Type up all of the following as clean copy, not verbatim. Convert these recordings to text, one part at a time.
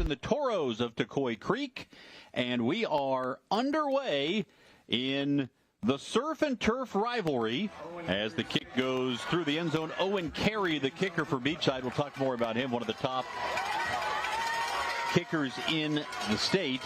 the Toros of Tocoi Creek, and we are underway in the surf and turf rivalry as the kick goes through the end zone. Owen Carey, the kicker for Beachside. We'll talk more about him, one of the top kickers in the state.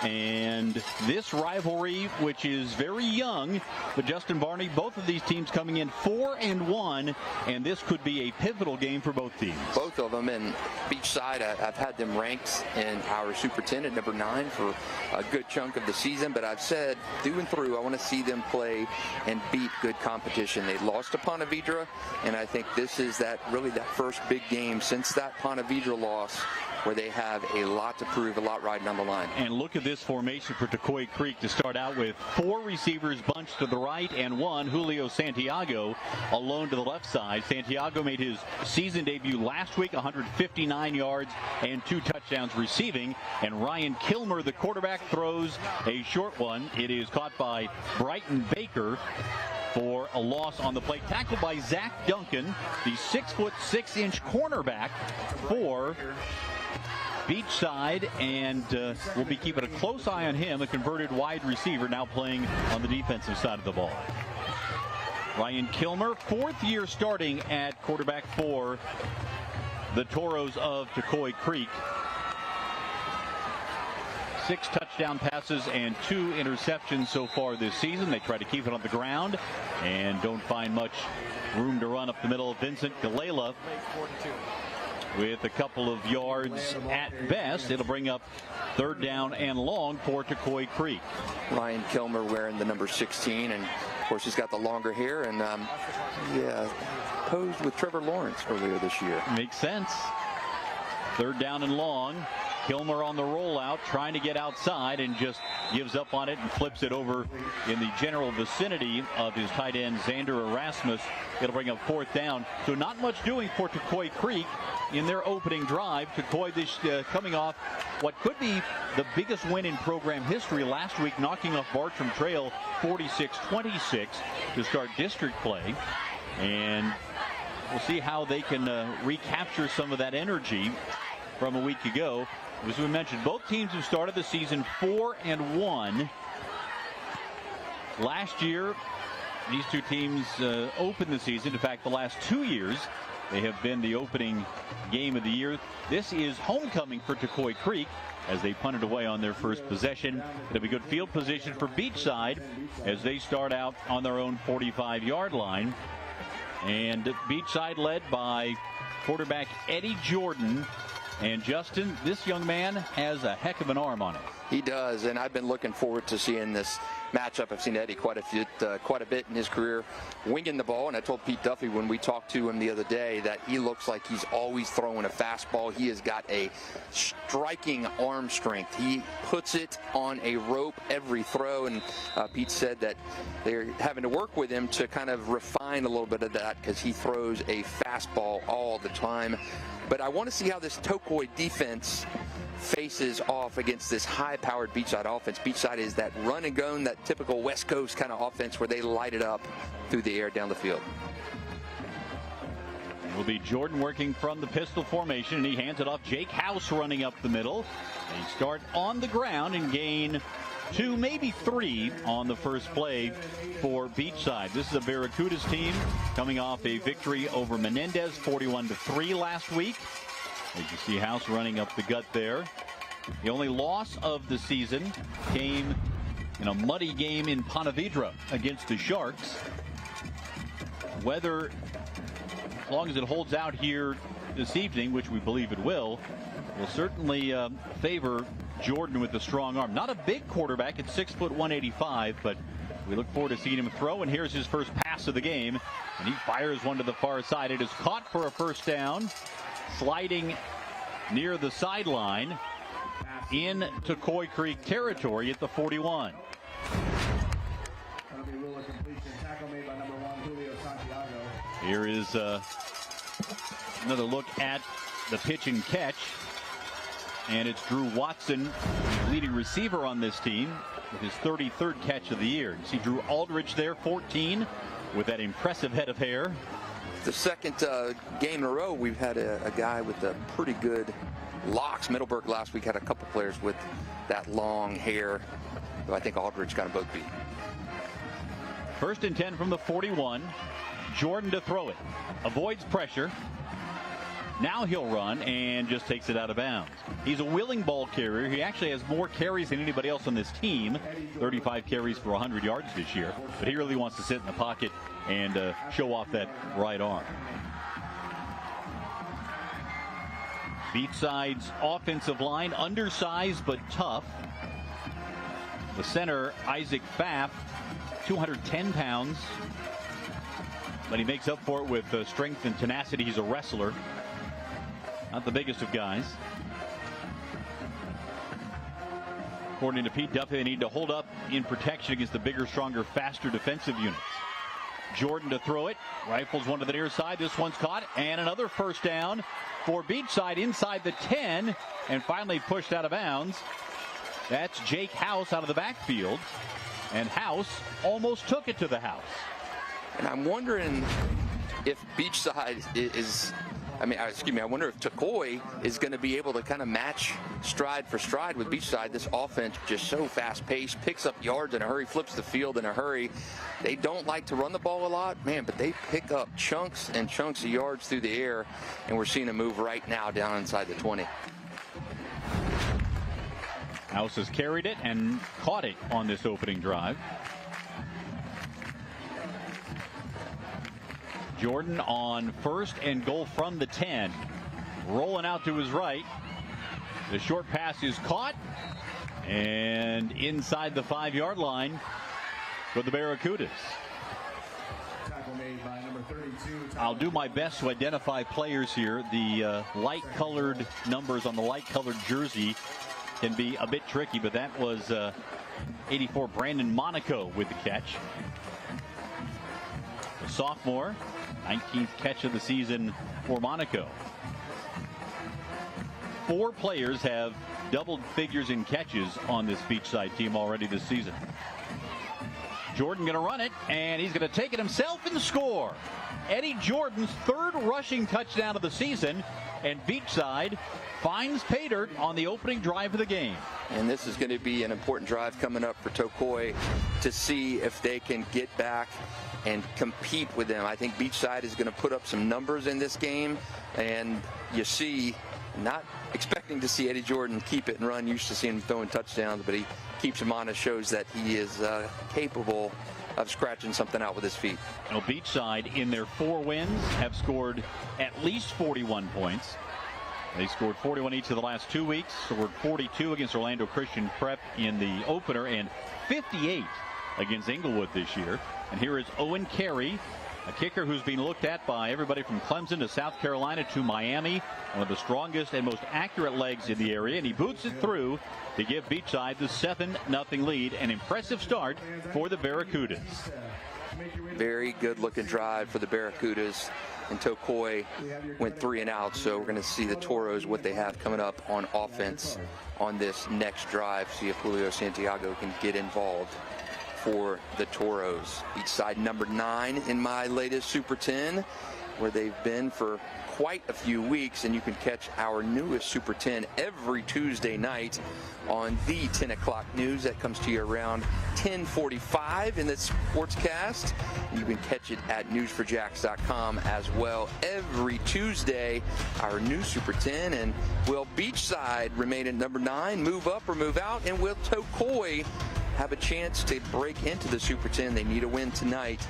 And this rivalry, which is very young, but Justin Barney, both of these teams coming in 4-1, and this could be a pivotal game for both teams. Both of them, and Beachside, I've had them ranked in our superintendent number 9 for a good chunk of the season, but I've said through and through I want to see them play and beat good competition. They lost to Ponte Vedra, and I think this is that first big game since that Ponte Vedra loss where they have a lot to prove, a lot riding on the line. And look at this formation for Tocoi Creek to start out with. 4 receivers bunched to the right and 1, Julio Santiago, alone to the left side. Santiago made his season debut last week, 159 yards and 2 touchdowns receiving. And Ryan Kilmer, the quarterback, throws a short one. It is caught by Brighton Baker for a loss on the play. Tackled by Zach Duncan, the 6'6" cornerback for Beachside, and we'll be keeping a close eye on him, a converted wide receiver now playing on the defensive side of the ball. Ryan Kilmer, 4th year starting at quarterback for the Toros of Tocoi Creek. 6 touchdown passes and 2 interceptions so far this season. They try to keep it on the ground and don't find much room to run up the middle. Vincent Gallela with a couple of yards at best. It'll bring up 3rd down and long for Tocoi Creek. Ryan Kilmer wearing the number 16, and of course he's got the longer hair, and posed with Trevor Lawrence earlier this year. Makes sense. 3rd down and long. Kilmer on the rollout, trying to get outside, and just gives up on it and flips it over in the general vicinity of his tight end, Xander Erasmus. It'll bring up 4th down. So not much doing for Tocoi Creek in their opening drive. Tocoi coming off what could be the biggest win in program history last week, knocking off Bartram Trail 46-26 to start district play. And we'll see how they can recapture some of that energy from a week ago. As we mentioned, both teams have started the season 4-1. Last year, these two teams opened the season. In fact, the last 2 years, they have been the opening game of the year. This is homecoming for Tocoi Creek as they punted away on their first possession. It'll be good field position for Beachside as they start out on their own 45-yard line. And Beachside led by quarterback Eddie Jordan. And Justin, this young man has a heck of an arm on it. He does, and I've been looking forward to seeing this matchup. I've seen Eddie quite a bit in his career winging the ball, and I told Pete Duffy when we talked to him the other day that he looks like he's always throwing a fastball. He has got a striking arm strength. He puts it on a rope every throw, and Pete said that they're having to work with him to kind of refine a little bit of that because he throws a fastball all the time. But I want to see how this Tocoi defense faces off against this high-powered Beachside offense. Beachside is that run and gun, that typical West Coast kind of offense where they light it up through the air down the field. It will be Jordan working from the pistol formation, and he hands it off. Jake House running up the middle. They start on the ground and gain 2, maybe 3 on the first play for Beachside. This is a Barracudas team coming off a victory over Menendez 41-3 last week. As you see House running up the gut there. The only loss of the season came in a muddy game in Ponte Vedra against the Sharks. Weather, as long as it holds out here this evening, which we believe it will certainly favor Jordan with the strong arm. Not a big quarterback at 6 foot 185, but we look forward to seeing him throw. And here's his first pass of the game, and he fires one to the far side. It is caught for a 1st down, sliding near the sideline in Tocoi Creek territory at the 41. Here is another look at the pitch and catch. And it's Drew Watson, leading receiver on this team, with his 33rd catch of the year. You see Drew Aldrich there, 14, with that impressive head of hair. The second game in a row, we've had a guy with a pretty good locks. Middleburg last week had a couple players with that long hair, who I think Aldridge got them both beat. 1st and 10 from the 41. Jordan to throw it. Avoids pressure. Now he'll run and just takes it out of bounds. He's a willing ball carrier. He actually has more carries than anybody else on this team. 35 carries for 100 yards this year. But he really wants to sit in the pocket and show off that right arm. Beachside's offensive line, undersized but tough. The center, Isaac Pfaff, 210 pounds. But he makes up for it with strength and tenacity. He's a wrestler. Not the biggest of guys. According to Pete Duffy, they need to hold up in protection against the bigger, stronger, faster defensive units. Jordan to throw it. Rifles one to the near side. This one's caught. And another first down for Beachside inside the 10. And finally pushed out of bounds. That's Jake House out of the backfield. And House almost took it to the house. And I'm wondering if Beachside I wonder if Tocoi is going to be able to kind of match stride for stride with Beachside. This offense just so fast-paced, picks up yards in a hurry, flips the field in a hurry. They don't like to run the ball a lot, man, but they pick up chunks and chunks of yards through the air, and we're seeing a move right now down inside the 20. House has carried it and caught it on this opening drive. Jordan on 1st and goal from the 10. Rolling out to his right. The short pass is caught. And inside the 5-yard line for the Barracudas. I'll do my best to identify players here. The light-colored numbers on the light-colored jersey can be a bit tricky, but that was 84 Brandon Monaco with the catch. The sophomore, 19th catch of the season for Monaco. 4 players have doubled figures in catches on this Beachside team already this season. Jordan going to run it, and he's going to take it himself and score. Eddie Jordan's 3rd rushing touchdown of the season, and Beachside finds pay dirt on the opening drive of the game. And this is going to be an important drive coming up for Tocoi to see if they can get back and compete with them. I think Beachside is going to put up some numbers in this game, and you see, not expecting to see Eddie Jordan keep it and run, used to seeing him throwing touchdowns, but he keeps him honest, shows that he is capable of scratching something out with his feet. Now, Beachside in their 4 wins have scored at least 41 points. They scored 41 each of the last 2 weeks, scored 42 against Orlando Christian Prep in the opener, and 58 against Inglewood this year. And here is Owen Carey, a kicker who's being looked at by everybody from Clemson to South Carolina to Miami. One of the strongest and most accurate legs in the area, and he boots it through to give Beachside the 7-0 lead. An impressive start for the Barracudas. Very good looking drive for the Barracudas, and Tocoi went 3 and out, so we're going to see the Toros, what they have coming up on offense on this next drive, see if Julio Santiago can get involved for the Toros. Beachside number 9 in my latest Super 10, where they've been for quite a few weeks, and you can catch our newest Super 10 every Tuesday night on the 10 o'clock news. That comes to you around 10:45 in the Sportscast. You can catch it at News4JAX.com as well every Tuesday, our new Super 10. And will Beachside remain at number 9, move up or move out? And will Tocoi have a chance to break into the Super 10? They need a win tonight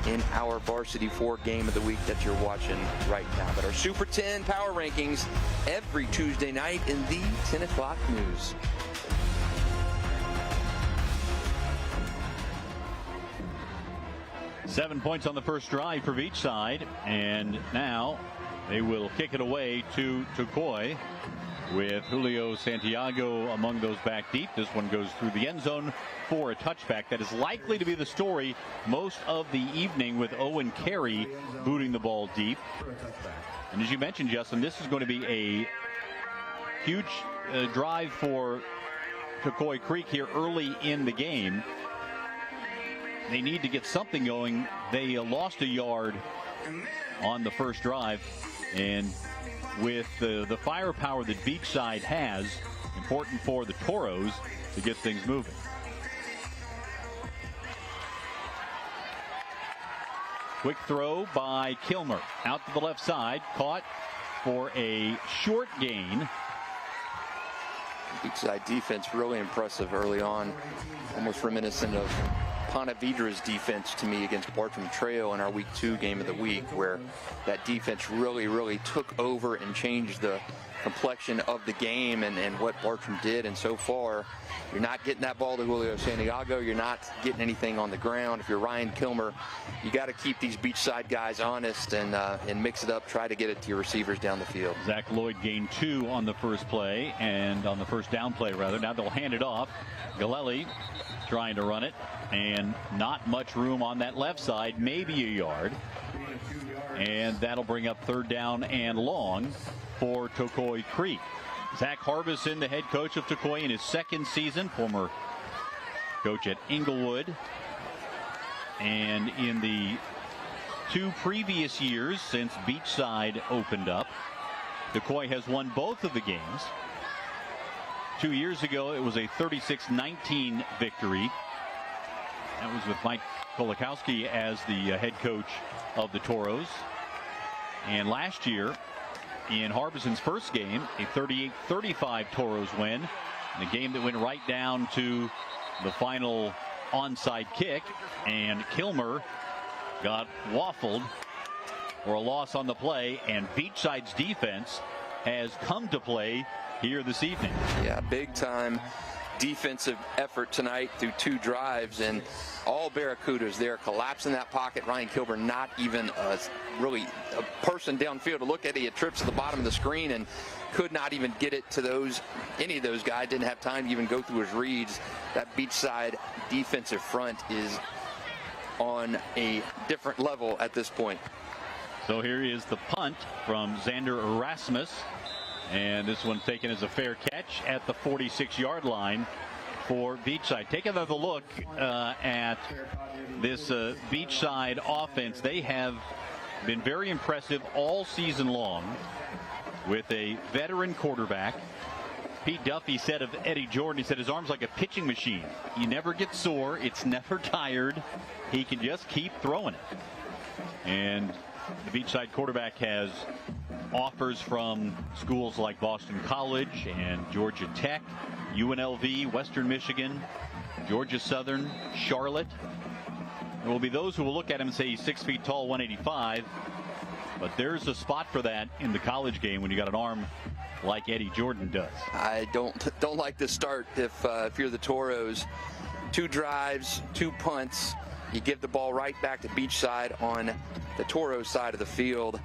in our Varsity 4 game of the week that you're watching right now. But our Super 10 power rankings every Tuesday night in the 10 o'clock news. Seven points on the first drive for Beachside, and now they will kick it away to Tocoi with Julio Santiago among those back deep. This one goes through the end zone for a touchback. That is likely to be the story most of the evening, with Owen Carey booting the ball deep. And as you mentioned, Justin, this is going to be a huge drive for Tocoi Creek here early in the game. They need to get something going. They lost a yard on the first drive, and with the firepower that Beachside has, important for the Toros to get things moving. Quick throw by Kilmer out to the left side, caught for a short gain. Beachside defense really impressive early on, almost reminiscent of Pontevedra's defense to me against Bartram Trail in our week 2 game of the week, where that defense really took over and changed the complexion of the game and what Bartram did. And so far, you're not getting that ball to Julio Santiago. You're not getting anything on the ground. If you're Ryan Kilmer, you got to keep these Beachside guys honest and mix it up. Try to get it to your receivers down the field. Zach Lloyd gained 2 on the first play, and on the first down play rather. Now they'll hand it off. Galelli trying to run it, and not much room on that left side, maybe a yard. And that'll bring up 3rd down and long for Tocoi Creek. Zach Harbison, the head coach of Tocoi in his 2nd season, former coach at Inglewood. And in the 2 previous years since Beachside opened up, Tocoi has won both of the games. 2 years ago, it was a 36-19 victory. That was with Mike Kolakowski as the head coach of the Toros. And last year, in Harbison's first game, a 38-35 Toros win. And a game that went right down to the final onside kick. And Kilmer got waffled for a loss on the play. And Beachside's defense has come to play here this evening. Yeah, big time defensive effort tonight through 2 drives, and all Barracudas there collapsing that pocket. Ryan Kilmer not even really a person downfield to look at. He had trips to the bottom of the screen and could not even get it to any of those guys. Didn't have time to even go through his reads. That Beachside defensive front is on a different level at this point. So here is the punt from Xander Erasmus. And this one taken as a fair catch at the 46-yard line for Beachside. Take another look at this Beachside offense. They have been very impressive all season long with a veteran quarterback. Pete Duffy said of Eddie Jordan, he said his arm's like a pitching machine. He never gets sore. It's never tired. He can just keep throwing it. And the Beachside quarterback has offers from schools like Boston College and Georgia Tech, UNLV, Western Michigan, Georgia Southern, Charlotte. There will be those who will look at him and say he's 6 feet tall, 185. But there's a spot for that in the college game when you got an arm like Eddie Jordan does. I don't like this start if you're the Toros. 2 drives, 2 punts. You give the ball right back to Beachside on the Toros side of the field.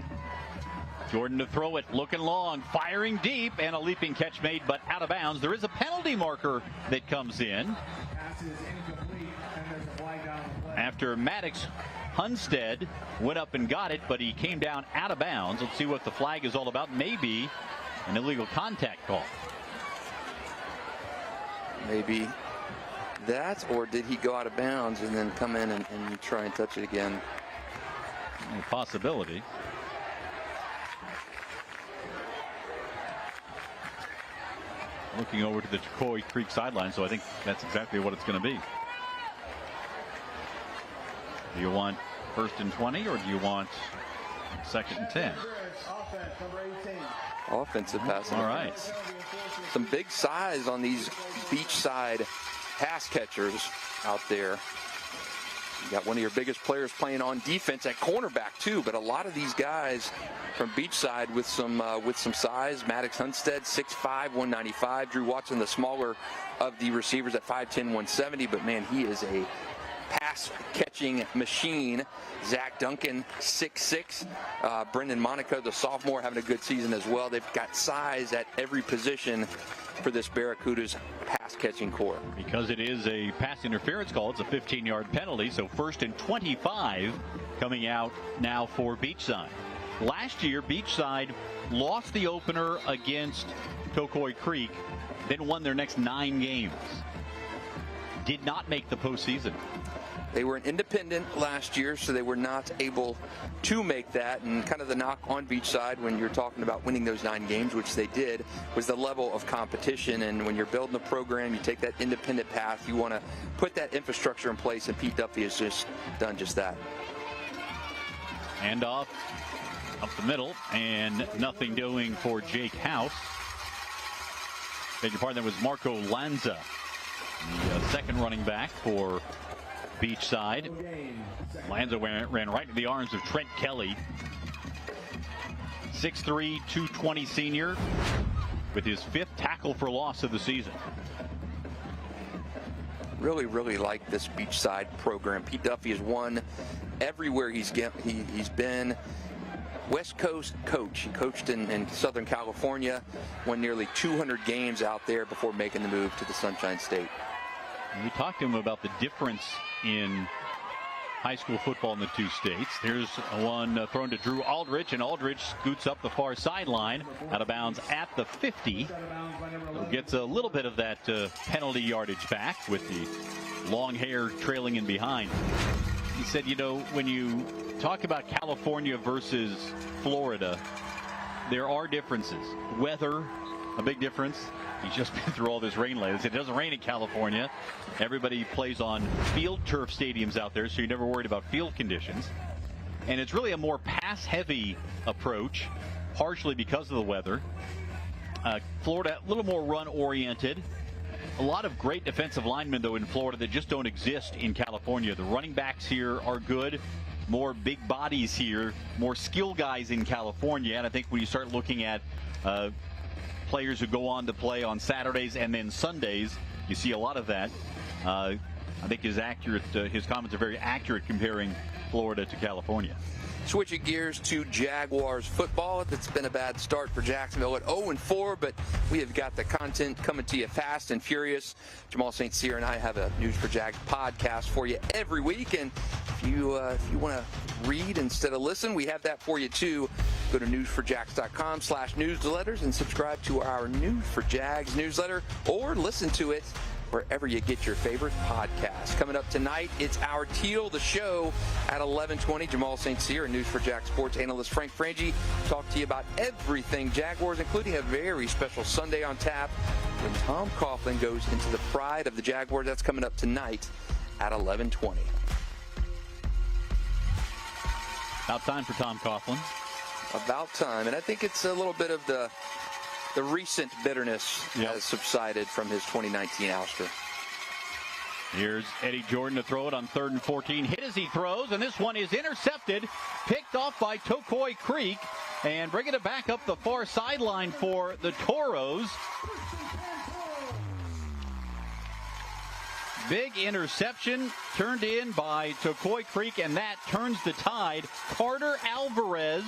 Jordan to throw it, looking long, firing deep, and a leaping catch made, but out of bounds. There is a penalty marker that comes in after Maddox Hunstead went up and got it, but he came down out of bounds. Let's see what the flag is all about. Maybe an illegal contact call. Maybe that, or did he go out of bounds and then come in and try and touch it again? A possibility. Looking over to the Tocoi Creek sideline, so I think that's exactly what it's going to be. Do you want 1st and 20, or do you want 2nd and 10? Offensive passing. All right. Some big size on these Beachside pass catchers out there. You got one of your biggest players playing on defense at cornerback too, but a lot of these guys from Beachside with some size. Maddox Hunstead, 6'5", 195. Drew Watson, the smaller of the receivers at 5'10", 170. But man, he is a pass catching machine. Zach Duncan, 6'6". Brendan Monaco, the sophomore, having a good season as well. They've got size at every position for this Barracudas pass catching core. Because it is a pass interference call, it's a 15-yard penalty. So 1st and 25 coming out now for Beachside. Last year, Beachside lost the opener against Tocoi Creek, then won their next 9 games. Did not make the postseason. They were an independent last year, so they were not able to make that. And kind of the knock on Beachside when you're talking about winning those 9 games, which they did, was the level of competition. And when you're building a program, you take that independent path. You want to put that infrastructure in place, and Pete Duffy has just done just that. And off up the middle, and nothing doing for Jake House. Beg your pardon, that was Marco Lanza, the second running back for Beachside. Lanza ran right into the arms of Trent Kelly. 6'3", 220 senior with his 5th tackle for loss of the season. Really like this Beachside program. Pete Duffy has won everywhere he's been. West Coast coach. He coached in Southern California, won nearly 200 games out there before making the move to the Sunshine State. We talked to him about the difference in high school football in the 2 states. Here's one thrown to Drew Aldrich, and Aldrich scoots up the far sideline, out of bounds at the 50. Gets a little bit of that penalty yardage back with the long hair trailing in behind. He said, you know, when you talk about California versus Florida, there are differences. Weather, a big difference. He's just been through all this rain lately. It doesn't rain in California. Everybody plays on field turf stadiums out there, so you're never worried about field conditions. And it's really a more pass-heavy approach, partially because of the weather. Florida, a little more run-oriented. A lot of great defensive linemen, though, in Florida that just don't exist in California. The running backs here are good. More big bodies here, more skill guys in California. And I think when you start looking at players who go on to play on Saturdays and then Sundays, you see a lot of that. I think his comments are very accurate comparing Florida to California. Switching gears to Jaguars football. It's been a bad start for Jacksonville at 0-4, but we have got the content coming to you fast and furious. Jamal St. Cyr and I have a News4JAX podcast for you every week, and if you want to read instead of listen, we have that for you too. Go to news4jax.com/newsletters and subscribe to our News4JAX newsletter, or listen to it wherever you get your favorite podcast. Coming up tonight, it's our Teal the Show at 11:20. Jamal St. Cyr and News4JAX sports analyst Frank Frangie talk to you about everything Jaguars, including a very special Sunday on tap when Tom Coughlin goes into the pride of the Jaguars. That's coming up tonight at 11:20. About time for Tom Coughlin. About time, and I think it's a little bit of the recent bitterness has subsided from his 2019 ouster. Here's Eddie Jordan to throw it on 3rd and 14. Hit as he throws, and this one is intercepted, picked off by Tocoi Creek, and bringing it back up the far sideline for the Toros. Big interception turned in by Tocoi Creek, and that turns the tide. Carter Alvarez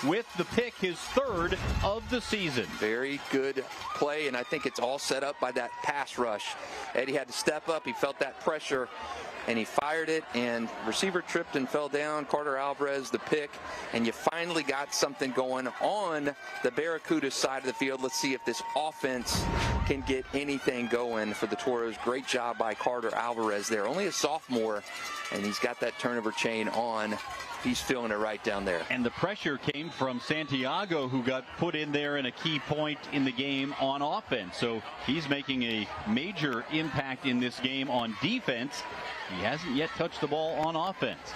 with the pick, his 3rd of the season. Very good play, and I think it's all set up by that pass rush. Eddie had to step up. He felt that pressure, and he fired it, and receiver tripped and fell down. Carter Alvarez, the pick, and you finally got something going on the Barracudas side of the field. Let's see if this offense can get anything going for the Toros. Great job by Carter Alvarez there. Only a sophomore, and he's got that turnover chain on. He's feeling it right down there. And the pressure came from Santiago, who got put in there in a key point in the game on offense. So he's making a major impact in this game on defense. He hasn't yet touched the ball on offense.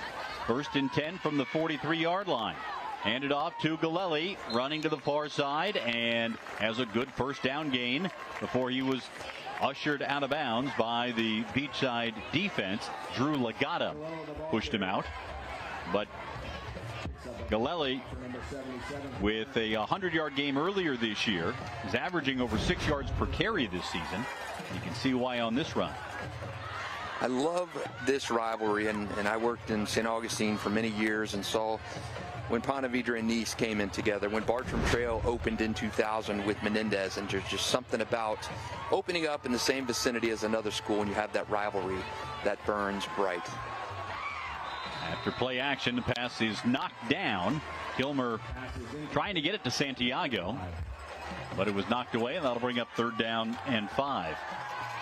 1st and 10 from the 43-yard line. Handed off to Galelli, running to the far side, and has a good 1st down gain before he was ushered out of bounds by the Beachside defense. Drew Lagata pushed him out. But Galelli, with a 100-yard game earlier this year, is averaging over 6 yards per carry this season. You can see why on this run. I love this rivalry, and I worked in St. Augustine for many years and saw when Ponte Vedra and Nice came in together, when Bartram Trail opened in 2000 with Menendez, and there's just something about opening up in the same vicinity as another school, and you have that rivalry that burns bright. After play action, the pass is knocked down. Kilmer trying to get it to Santiago, but it was knocked away, and that'll bring up 3rd down and 5.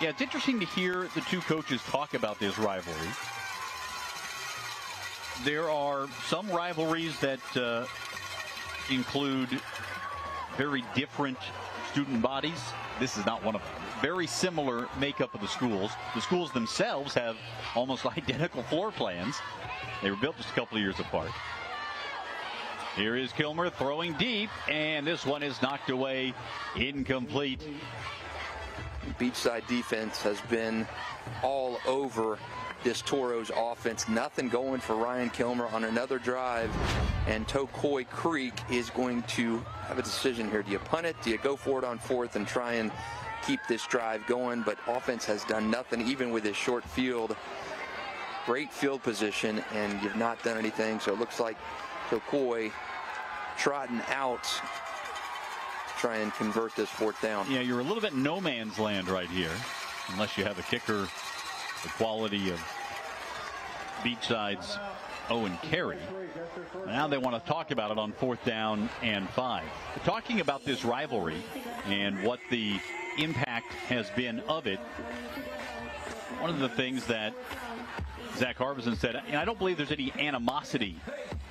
Yeah, it's interesting to hear the two coaches talk about this rivalry. there are some rivalries that include very different student bodies. This is not one of them. Very similar makeup of the schools. The schools themselves have almost identical floor plans. They were built just a couple of years apart. Here is Kilmer throwing deep, and this one is knocked away, incomplete. Beachside defense has been all over this Toros offense. Nothing going for Ryan Kilmer on another drive, and Tocoi Creek is going to have a decision here. Do you punt it? Do you go for it on fourth and try and keep this drive going? But offense has done nothing, even with this short field. Great field position, and you've not done anything. So it looks like Tocoi trotting out to try and convert this fourth down. Yeah, you're a little bit no man's land right here, unless you have a kicker the quality of Beachside's Owen Carey. Now they want to talk about it on 4th down and 5. We're talking about this rivalry and what the impact has been of it. One of the things that Zach Harbison said, and I don't believe there's any animosity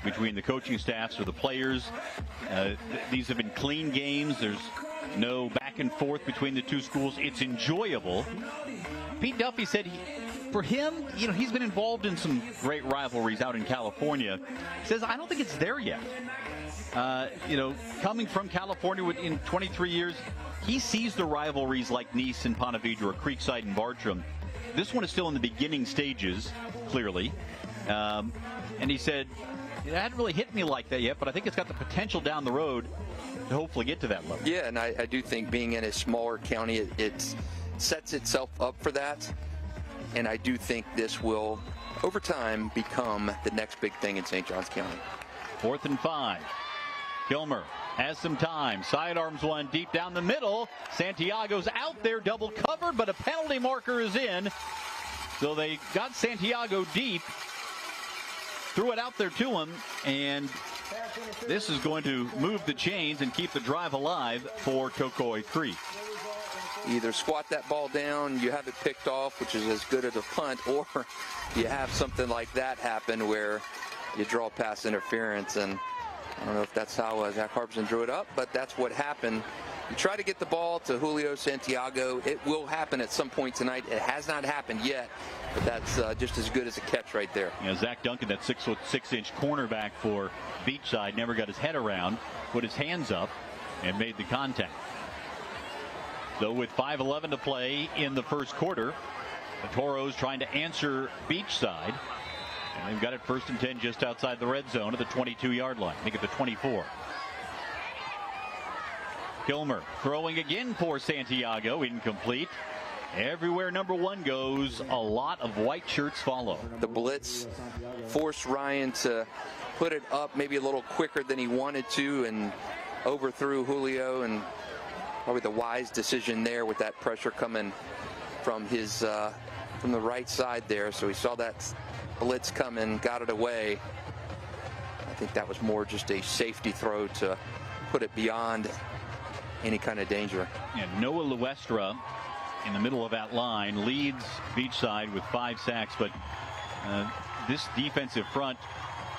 between the coaching staffs or the players. These have been clean games. There's no back and forth between the two schools. It's enjoyable. Pete Duffy said for him, he's been involved in some great rivalries out in California. He says, I don't think it's there yet. Coming from California in 23 years, he sees the rivalries like Nice and Ponte Vedra or Creekside and Bartram. This one is still in the beginning stages, clearly. And he said, it hadn't really hit me like that yet, but I think it's got the potential down the road to hopefully get to that level. Yeah, and I do think being in a smaller county, it sets itself up for that. And I do think this will, over time, become the next big thing in St. Johns County. 4th and 5. Kilmer has some time. Sidearms one deep down the middle. Santiago's out there, double covered, but a penalty marker is in. So they got Santiago deep, threw it out there to him, and this is going to move the chains and keep the drive alive for Tocoi Creek. Either squat that ball down, you have it picked off, which is as good as a punt, or you have something like that happen where you draw pass interference. And I don't know if that's how Zach Harbison drew it up, but that's what happened. You try to get the ball to Julio Santiago. It will happen at some point tonight. It has not happened yet, but that's just as good as a catch right there. Zach Duncan, that 6'6" cornerback for Beachside, never got his head around, put his hands up, and made the contact. So with 5:11 to play in the first quarter, the Toros trying to answer Beachside. And they've got it 1st and 10 just outside the red zone at the 22-yard line. I think at the 24. Kilmer throwing again for Santiago, incomplete. Everywhere number 1 goes, a lot of white shirts follow. The blitz forced Ryan to put it up maybe a little quicker than he wanted to and overthrew Julio, and probably the wise decision there with that pressure coming from his from the right side there. So he saw that blitz coming, got it away. I think that was more just a safety throw to put it beyond any kind of danger. And Noah Luestra in the middle of that line leads Beachside with 5 sacks, but this defensive front,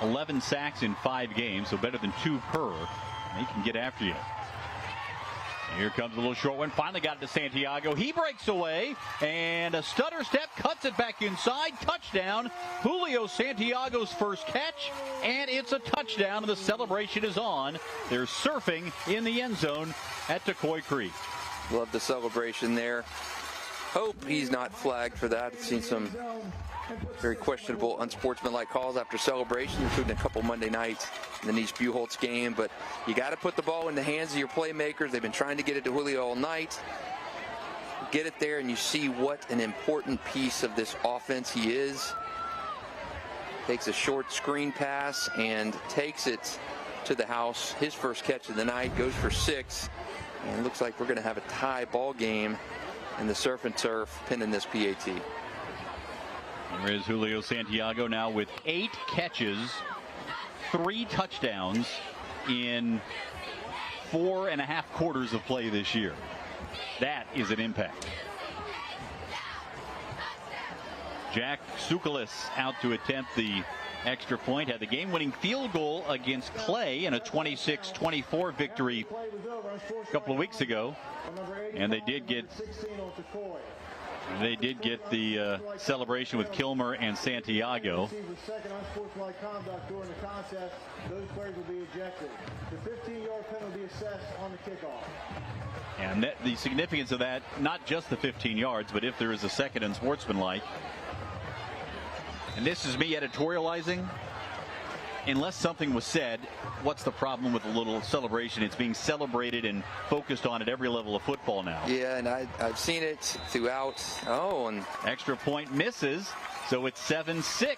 11 sacks in 5 games, so better than 2 per. They can get after you. And here comes a little short one. Finally got it to Santiago. He breaks away, and a stutter step cuts it back inside. Touchdown. Julio Santiago's first catch, and it's a touchdown, and the celebration is on. They're surfing in the end zone at Tocoi Creek. Love the celebration there. Hope he's not flagged for that. I've seen some very questionable, unsportsmanlike calls after celebration, including a couple Monday nights in the Nice-Buchholz game. But you got to put the ball in the hands of your playmakers. They've been trying to get it to Julio all night. Get it there, and you see what an important piece of this offense he is. Takes a short screen pass and takes it to the house. His first catch of the night, goes for 6. And it looks like we're going to have a tie ball game in the surf and turf, pinning this PAT. There is Julio Santiago now with 8 catches, 3 touchdowns in 4.5 quarters of play this year. That is an impact. Jack Sukalis out to attempt the extra point, had the game-winning field goal against Clay in a 26-24 victory a couple of weeks ago. And they did get the celebration with Kilmer and Santiago. Second unsportsmanlike conduct during the contest, those players will be ejected. The 15-yard penalty assessed on the kickoff. And the significance of that, not just the 15 yards, but if there is a second unsportsmanlike. And this is me editorializing. Unless something was said, what's the problem with a little celebration? It's being celebrated and focused on at every level of football now. Yeah, and I've seen it throughout. Oh, and extra point misses, so it's 7-6.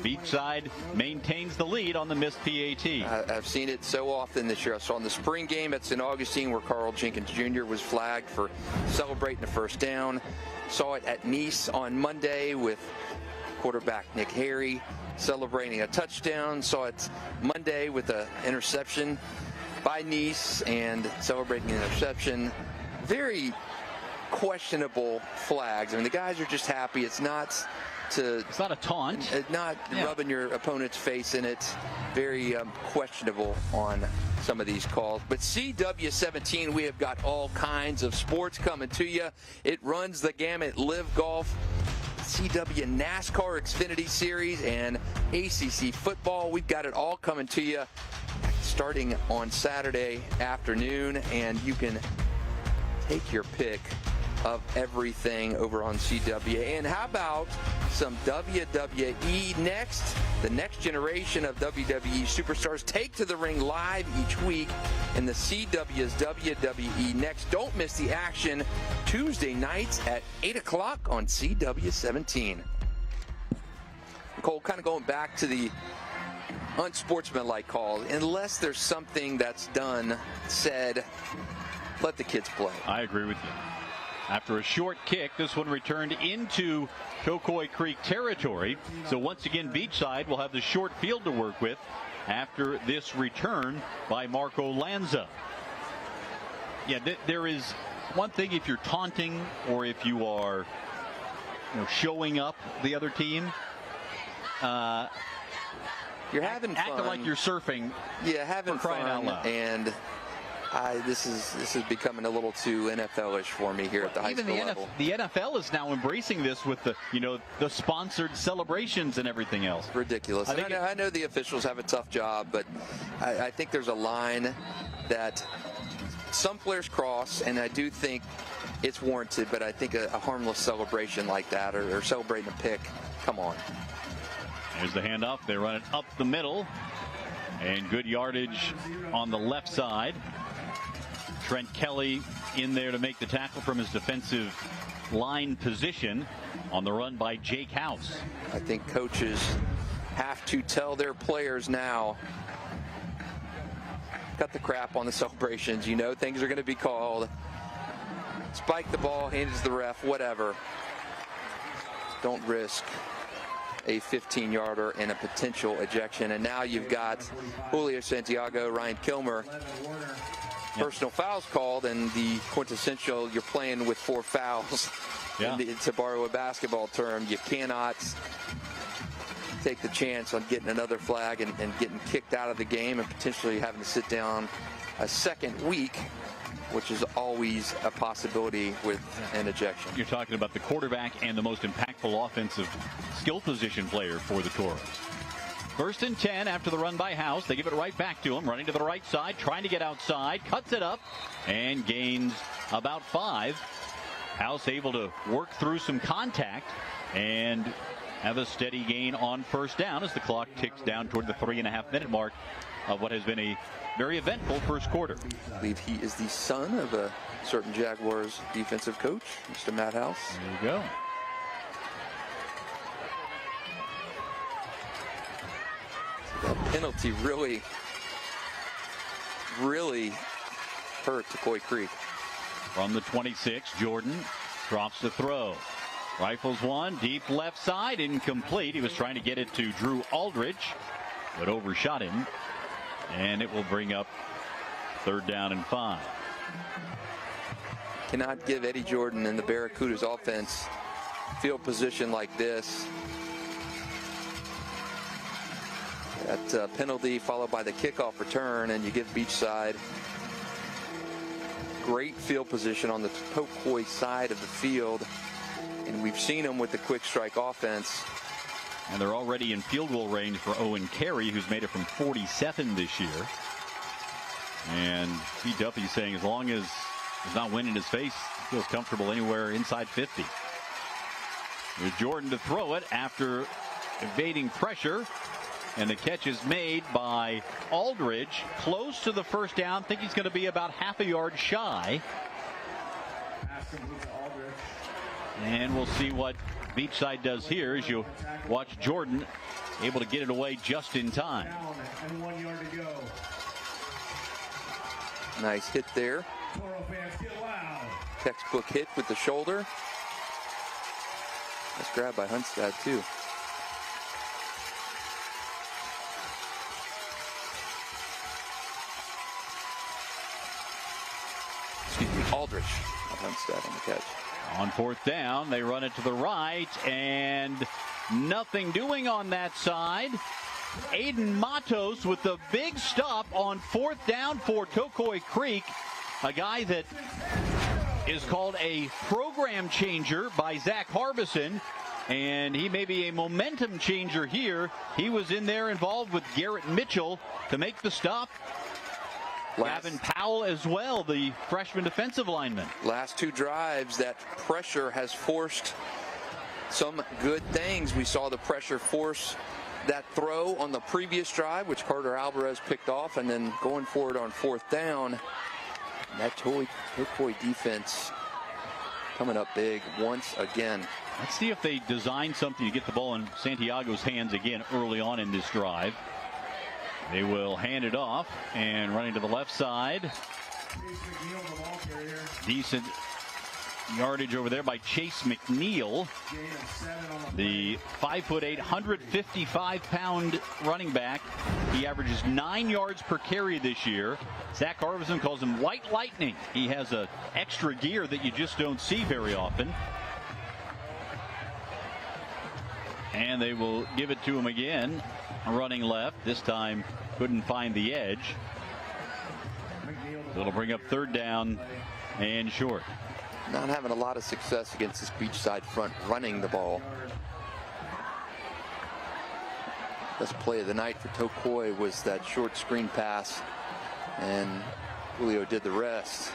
Beachside maintains the lead on the missed PAT. I've seen it so often this year. I saw in the spring game at St. Augustine where Carl Jenkins Jr. was flagged for celebrating the first down. Saw it at Nice on Monday with quarterback Nick Harry celebrating a touchdown. Saw it Monday with an interception by Nice and celebrating an interception. Very questionable flags. I mean, the guys are just happy. It's not a taunt. Not rubbing your opponent's face in it. Very questionable on some of these calls. But CW17, we have got all kinds of sports coming to you. It runs the gamut. Live Golf, CW NASCAR Xfinity Series, and ACC football. We've got it all coming to you starting on Saturday afternoon, and you can take your pick of everything over on CW. And how about some WWE next? The next generation of WWE superstars take to the ring live each week in the CW's WWE Next. Don't miss the action Tuesday nights at 8 o'clock on CW17. Cole, kind of going back to the unsportsmanlike call, unless there's something that's done, said, let the kids play. I agree with you. After a short kick, this one returned into Tocoi Creek territory. So once again, Beachside will have the short field to work with after this return by Marco Lanza. Yeah, there is one thing if you're taunting or if you are showing up the other team. You're having fun. Acting like you're surfing. Yeah, having fun. Crying out loud. And this is becoming a little too NFL-ish for me here at the high school level. The NFL is now embracing this with the sponsored celebrations and everything else. Ridiculous. I know the officials have a tough job, but I think there's a line that some players cross, and I do think it's warranted, but I think a harmless celebration like that or celebrating a pick, come on. There's the handoff. They run it up the middle, and good yardage on the left side. Trent Kelly in there to make the tackle from his defensive line position on the run by Jake House. I think coaches have to tell their players now, cut the crap on the celebrations. You know things are going to be called. Spike the ball, hand it to the ref, whatever. Don't risk a 15-yarder and a potential ejection. And now you've got Julio Santiago, Ryan Kilmer. Personal fouls called, and the quintessential, you're playing with 4 fouls. Yeah. To borrow a basketball term, you cannot take the chance on getting another flag and getting kicked out of the game and potentially having to sit down a second week, which is always a possibility with an ejection. You're talking about the quarterback and the most impactful offensive skill position player for the Toros. 1st and 10 after the run by House. They give it right back to him, running to the right side, trying to get outside, cuts it up, and gains about 5. House able to work through some contact and have a steady gain on 1st down as the clock ticks down toward the 3.5-minute mark of what has been a very eventful first quarter. I believe he is the son of a certain Jaguars defensive coach, Mr. Matt House. There you go. That penalty really hurt Tocoi Creek. From the 26, Jordan drops the throw. Rifles one, deep left side, incomplete. He was trying to get it to Drew Aldridge, but overshot him. And it will bring up 3rd down and 5. Cannot give Eddie Jordan and the Barracudas offense field position like this. That penalty followed by the kickoff return, and you give Beachside great field position on the Tocoi side of the field, and we've seen them with the quick strike offense. And they're already in field goal range for Owen Carey, who's made it from 47 this year. And Pete Duffy saying as long as he's not winning his face, he feels comfortable anywhere inside 50. Here's Jordan to throw it after evading pressure. And the catch is made by Aldridge, close to the first down. Think he's going to be about half a yard shy. And we'll see what Beachside does here as you watch Jordan able to get it away just in time. And 1 yard to go. Nice hit there. Textbook hit with the shoulder. Nice grab by Hunstad too. Aldridge of Hunstad on the catch. On fourth down, they run it to the right, and nothing doing on that side. Aiden Matos with the big stop on fourth down for Tocoi Creek, a guy that is called a program changer by Zach Harbison, and he may be a momentum changer here. He was in there involved with Garrett Mitchell to make the stop. Gavin Powell as well, the freshman defensive lineman. Last two drives, that pressure has forced some good things. We saw the pressure force that throw on the previous drive, which Carter Alvarez picked off, and then going forward on fourth down. That Tocoi defense coming up big once again. Let's see if they design something to get the ball in Santiago's hands again early on in this drive. They will hand it off and running to the left side. Decent yardage over there by Chase McNeil. The 5'8", 155-pound running back. He averages 9 yards per carry this year. Zach Harbison calls him White Lightning. He has an extra gear that you just don't see very often. And they will give it to him again. Running left. This time couldn't find the edge. It'll bring up third down and short. Not having a lot of success against this Beachside front running the ball. Best play of the night for Tocoi was that short screen pass, and Julio did the rest.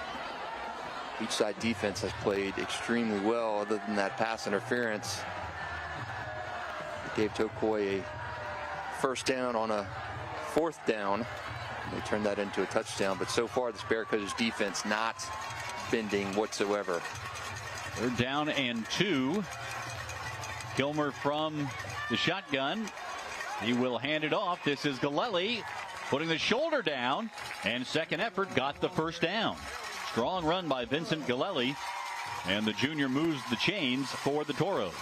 Beachside defense has played extremely well other than that pass interference. It gave Tocoi a first down on a fourth down. They turned that into a touchdown, but so far this Barracudas defense not bending whatsoever. They're down and 2. Kilmer from the shotgun. He will hand it off. This is Galelli putting the shoulder down, and second effort got the first down. Strong run by Vincent Galelli, and the junior moves the chains for the Toros.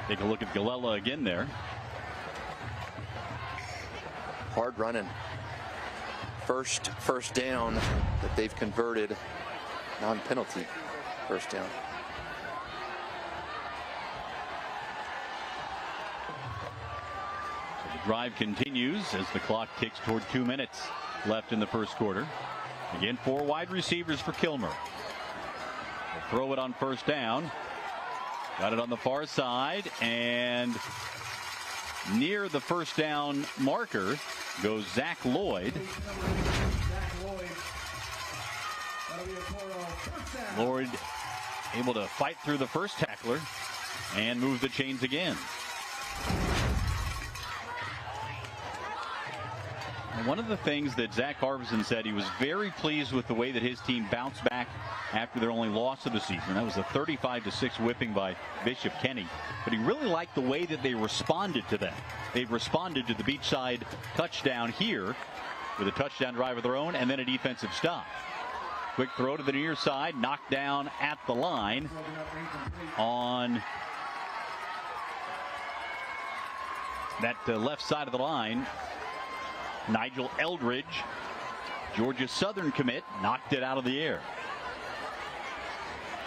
Take a look at Galella again there. Hard running. First down that they've converted. Non-penalty first down. So the drive continues as the clock ticks toward 2 minutes left in the first quarter. Again, 4 wide receivers for Kilmer. They'll throw it on first down. Got it on the far side, and near the first down marker goes Zach Lloyd. Lloyd able to fight through the first tackler and move the chains again. One of the things that Zach Harbison said, he was very pleased with the way that his team bounced back after their only loss of the season. That was a 35-6 whipping by Bishop Kenny. But he really liked the way that they responded to that. They responded to the Beachside touchdown here with a touchdown drive of their own and then a defensive stop. Quick throw to the near side, knocked down at the line on that left side of the line. Nigel Eldridge, Georgia Southern commit, knocked it out of the air.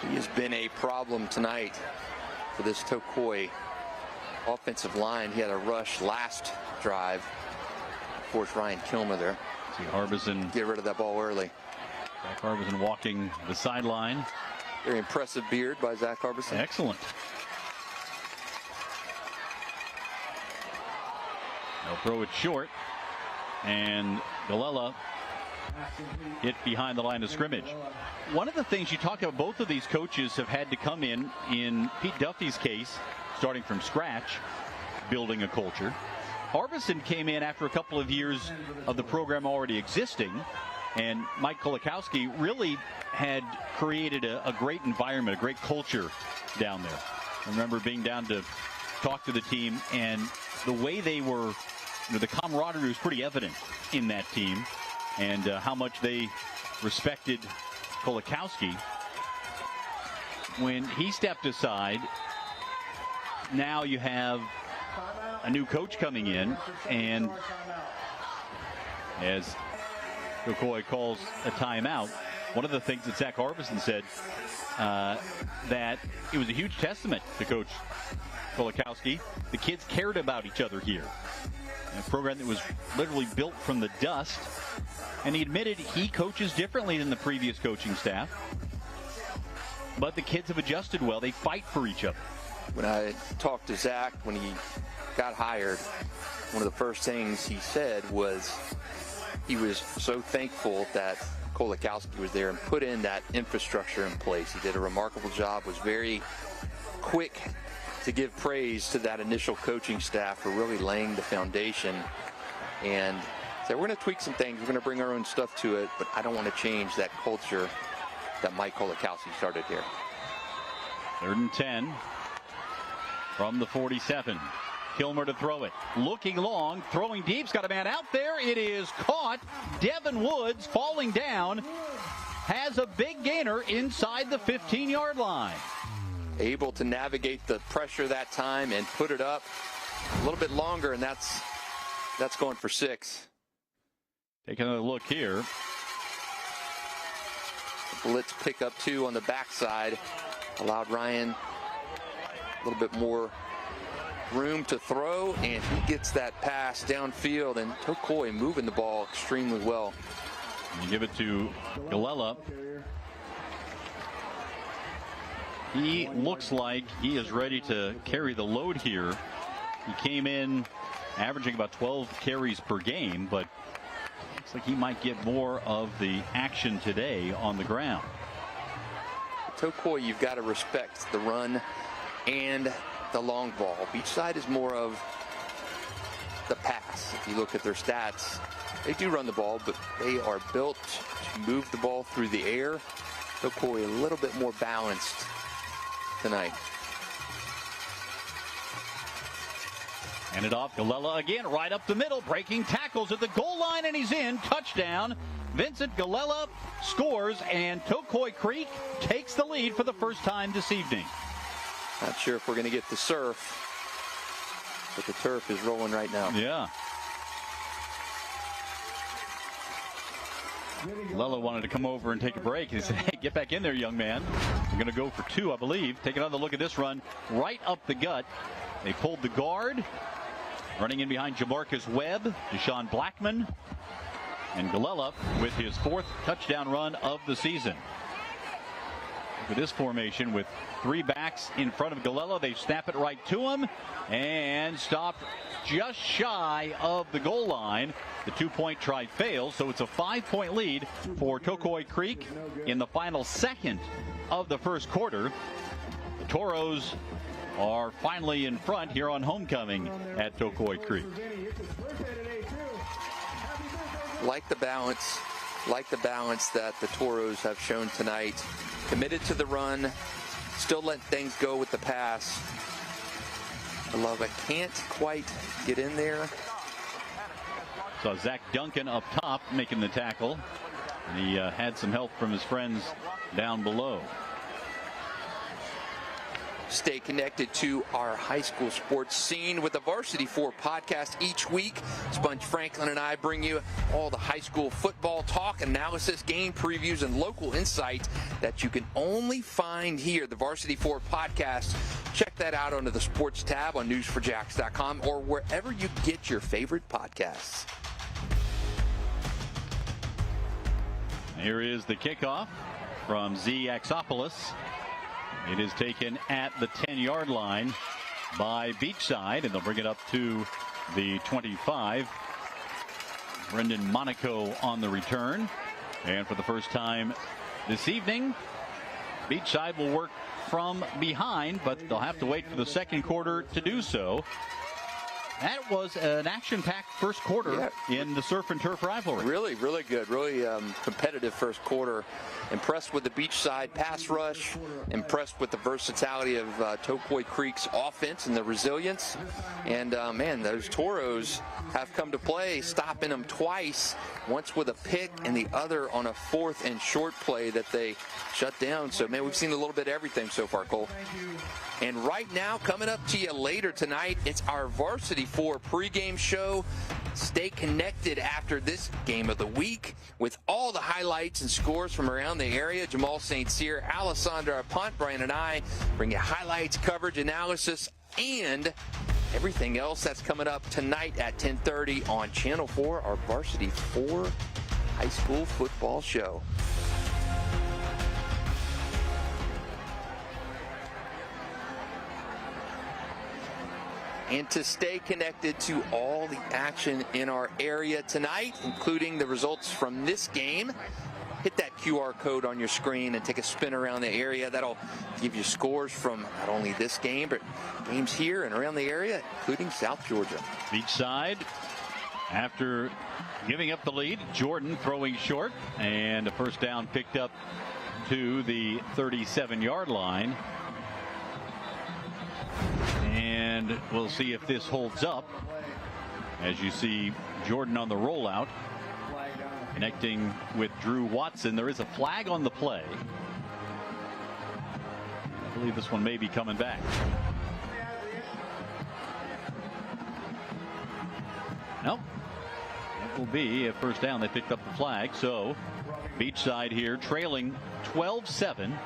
He has been a problem tonight. for this Tocoi offensive line. He had a rush last drive. Forced Ryan Kilmer there. See Harbison get rid of that ball early. Zach Harbison walking the sideline. Very impressive beard by Zach Harbison. Excellent. They'll throw it short, and Galella hit behind the line of scrimmage. One of the things you talk about, both of these coaches have had to come in Pete Duffy's case, starting from scratch, building a culture. Harbison came in after a couple of years of the program already existing, and Mike Kolakowski really had created a great environment, a great culture down there. I remember being down to talk to the team, and the way they were, the camaraderie was pretty evident in that team, and how much they respected Kolakowski. When he stepped aside, now you have a new coach coming in, and as Tocoi calls a timeout, one of the things that Zach Harbison said, that it was a huge testament to Coach Kolakowski. The kids cared about each other here. A program that was literally built from the dust, and he admitted he coaches differently than the previous coaching staff, but the kids have adjusted well. They fight for each other. When I talked to Zach when he got hired, one of the first things he said was he was so thankful that Kolakowski was there and put in that infrastructure in place. He did a remarkable job, was very quick to give praise to that initial coaching staff for really laying the foundation, and said, we're going to tweak some things, we're going to bring our own stuff to it, but I don't want to change that culture that Mike Kolakowski started here. 3rd and 10 from the 47. Kilmer to throw it. Looking long, throwing deep's got a man out there. It is caught. Devin Woods falling down. Has a big gainer inside the 15-yard line. Able to navigate the pressure that time and put it up a little bit longer, and that's going for 6. Take another look here. Blitz pick up 2 on the backside. Allowed Ryan a little bit more room to throw, and he gets that pass downfield, and Tocoi moving the ball extremely well. You give it to Galella. He looks like he is ready to carry the load here. He came in averaging about 12 carries per game, but looks like he might get more of the action today on the ground. Tocoi, you've got to respect the run and the long ball. Beachside is more of the pass. If you look at their stats, they do run the ball, but they are built to move the ball through the air. Tocoi a little bit more balanced tonight. Hand it off. Galella again, right up the middle, breaking tackles at the goal line, and he's in. Touchdown. Vincent Galella scores, and Tocoi Creek takes the lead for the first time this evening. Not sure if we're going to get the surf, but the turf is rolling right now. Yeah. Galella wanted to come over and take a break. He said, hey, get back in there, young man. I'm going to go for 2, I believe. Take another look at this run. Right up the gut. They pulled the guard. Running in behind Jamarcus Webb, Deshaun Blackman, and Galella with his 4th touchdown run of the season. Look at this formation with 3 backs in front of Galella. They snap it right to him and stopped just shy of the goal line. The 2-point try fails, so it's a 5-point lead for Tocoi Creek in the final second of the first quarter. The Toros are finally in front here on homecoming at Tocoi Creek. Like the balance that the Toros have shown tonight. Committed to the run, still letting things go with the pass. Galella can't quite get in there. So Zach Duncan up top making the tackle. And he had some help from his friends down below. Stay connected to our high school sports scene with the Varsity 4 podcast each week. Sponge Franklin and I bring you all the high school football talk, analysis, game previews, and local insight that you can only find here. The Varsity 4 podcast. Check that out under the sports tab on News4JAX.com or wherever you get your favorite podcasts. Here is the kickoff from ZXopolis. It is taken at the 10-yard line by Beachside, and they'll bring it up to the 25. Brendan Monaco on the return. And for the first time this evening, Beachside will work from behind, but they'll have to wait for the second quarter to do so. That was an action-packed first quarter in the Surf and Turf rivalry. Really, really good. Really competitive first quarter. Impressed with the Beachside pass rush. Impressed with the versatility of Tocoi Creek's offense and the resilience. And, man, those Toros have come to play, stopping them twice. Once with a pick and the other on a 4th and short play that they shut down. So, man, we've seen a little bit of everything so far, Cole. And right now, coming up to you later tonight, it's our Varsity 4 pregame show. Stay connected after this game of the week with all the highlights and scores from around the area. Jamal St. Cyr, Alessandra Pont, Brian, and I bring you highlights, coverage, analysis, and everything else that's coming up tonight at 10:30 on Channel 4, our Varsity 4 high school football show. And to stay connected to all the action in our area tonight, including the results from this game, hit that QR code on your screen and take a spin around the area. That'll give you scores from not only this game, but games here and around the area, including South Georgia. Beachside, after giving up the lead, Jordan throwing short, and a first down picked up to the 37-yard line. And we'll see if this holds up. As you see, Jordan on the rollout, connecting with Drew Watson. There is a flag on the play. I believe this one may be coming back. Nope. That will be a first down. They picked up the flag. So Beachside here trailing 12-7.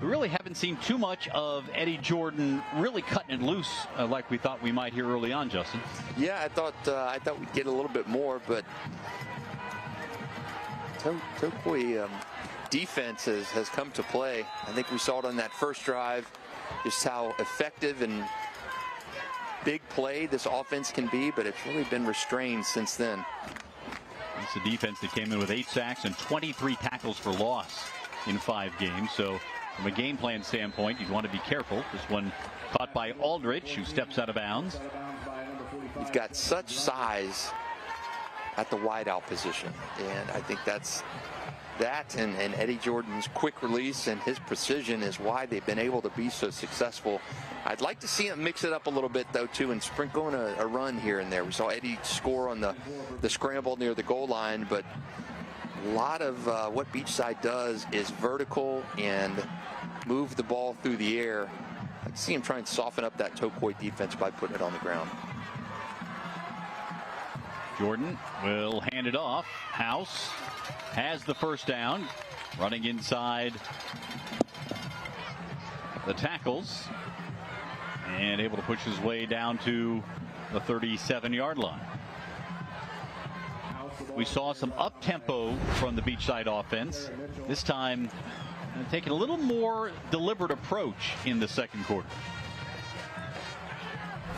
We really haven't seen too much of Eddie Jordan really cutting it loose like we thought we might here early on, Justin. Yeah, I thought we'd get a little bit more, but Tocoi defense has come to play. I think we saw it on that first drive, just how effective and big play this offense can be, but it's really been restrained since then. It's a defense that came in with 8 sacks and 23 tackles for loss in 5 games. So from a game plan standpoint, you'd want to be careful. This one caught by Aldrich, who steps out of bounds. You've got such size at the wideout position, and I think that and Eddie Jordan's quick release and his precision is why they've been able to be so successul. I'd like to see him mix it up a little bit, though, too, and sprinkle in a run here and there. We saw Eddie score on the scramble near the goal line, but a lot of what Beachside does is vertical and move the ball through the air. I can see him trying to soften up that Tocoi defense by putting it on the ground. Jordan will hand it off. House has the first down, running inside the tackles and able to push his way down to the 37-yard line. We saw some up-tempo from the Beachside offense. This time taking a little more deliberate approach in the second quarter.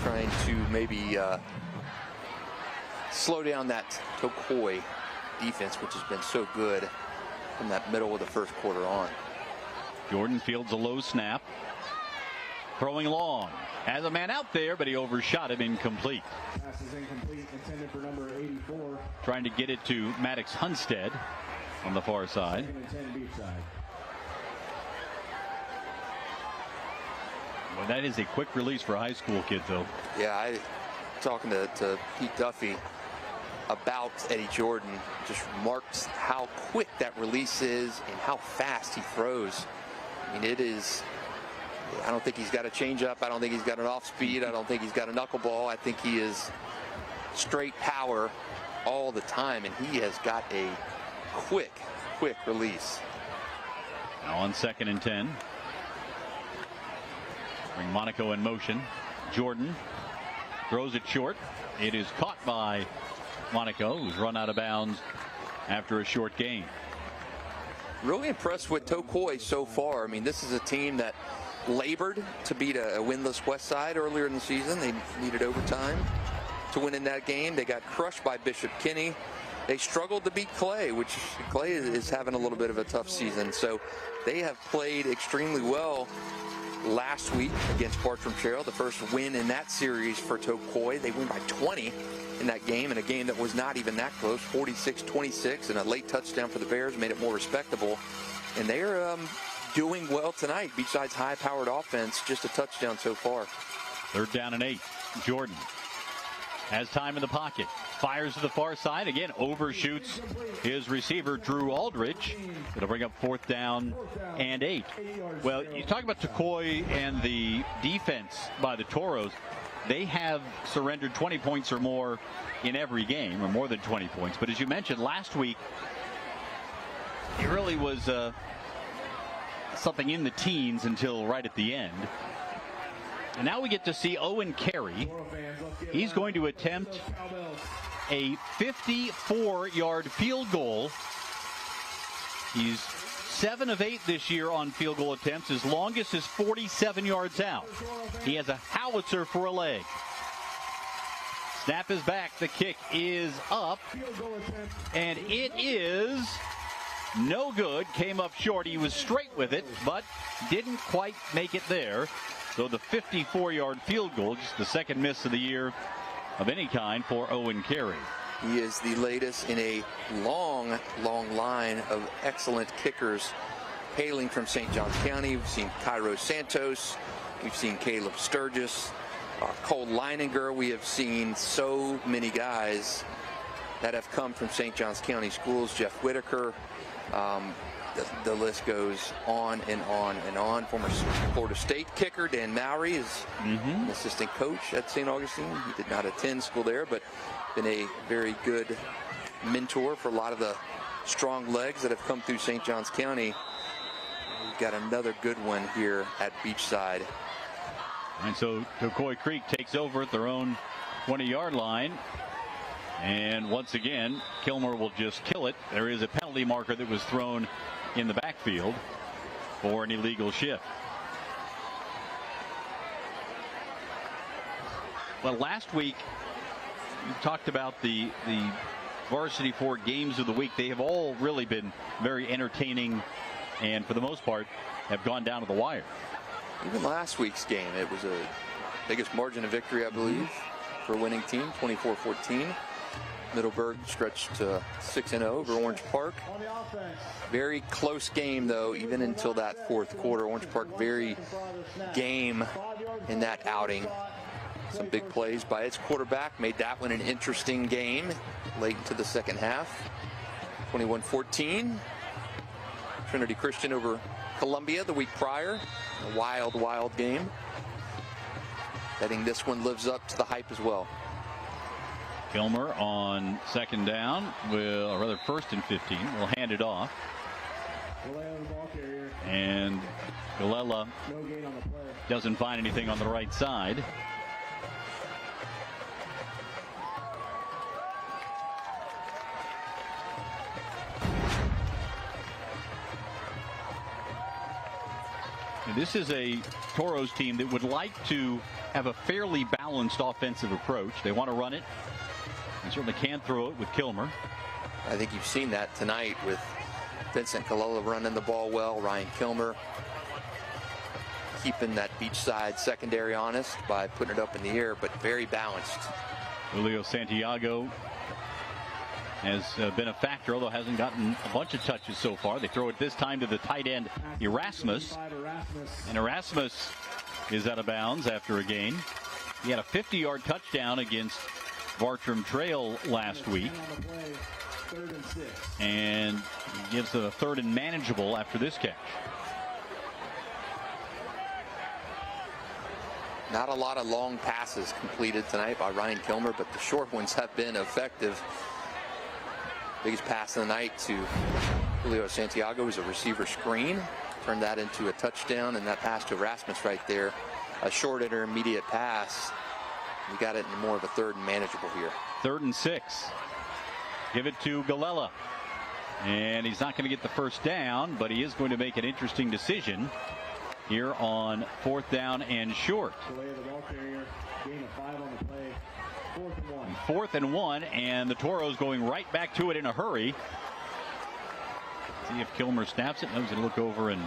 Trying to maybe slow down that Tocoi defense, which has been so good from that middle of the first quarter on. Jordan fields a low snap. Throwing long. Has a man out there, but he overshot him, incomplete. Pass is incomplete, intended for number 84. Trying to get it to Maddox Hunstead on the far side. 2nd and 10 Beachside. Well, that is a quick release for a high school kid, Phil. Yeah, talking to Pete Duffy about Eddie Jordan, just remarked how quick that release is and how fast he throws. I mean, it is. I don't think he's got a changeup. I don't think he's got an off speed. I don't think he's got a knuckleball. I think he is straight power all the time, and he has got a quick release. Now on 2nd and 10. Bring Monaco in motion. Jordan throws it short. It is caught by Monaco, who's run out of bounds after a short gain. Really impressed with Tocoi so far. I mean, this is a team that labored to beat a winless West Side earlier in the season. They needed overtime to win in that game. They got crushed by Bishop Kinney. They struggled to beat Clay, which Clay is having a little bit of a tough season. So they have played extremely well last week against Bartram Trail, the first win in that series for Tocoi. They win by 20 in that game, in a game that was not even that close, 46-26, and a late touchdown for the Bears made it more respectable. And they're doing well tonight. Beachside's high-powered offense, just a touchdown so far. 3rd down and 8. Jordan has time in the pocket. Fires to the far side. Again, overshoots his receiver, Drew Aldridge. It'll bring up 4th down and 8. Well, you talk about Tocoi and the defense by the Toros. They have surrendered 20 points or more in every game, or more than 20 points. But as you mentioned, last week, it really was something in the teens until right at the end. And now we get to see Owen Carey. He's going to attempt a 54-yard field goal. He's 7 of 8 this year on field goal attempts. His longest is 47 yards out. He has a howitzer for a leg. Snap is back. The kick is up. And it is no good. Came up short. He was straight with it, but didn't quite make it there. So the 54-yard field goal, just the second miss of the year of any kind for Owen Carey. He is the latest in a long, long line of excellent kickers hailing from St. Johns County. We've seen Cairo Santos. We've seen Caleb Sturgis. Cole Leininger. We have seen so many guys that have come from St. Johns County schools. Jeff Whitaker. The list goes on and on and on. Former Florida State kicker Dan Mowry is an assistant coach at St. Augustine. He did not attend school there, but been a very good mentor for a lot of the strong legs that have come through St. Johns County. We've got another good one here at Beachside. And so Tocoi Creek takes over at their own 20-yard line. And once again, Kilmer will just kill it. There is a penalty marker that was thrown in the backfield for an illegal shift. Well, last week we talked about the Varsity 4 games of the week. They have all really been very entertaining and for the most part have gone down to the wire. Even last week's game, it was a biggest margin of victory, I believe, for a winning team, 24-14. Middleburg stretched to 6-0 over Orange Park. Very close game, though, even until that fourth quarter. Orange Park very game in that outing. Some big plays by its quarterback made that one an interesting game late into the second half. 21-14. Trinity Christian over Columbia the week prior. A wild, wild game. I think this one lives up to the hype as well. Kilmer on 2nd down, or rather 1st and 15, will hand it off. And Galella doesn't find anything on the right side. And this is a Toros team that would like to have a fairly balanced offensive approach. They want to run it. They certainly can throw it with Kilmer. I think you've seen that tonight with Vincent Galella running the ball well. Ryan Kilmer keeping that Beachside secondary honest by putting it up in the air, but very balanced. Julio Santiago has been a factor, although hasn't gotten a bunch of touches so far. They throw it this time to the tight end Erasmus. And Erasmus is out of bounds after a gain. He had a 50-yard touchdown against Bartram Trail last week. And he gives a 3rd and manageable after this catch. Not a lot of long passes completed tonight by Ryan Kilmer, but the short ones have been effective. Biggest pass of the night to Julio Santiago was a receiver screen. Turned that into a touchdown, and that pass to Erasmus right there. a short intermediate pass. You got it in more of a third and manageable here. 3rd and 6. Give it to Galella. And he's not going to get the first down, but he is going to make an interesting decision here on 4th down and short. Delay of the ball carrier, gain of 5 on the play. 4th and 1. 4th and 1, and the Toros going right back to it in a hurry. See if Kilmer snaps it. No, he's going to look over and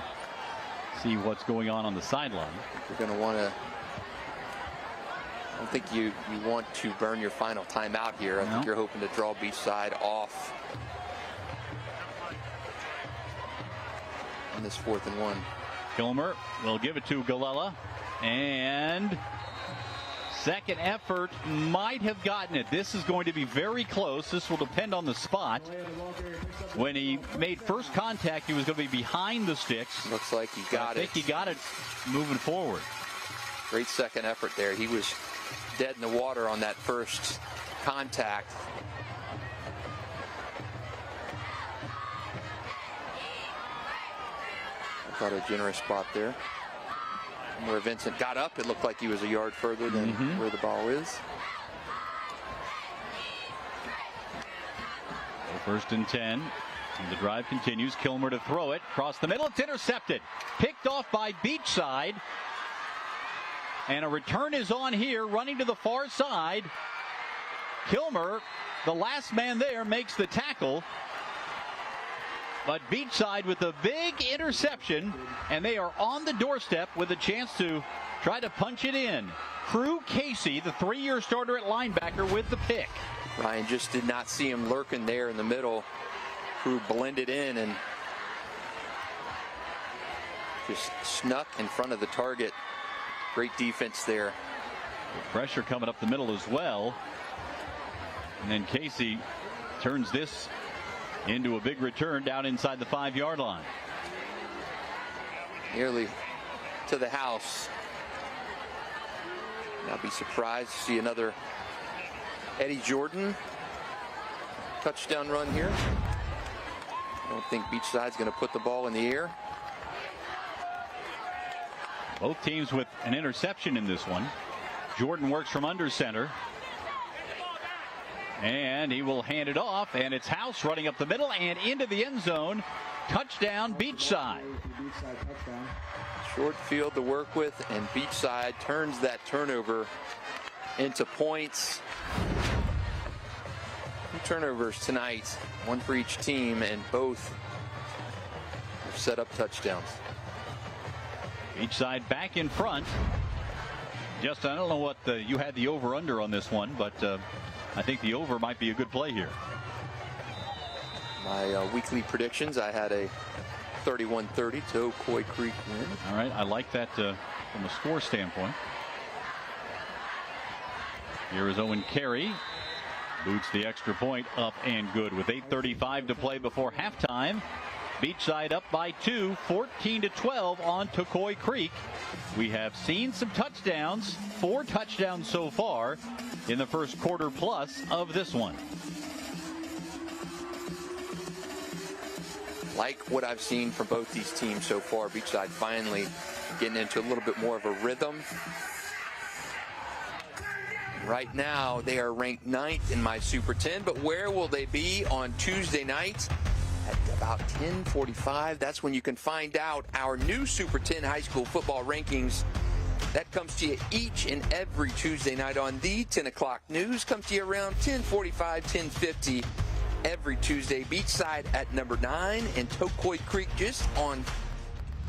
see what's going on the sideline. You're going to want to. I don't think you want to burn your final timeout here. I think you're hoping to draw Beachside off on this 4th and 1. Kilmer will give it to Galella, and second effort might have gotten it. This is going to be very close. This will depend on the spot. When he made first contact, he was going to be behind the sticks. Looks like he got it. I think he got it moving forward. Great second effort there. He was dead in the water on that first contact. I thought a generous spot there. Where Vincent got up, it looked like he was a yard further than where the ball is. 1st and 10. And the drive continues. Kilmer to throw it across the middle. It's intercepted. Picked off by Beachside. And a return is on here, running to the far side. Kilmer, the last man there, makes the tackle. But Beachside with a big interception, and they are on the doorstep with a chance to try to punch it in. Crew Casey, the 3-year starter at linebacker, with the pick. Ryan just did not see him lurking there in the middle. Crew blended in and just snuck in front of the target. Great defense there. Pressure coming up the middle as well. And then Casey turns this into a big return down inside the 5-yard line. Nearly to the house. I'll be surprised to see another Eddie Jordan touchdown run here. I don't think Beachside's going to put the ball in the air. Both teams with an interception in this one. Jordan works from under center. And he will hand it off, and it's House running up the middle and into the end zone. Touchdown, Beachside. Short field to work with, and Beachside turns that turnover into points. 2 turnovers tonight, 1 for each team, and both have set up touchdowns. Beachside back in front. Justin, I don't know what you had the over-under on this one, but I think the over might be a good play here. My weekly predictions, I had a 31-30 Tocoi Creek win. All right, I like that from a score standpoint. Here is Owen Carey. Boots the extra point up and good with 8:35 to play before halftime. Beachside up by 2, 14-12 on Tocoi Creek. We have seen some touchdowns, 4 touchdowns so far in the first quarter plus of this one. Like what I've seen from both these teams so far, Beachside finally getting into a little bit more of a rhythm. Right now, they are ranked 9th in my Super 10, but where will they be on Tuesday night? At about 10:45, that's when you can find out our new Super 10 high school football rankings. That comes to you each and every Tuesday night on the 10 o'clock news. Comes to you around 10:45, 10:50 every Tuesday. Beachside at number 9 and Tocoi Creek just on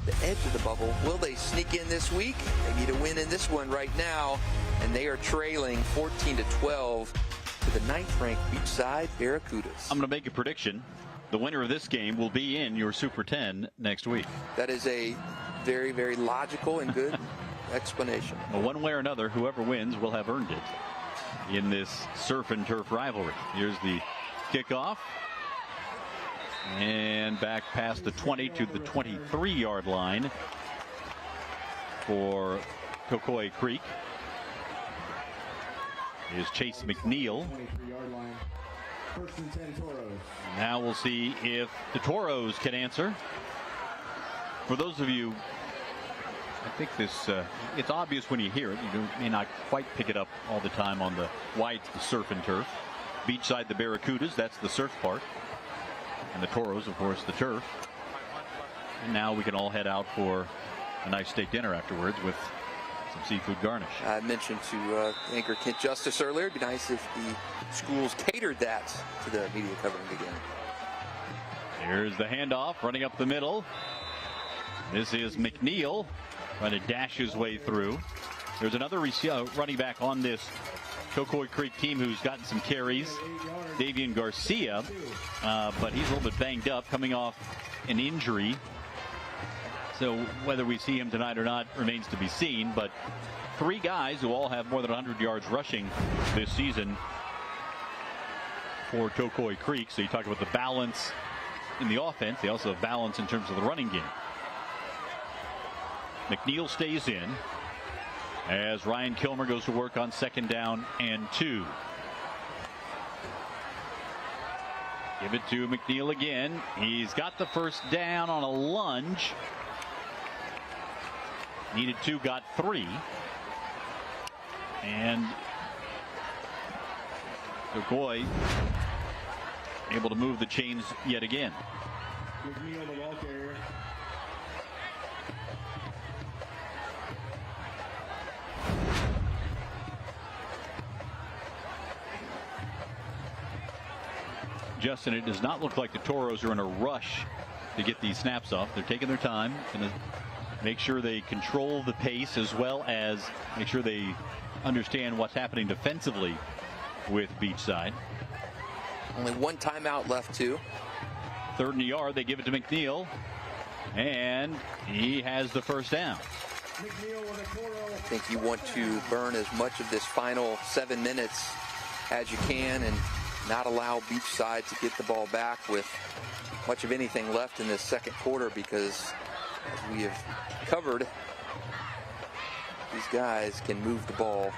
the edge of the bubble. Will they sneak in this week? They need a win in this one right now, and they are trailing 14-12 to the 9th-ranked Beachside Barracudas. I'm going to make a prediction. The winner of this game will be in your Super 10 next week. That is a very, very logical and good explanation. Well, one way or another, whoever wins will have earned it in this surf and turf rivalry. Here's the kickoff. And back past the 20 to the 23-yard line for Tocoi Creek is Chase McNeil. Now we'll see if the Toros can answer. For those of you I think this, it's obvious when you hear it. You may not quite pick it up all the time on the white, the surf and turf. Beachside, the Barracudas, that's the surf part. And the Toros, of course, the turf. And now we can all head out for a nice steak dinner afterwards with some seafood garnish. I mentioned to anchor Kent Justice earlier, it'd be nice if the schools catered that to the media covering the game. Here's the handoff, running up the middle. This is McNeil trying to dash his way through. There's another running back on this Tocoi Creek team who's gotten some carries, Davian Garcia, but he's a little bit banged up, coming off an injury. So whether we see him tonight or not remains to be seen. But three guys who all have more than 100 yards rushing this season for Tocoi Creek. So you talk about the balance in the offense. They also have balance in terms of the running game. McNeil stays in as Ryan Kilmer goes to work on 2nd down and 2. Give it to McNeil again. He's got the first down on a lunge. Needed 2, got 3. And Tocoi able to move the chains yet again. McNeil, the ball carrier. Justin, it does not look like the Toros are in a rush to get these snaps off. They're taking their time, going to make sure they control the pace as well as make sure they understand what's happening defensively with Beachside. Only one timeout left, too. 3rd and a yard. They give it to McNeil, and he has the first down. I think you want to burn as much of this final 7 minutes as you can and not allow Beachside to get the ball back with much of anything left in this second quarter, because as we have covered, these guys can move the ball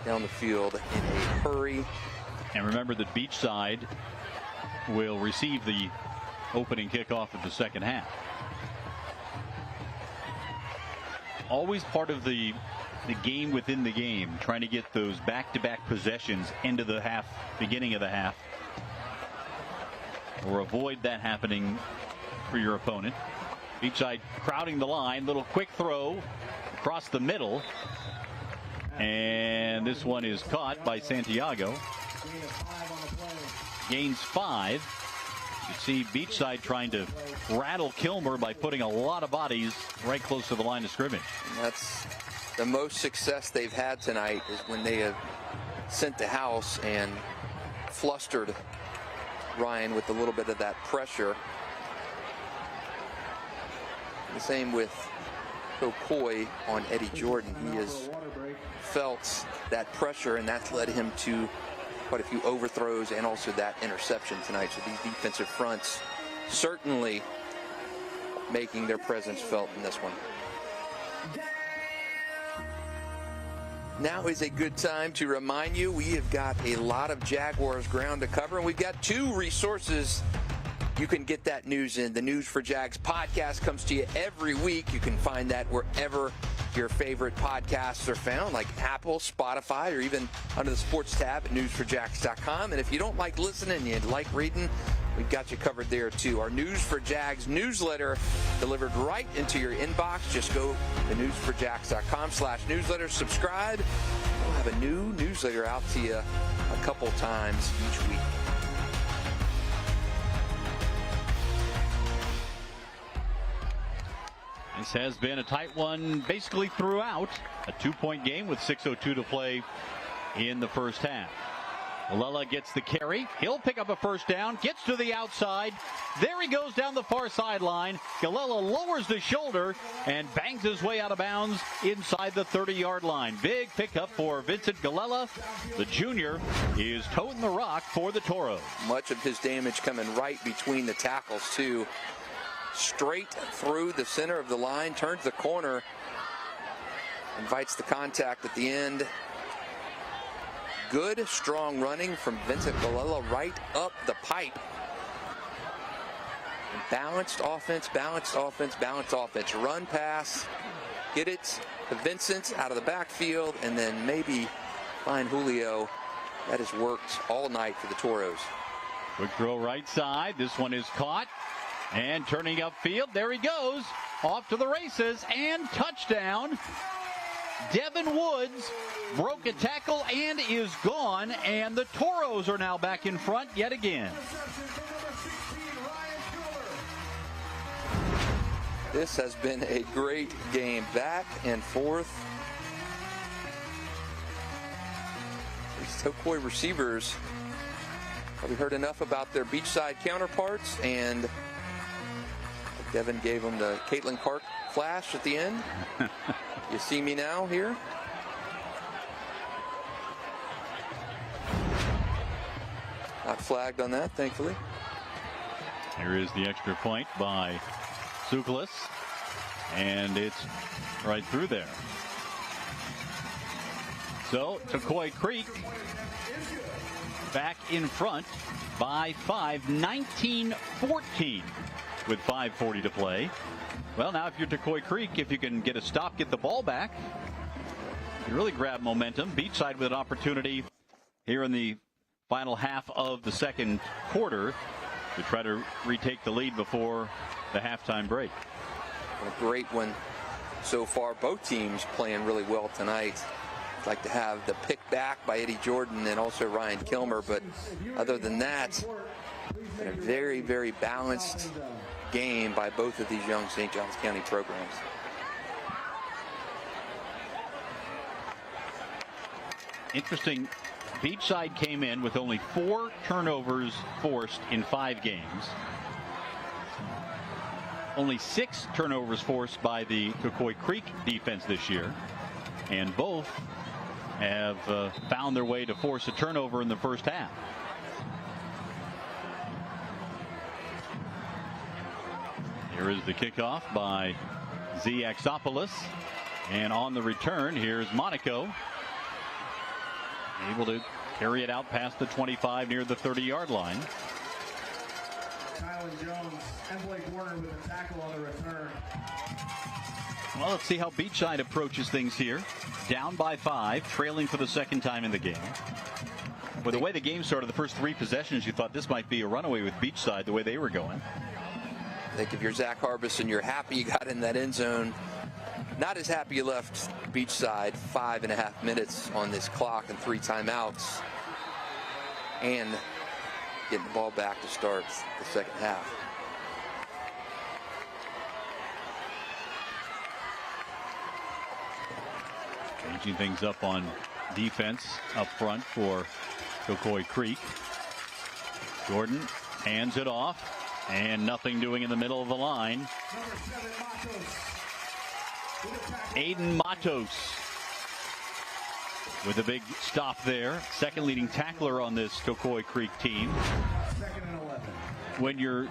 down the field in a hurry. And remember that Beachside will receive the opening kickoff of the second half. Always part of the game within the game, trying to get those back-to-back possessions into the half, beginning of the half, or avoid that happening for your opponent. Beachside crowding the line, little quick throw across the middle, and this one is caught by Santiago. Gains 5. You see Beachside trying to rattle Kilmer by putting a lot of bodies right close to the line of scrimmage. And that's the most success they've had tonight, is when they have sent the house and flustered Ryan with a little bit of that pressure. The same with Tocoi on Eddie Jordan. He has felt that pressure, and that's led him to quite a few overthrows and also that interception tonight. So these defensive fronts certainly making their presence felt in this one. Now is a good time to remind you we have got a lot of Jaguars ground to cover, and we've got 2 resources you can get that news in. The News4JAX podcast comes to you every week. You can find that wherever your favorite podcasts are found, like Apple, Spotify, or even under the sports tab at news4jax.com. And if you don't like listening, you like reading, we've got you covered there too. Our News4JAX newsletter delivered right into your inbox. Just go to news4jax.com/newsletter, subscribe. We'll have a new newsletter out to you a couple times each week. This has been a tight one basically throughout. A 2-point game with 6:02 to play in the first half. Galella gets the carry. He'll pick up a first down. Gets to the outside. There he goes down the far sideline. Galella lowers the shoulder and bangs his way out of bounds inside the 30-yard line. Big pickup for Vincent Galella. The junior is toting the rock for the Toros. Much of his damage coming right between the tackles, too. Straight through the center of the line, turns the corner, invites the contact at the end. Good, strong running from Vincent Galella right up the pipe. Balanced offense, balanced offense, balanced offense. Run, pass, get it to Vincent out of the backfield, and then maybe find Julio. That has worked all night for the Toros. Quick throw right side. This one is caught. And turning upfield. There he goes. Off to the races. And touchdown. Devin Woods broke a tackle and is gone. And the Toros are now back in front yet again. This has been a great game. Back and forth. These Tocoi receivers probably heard enough about their Beachside counterparts, and Devin gave them the Caitlin Clark flash at the end. You see me now here. Not flagged on that, thankfully. Here is the extra point by Tsoukalas, and it's right through there. So Tocoi Creek back in front by 5, 19-14 with 5:40 to play. Well, now if you're Tocoi Creek, if you can get a stop, get the ball back, you really grab momentum. Beachside with an opportunity here in the final half of the second quarter to try to retake the lead before the halftime break. A great one so far. Both teams playing really well tonight. I'd like to have the pick back by Eddie Jordan and also Ryan Kilmer, but other than that, a very, very balanced game by both of these young St. Johns County programs. Interesting. Beachside came in with only 4 turnovers forced in 5 games. Only 6 turnovers forced by the Tocoi Creek defense this year. And both have found their way to force a turnover in the first half. Here is the kickoff by Ziaxopoulos. And on the return, here's Monaco. Able to carry it out past the 25 near the 30-yard line. Kylan Jones and Blake Warner with a tackle on the return. Well, let's see how Beachside approaches things here. Down by 5, trailing for the second time in the game. With the way the game started, the first 3 possessions, you thought this might be a runaway with Beachside the way they were going. I think if you're Zach Harbison, you're happy you got in that end zone. Not as happy you left Beachside 5.5 minutes on this clock and 3 timeouts. And getting the ball back to start the second half. Changing things up on defense up front for Tocoi Creek. Jordan hands it off. And nothing doing in the middle of the line. Aiden Matos with a big stop there. Second leading tackler on this Tocoi Creek team. When your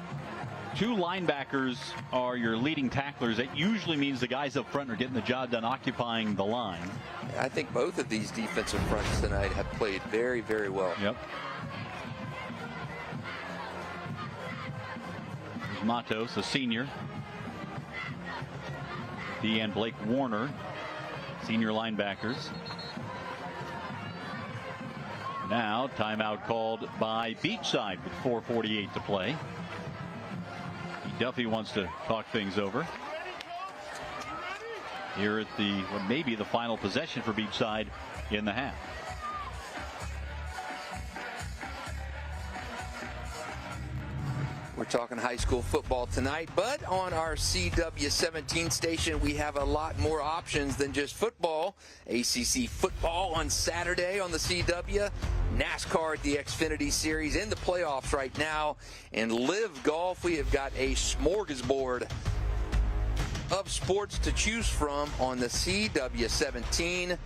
2 linebackers are your leading tacklers, that usually means the guys up front are getting the job done occupying the line. I think both of these defensive fronts tonight have played very, very well. Yep. Matos, a senior. And Blake Warner, senior linebackers. Now, timeout called by Beachside with 4:48 to play. Duffy wants to talk things over. Here at the, what may be the final possession for Beachside in the half. We're talking high school football tonight, but on our CW17 station, we have a lot more options than just football. ACC football on Saturday on the CW, NASCAR at the Xfinity Series in the playoffs right now, and Live Golf. We have got a smorgasbord of sports to choose from on the CW17.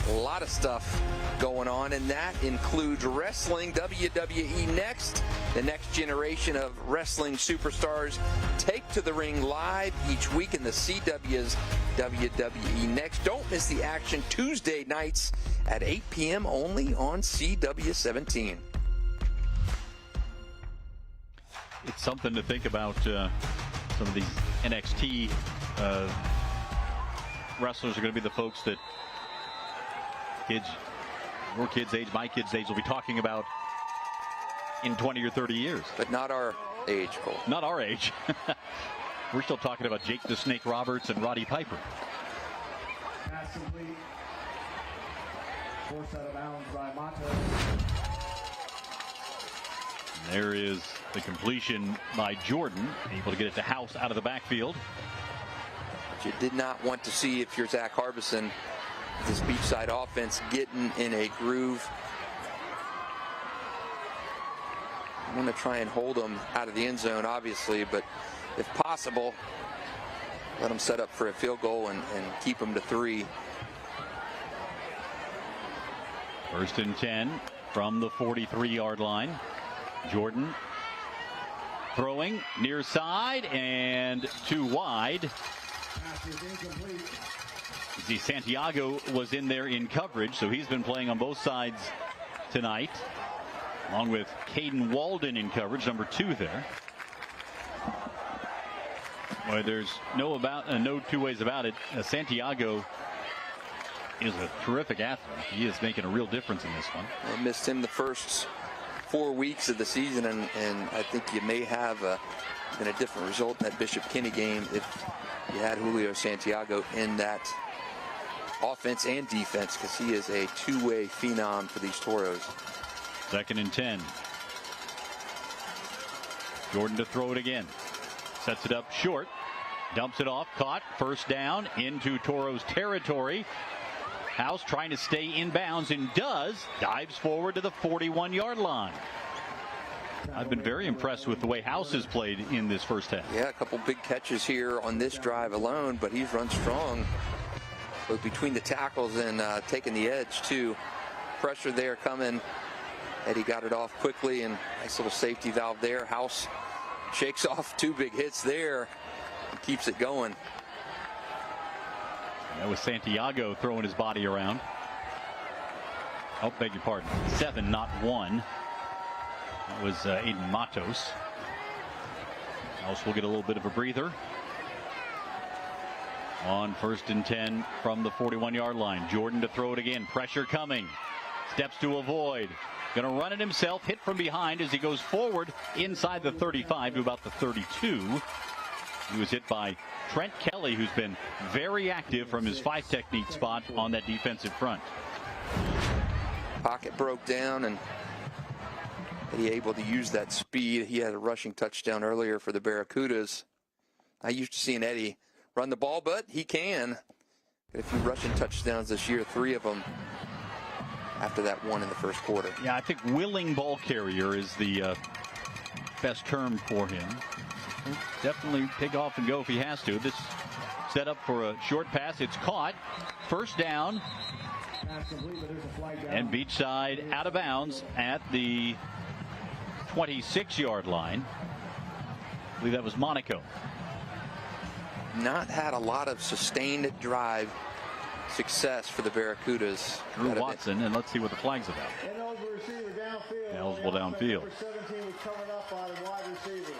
A lot of stuff going on, and that includes wrestling. WWE Next, the next generation of wrestling superstars take to the ring live each week in the CW's WWE Next. Don't miss the action Tuesday nights at 8 p.m. only on CW17. It's something to think about some of these NXT wrestlers are going to be the folks that your kids' age, my kids' age will be talking about in 20 or 30 years. But not our age, Cole. Not our age. We're still talking about Jake the Snake Roberts and Roddy Piper. Pass complete. Forced out of bounds by Mato. There is the completion by Jordan, able to get it to House out of the backfield. But you did not want to see, if you're Zach Harbison, this Beachside offense getting in a groove. I'm going to try and hold them out of the end zone, obviously, but if possible, let them set up for a field goal and keep them to 3. First and 10 from the 43-yard line. Jordan throwing near side and too wide. See, Santiago was in there in coverage, so he's been playing on both sides tonight, along with Caden Walden in coverage, number 2 there. Well, there's no two ways about it. Santiago is a terrific athlete. He is making a real difference in this one. I missed him the first 4 weeks of the season, and I think you may have been a different result in that Bishop Kenny game if you had Julio Santiago in that offense and defense, because he is a two-way phenom for these Toros. Second and 10. Jordan to throw it again. Sets it up short. Dumps it off. Caught. First down into Toros territory. House trying to stay in bounds and does. Dives forward to the 41-yard line. I've been very impressed with the way House has played in this first half. Yeah, a couple big catches here on this drive alone, but he's run strong both between the tackles and taking the edge too. Pressure there coming. Eddie got it off quickly, and nice little safety valve there. House shakes off 2 big hits there and keeps it going. That was Santiago throwing his body around. Oh, beg your pardon. 7, not 1. That was Aiden Matos. House will get a little bit of a breather. On first and 10 from the 41-yard line. Jordan to throw it again. Pressure coming. Steps to avoid. Going to run it himself. Hit from behind as he goes forward inside the 35 to about the 32. He was hit by Trent Kelly, who's been very active from his 5 technique spot on that defensive front. Pocket broke down, and he able to use that speed. He had a rushing touchdown earlier for the Barracudas. I used to seeing Eddie run the ball, but he can. Got a few rushing touchdowns this year, 3 of them after that one in the first quarter. Yeah, I think willing ball carrier is the best term for him. He'll definitely take off and go if he has to. This set up for a short pass. It's caught. First down. And Beachside out of bounds at the 26-yard line. I believe that was Monaco. Not had a lot of sustained drive success for the Barracudas. Drew Watson, and let's see what the flag's about. Eligible downfield. Number 17 was coming up on a wide receiver.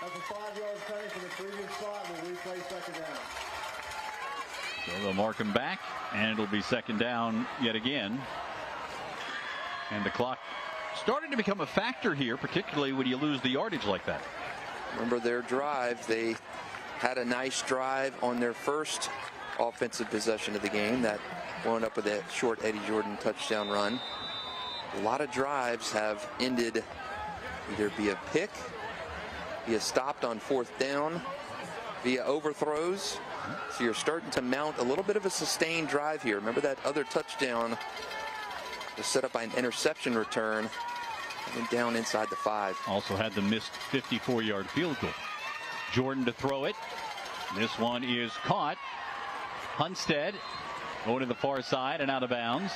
That's a 5-yard penalty from the previous spot, and we'll replay second down. So they'll mark him back, and it'll be second down yet again. And the clock starting to become a factor here, particularly when you lose the yardage like that. Remember their drive. They had a nice drive on their first offensive possession of the game that wound up with a short Eddie Jordan touchdown run. A lot of drives have ended either via pick, via stopped on 4th down, via overthrows. So you're starting to mount a little bit of a sustained drive here. Remember that other touchdown was set up by an interception return and down inside the 5. Also had the missed 54-yard field goal. Jordan to throw it. This one is caught. Hunstead going to the far side and out of bounds.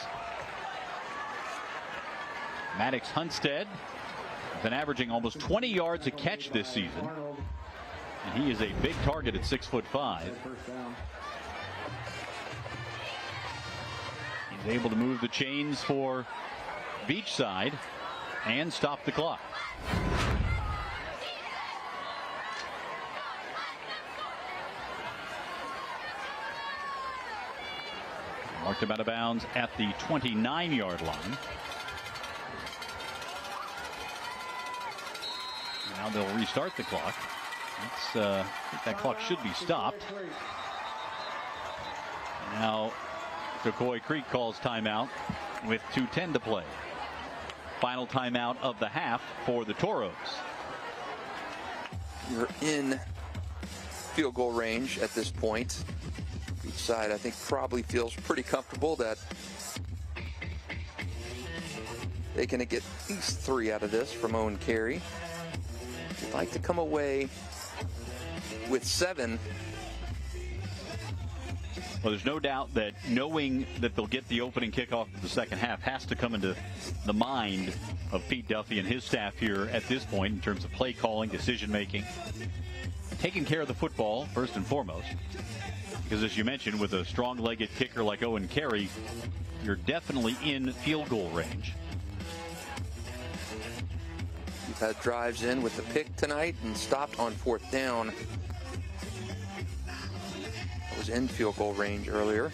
Maddox Hunstead been averaging almost 20 yards a catch this season. And he is a big target at 6'5". He's able to move the chains for Beachside and stop the clock. Marked him out of bounds at the 29-yard line. Now they'll restart the clock. I think that clock should be stopped. Now Tocoi Creek calls timeout with 2:10 to play. Final timeout of the half for the Toros. You're in field goal range at this point. Beachside, I think, probably feels pretty comfortable that they can get at least 3 out of this from Owen Carey. They'd like to come away with 7. Well, there's no doubt that knowing that they'll get the opening kickoff of the second half has to come into the mind of Pete Duffy and his staff here at this point in terms of play calling, decision making, taking care of the football first and foremost. Because as you mentioned, with a strong-legged kicker like Owen Carey, you're definitely in field goal range. You've had drives in with the pick tonight and stopped on 4th down. Was in field goal range earlier.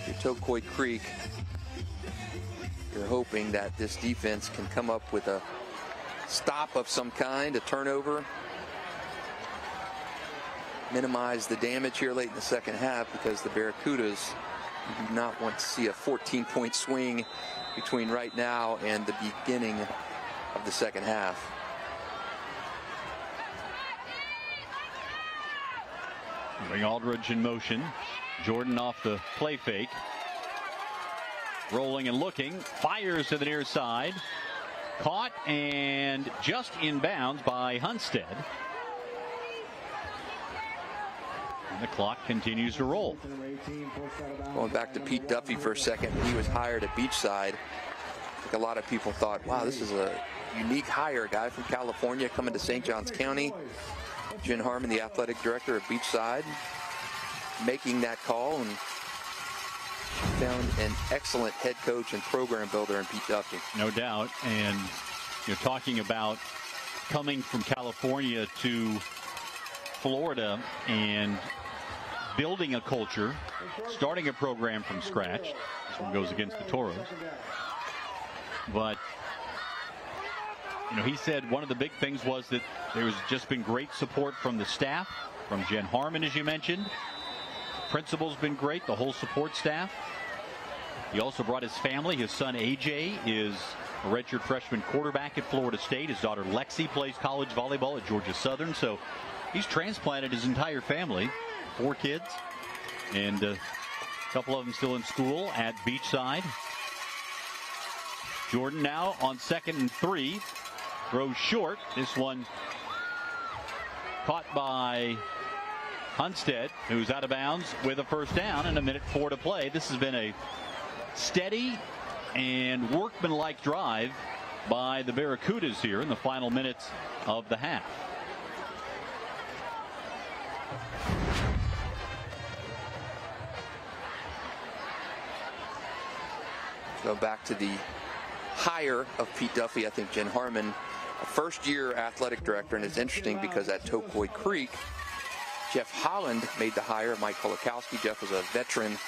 Your Tocoi Creek, you're hoping that this defense can come up with a stop of some kind, a turnover, minimize the damage here late in the second half, because the Barracudas do not want to see a 14-point swing between right now and the beginning of the second half. Bring Aldridge in motion. Jordan off the play fake. Rolling and looking. Fires to the near side. Caught and just inbounds by Hunstead. And the clock continues to roll. Going back to Pete Duffy for a second. He was hired at Beachside. I think a lot of people thought, wow, this is a unique hire. A guy from California coming to St. Johns County. Jen Harmon, the athletic director of Beachside, making that call, and found an excellent head coach and program builder in Pete Duffy. No doubt. And you're talking about coming from California to Florida and building a culture, starting a program from scratch. This one goes against the Toros. But he said one of the big things was that there's just been great support from the staff, from Jen Harmon, as you mentioned. The principal's been great, the whole support staff. He also brought his family. His son, AJ, is a redshirt freshman quarterback at Florida State. His daughter, Lexi, plays college volleyball at Georgia Southern. So he's transplanted his entire family, 4 kids, and a couple of them still in school at Beachside. Jordan now on 2nd and 3. Throws short. This one caught by Hunstead, who's out of bounds with a first down and 1:04 to play. This has been a steady and workmanlike drive by the Barracudas here in the final minutes of the half. Go back to the hire of Pete Duffy. I think Jen Harmon, a first-year athletic director, and it's interesting because at Tocoi Creek, Jeff Holland made the hire. Mike Kolakowski. Jeff was a veteran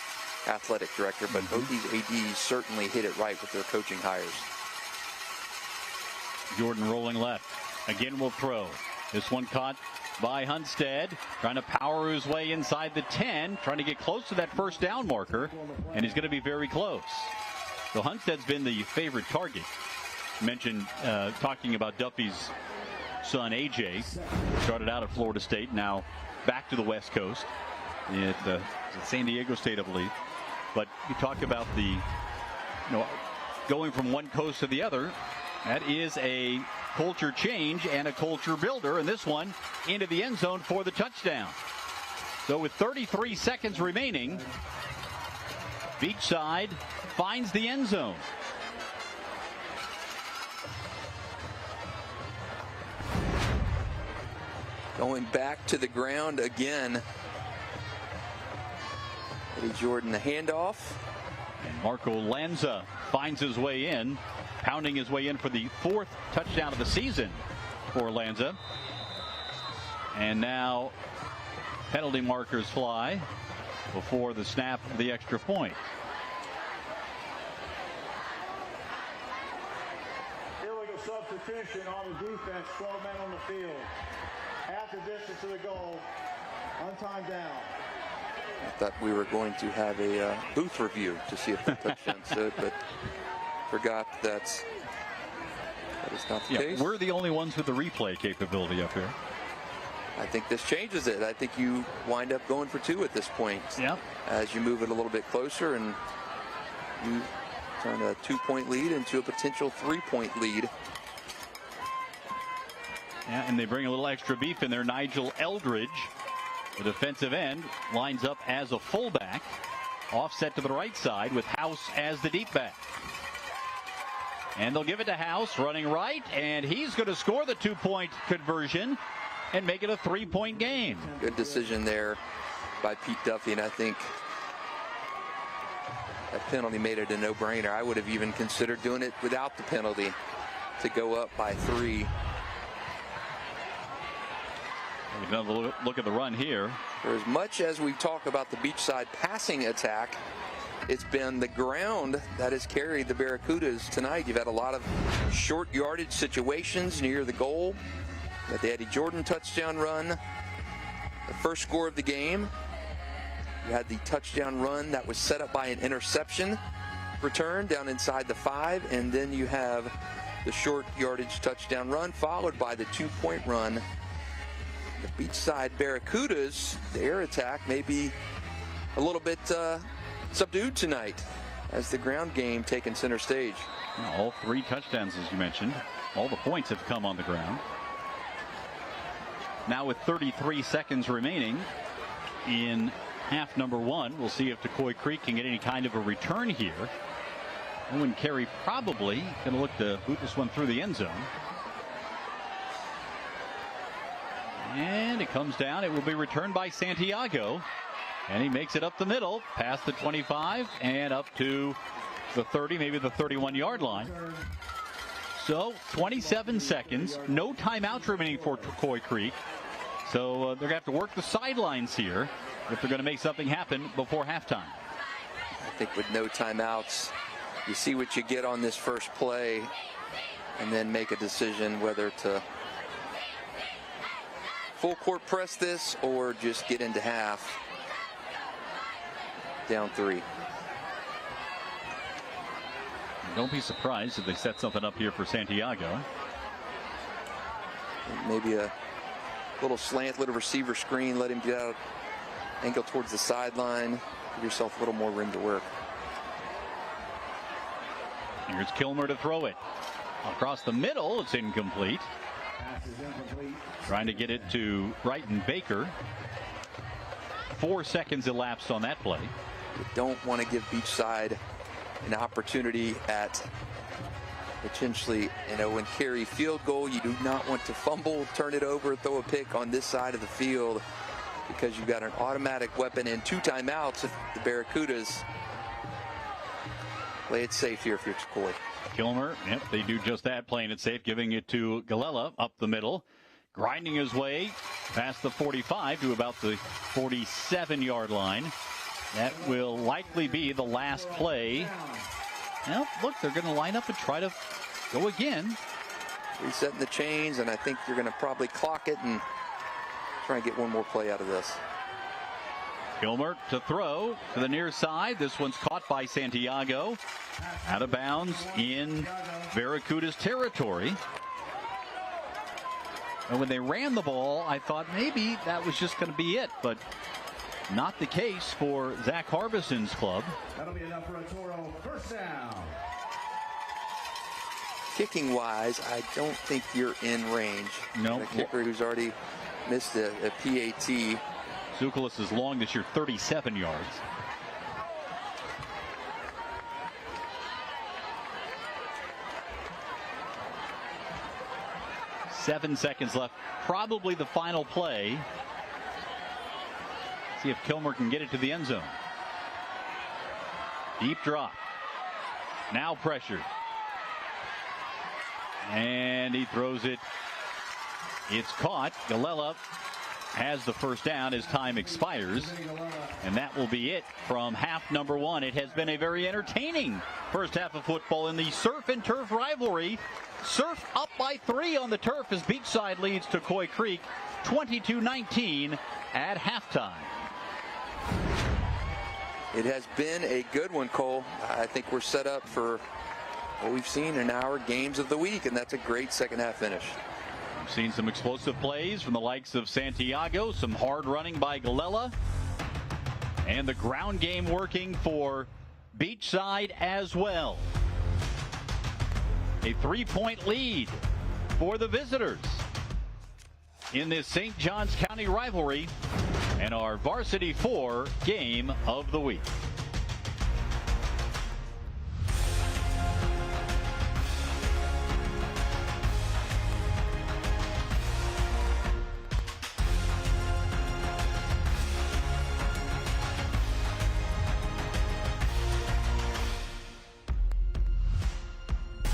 athletic director, but both these ADs certainly hit it right with their coaching hires. Jordan rolling left. Again will throw. This one caught by Hunstead, trying to power his way inside the 10, trying to get close to that first down marker, and he's going to be very close. So Hunstead's been the favorite target. Mentioned talking about Duffy's son AJ, started out at Florida State, now back to the West Coast at San Diego State, I believe. But you talk about the going from one coast to the other. That is a culture change and a culture builder, and this one into the end zone for the touchdown. So with 33 seconds remaining, Beachside finds the end zone. Going back to the ground again. Eddie Jordan, the handoff. And Marco Lanza finds his way in, pounding his way in for the 4th touchdown of the season for Lanza. And now penalty markers fly before the snap of the extra point. Illegal substitution on the defense, 12 men on the field. Half the distance of the goal, untimed down. I thought we were going to have a booth review to see if the touchdown stood, but forgot that is not the case. We're the only ones with the replay capability up here. I think this changes it. I think you wind up going for 2 at this point. Yep. As you move it a little bit closer and you turn a 2-point lead into a potential 3-point lead. Yeah, and they bring a little extra beef in there. Nigel Eldridge, the defensive end, lines up as a fullback, offset to the right side with House as the deep back. And they'll give it to House, running right, and he's going to score the 2-point conversion and make it a 3-point game. Good decision there by Pete Duffy, and I think that penalty made it a no-brainer. I would have even considered doing it without the penalty to go up by 3. Another look at the run here. For as much as we talk about the Beachside passing attack, it's been the ground that has carried the Barracudas tonight. You've had a lot of short yardage situations near the goal. You had the Eddie Jordan touchdown run, the first score of the game. You had the touchdown run that was set up by an interception return down inside the 5, and then you have the short yardage touchdown run followed by the 2-point run. The Beachside Barracudas, the air attack may be a little bit subdued tonight as the ground game taking center stage. All 3 touchdowns, as you mentioned. All the points have come on the ground. Now with 33 seconds remaining in half number 1, we'll see if Tocoi Creek can get any kind of a return here. Owen Carey probably going to look to boot this one through the end zone. And it comes down. It will be returned by Santiago. And he makes it up the middle, past the 25 and up to the 30, maybe the 31-yard line. So 27 seconds, no timeouts remaining for Tocoi Creek. So they're going to have to work the sidelines here if they're going to make something happen before halftime. I think with no timeouts, you see what you get on this first play and then make a decision whether to full court press this or just get into half. Down 3. Don't be surprised if they set something up here for Santiago. Maybe a little slant, little receiver screen, let him get out, angle towards the sideline, give yourself a little more room to work. Here's Kilmer to throw it. Across the middle, it's incomplete. Trying to get it to Brighton Baker. 4 seconds elapsed on that play. You don't want to give Beachside an opportunity at potentially an Owen Carey field goal. You do not want to fumble, turn it over, throw a pick on this side of the field because you've got an automatic weapon and 2 timeouts if the Barracudas play it safe here if you're Tocoi. Kilmer, yep, they do just that, playing it safe, giving it to Galella up the middle, grinding his way past the 45 to about the 47-yard line. That will likely be the last play. Well, look, they're going to line up and try to go again. Resetting the chains, and I think you're going to probably clock it and try and get one more play out of this. Kilmer to throw to the near side. This one's caught by Santiago. Out of bounds in Barracuda's territory. And when they ran the ball, I thought maybe that was just going to be it, but not the case for Zach Harbison's club. That'll be enough for a Toro first down. Kicking wise, I don't think you're in range. No. The kicker who's already missed a PAT. Zukalis is long this year, 37 yards. Seven seconds left. Probably the final play. See if Kilmer can get it to the end zone. Deep drop. Now pressured. And he throws it. It's caught. Galella has the first down as time expires. And that will be it from half number one. It has been a very entertaining first half of football in the Surf and Turf rivalry. Surf up by 3 on the turf as Beachside leads Tocoi Creek 22-19 at halftime. It has been a good one, Cole. I think we're set up for what we've seen in our games of the week, and that's a great second half finish. We've seen some explosive plays from the likes of Santiago, some hard running by Galella, and the ground game working for Beachside as well. A 3-point lead for the visitors in this St. Johns County rivalry and our Varsity 4 game of the week.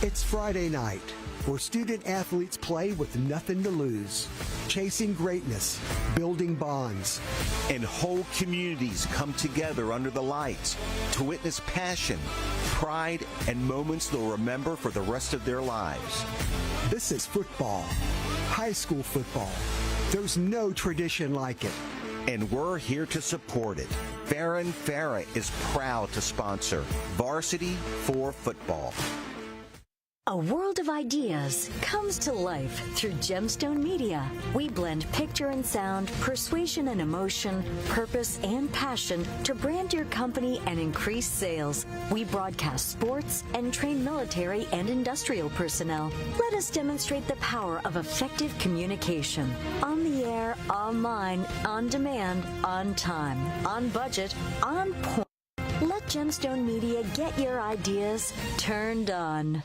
It's Friday night, where student athletes play with nothing to lose, chasing greatness, building bonds. And whole communities come together under the lights to witness passion, pride, and moments they'll remember for the rest of their lives. This is football, high school football. There's no tradition like it. And we're here to support it. Farron Farah is proud to sponsor Varsity 4 football. A world of ideas comes to life through Gemstone Media. We blend picture and sound, persuasion and emotion, purpose and passion to brand your company and increase sales. We broadcast sports and train military and industrial personnel. Let us demonstrate the power of effective communication. On the air, online, on demand, on time, on budget, on point. Let Gemstone Media get your ideas turned on.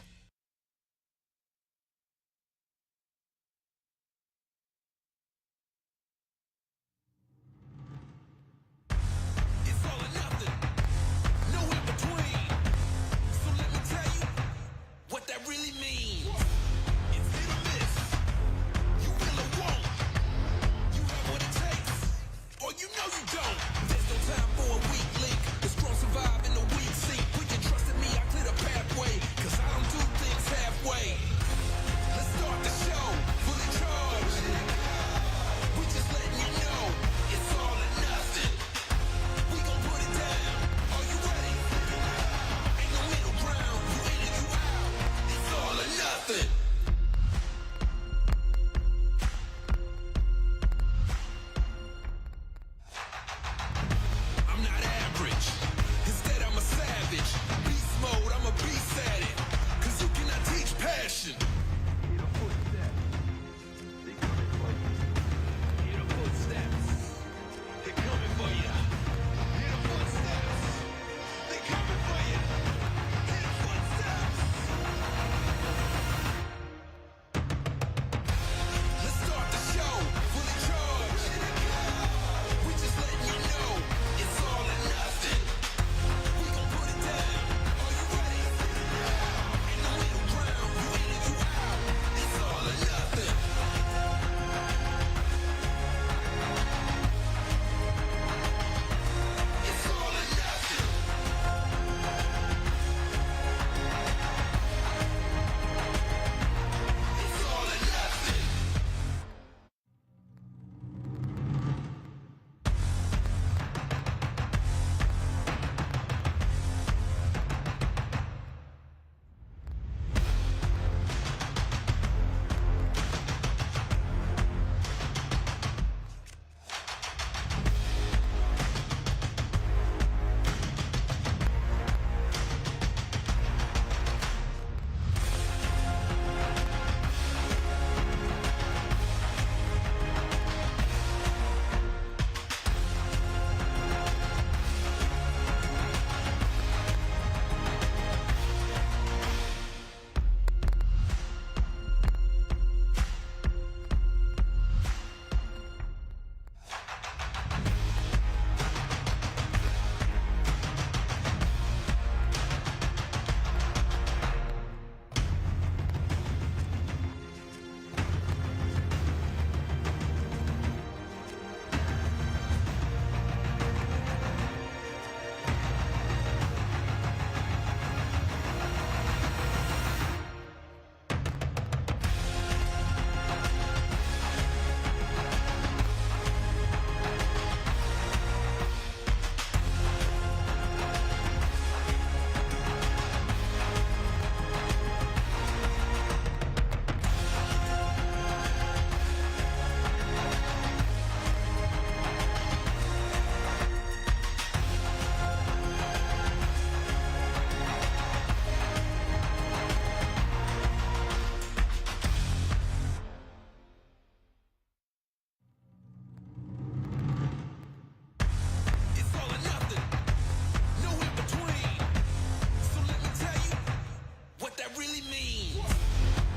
really mean.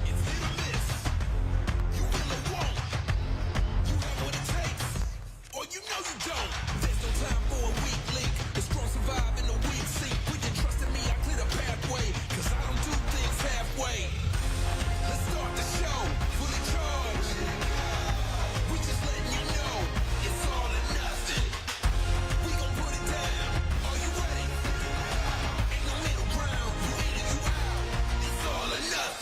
It's hit or miss. You will or won't. You have what it takes, or you know you don't. There's no time for a weak link. The strong survive in the weak sink. When you trusted me, I clear the pathway, cause I don't do things halfway. Let's start the show, fully charged. We just letting you know, it's all or nothing. We gon' put it down. Are you ready? Ain't no middle ground. You in or you out. It's all or nothing.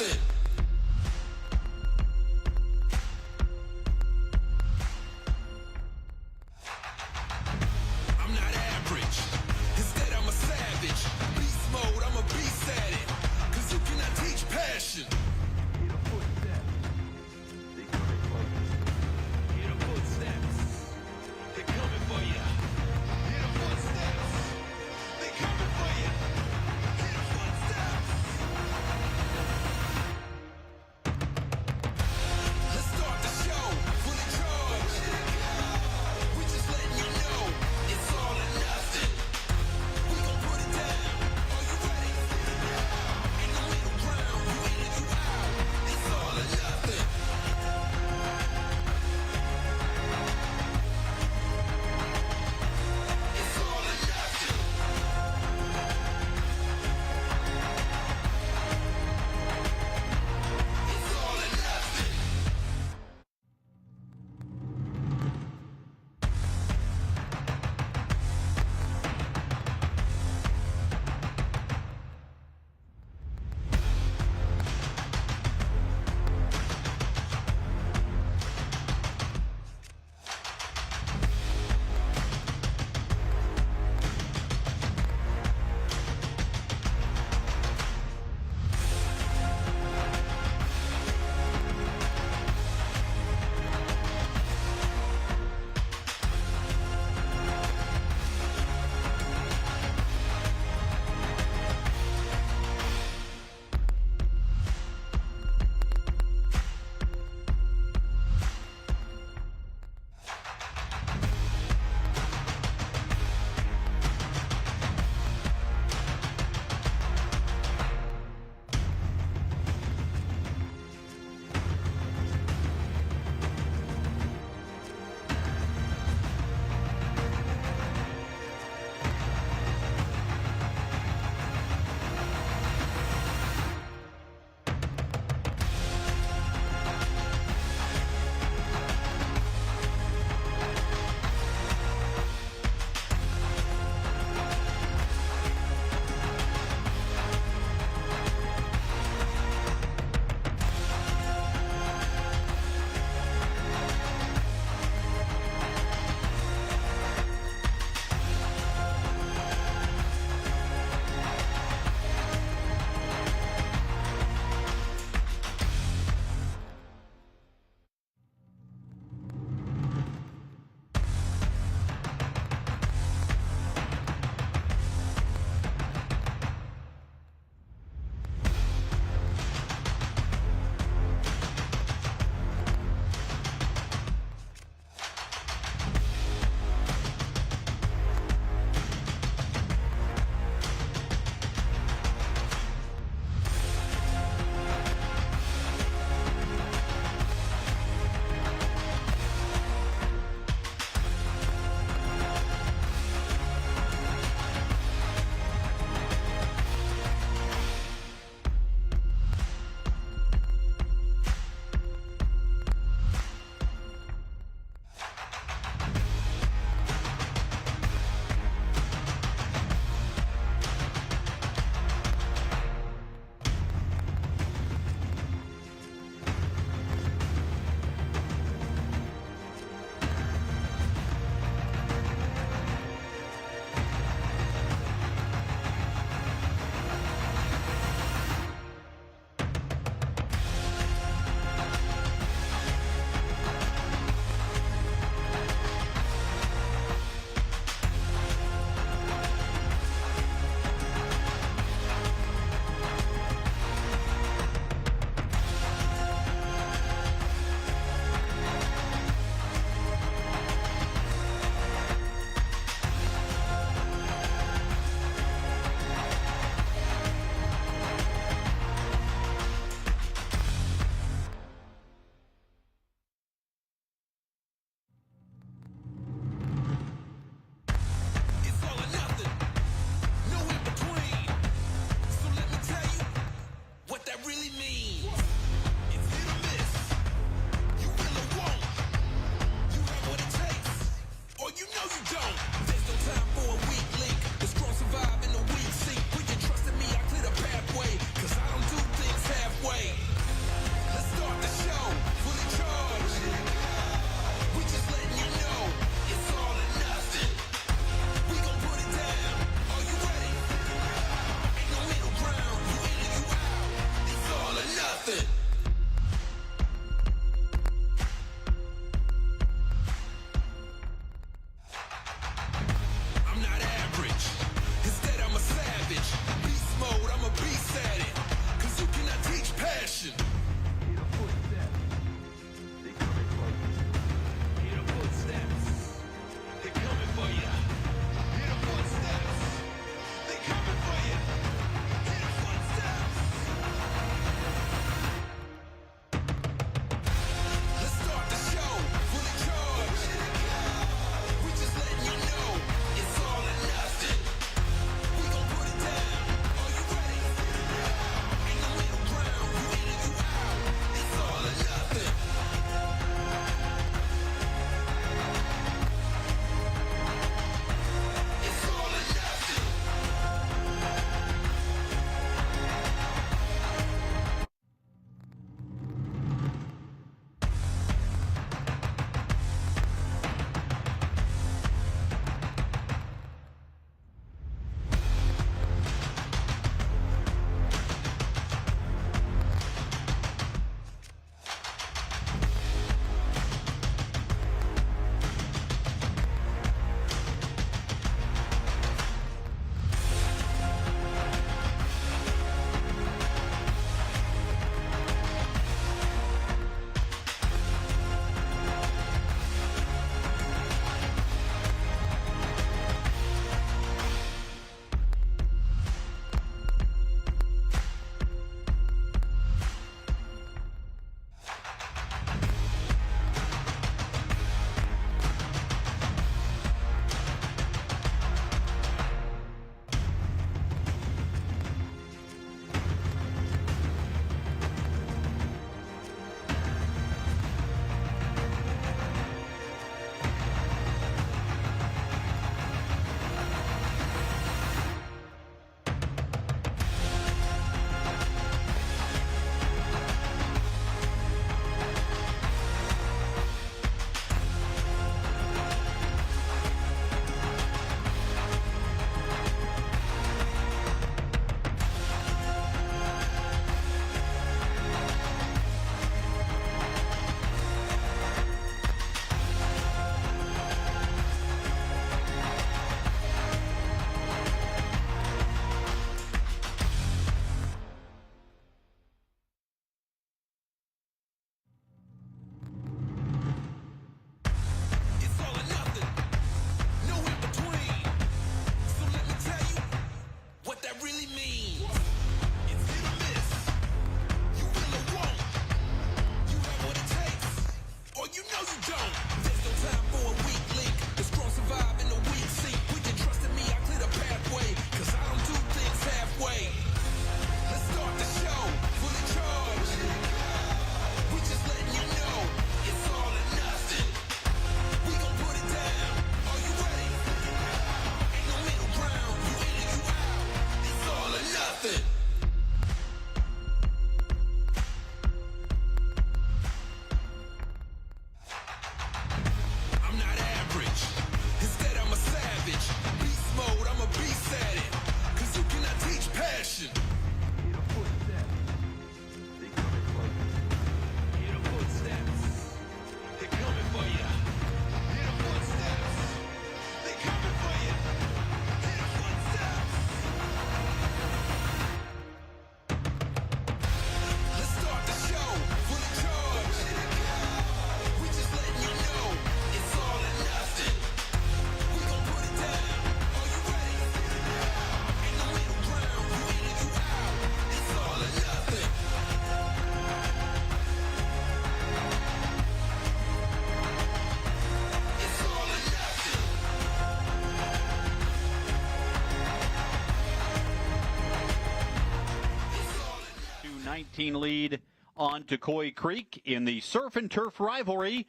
11-18 lead on Tocoi Creek in the Surf and Turf rivalry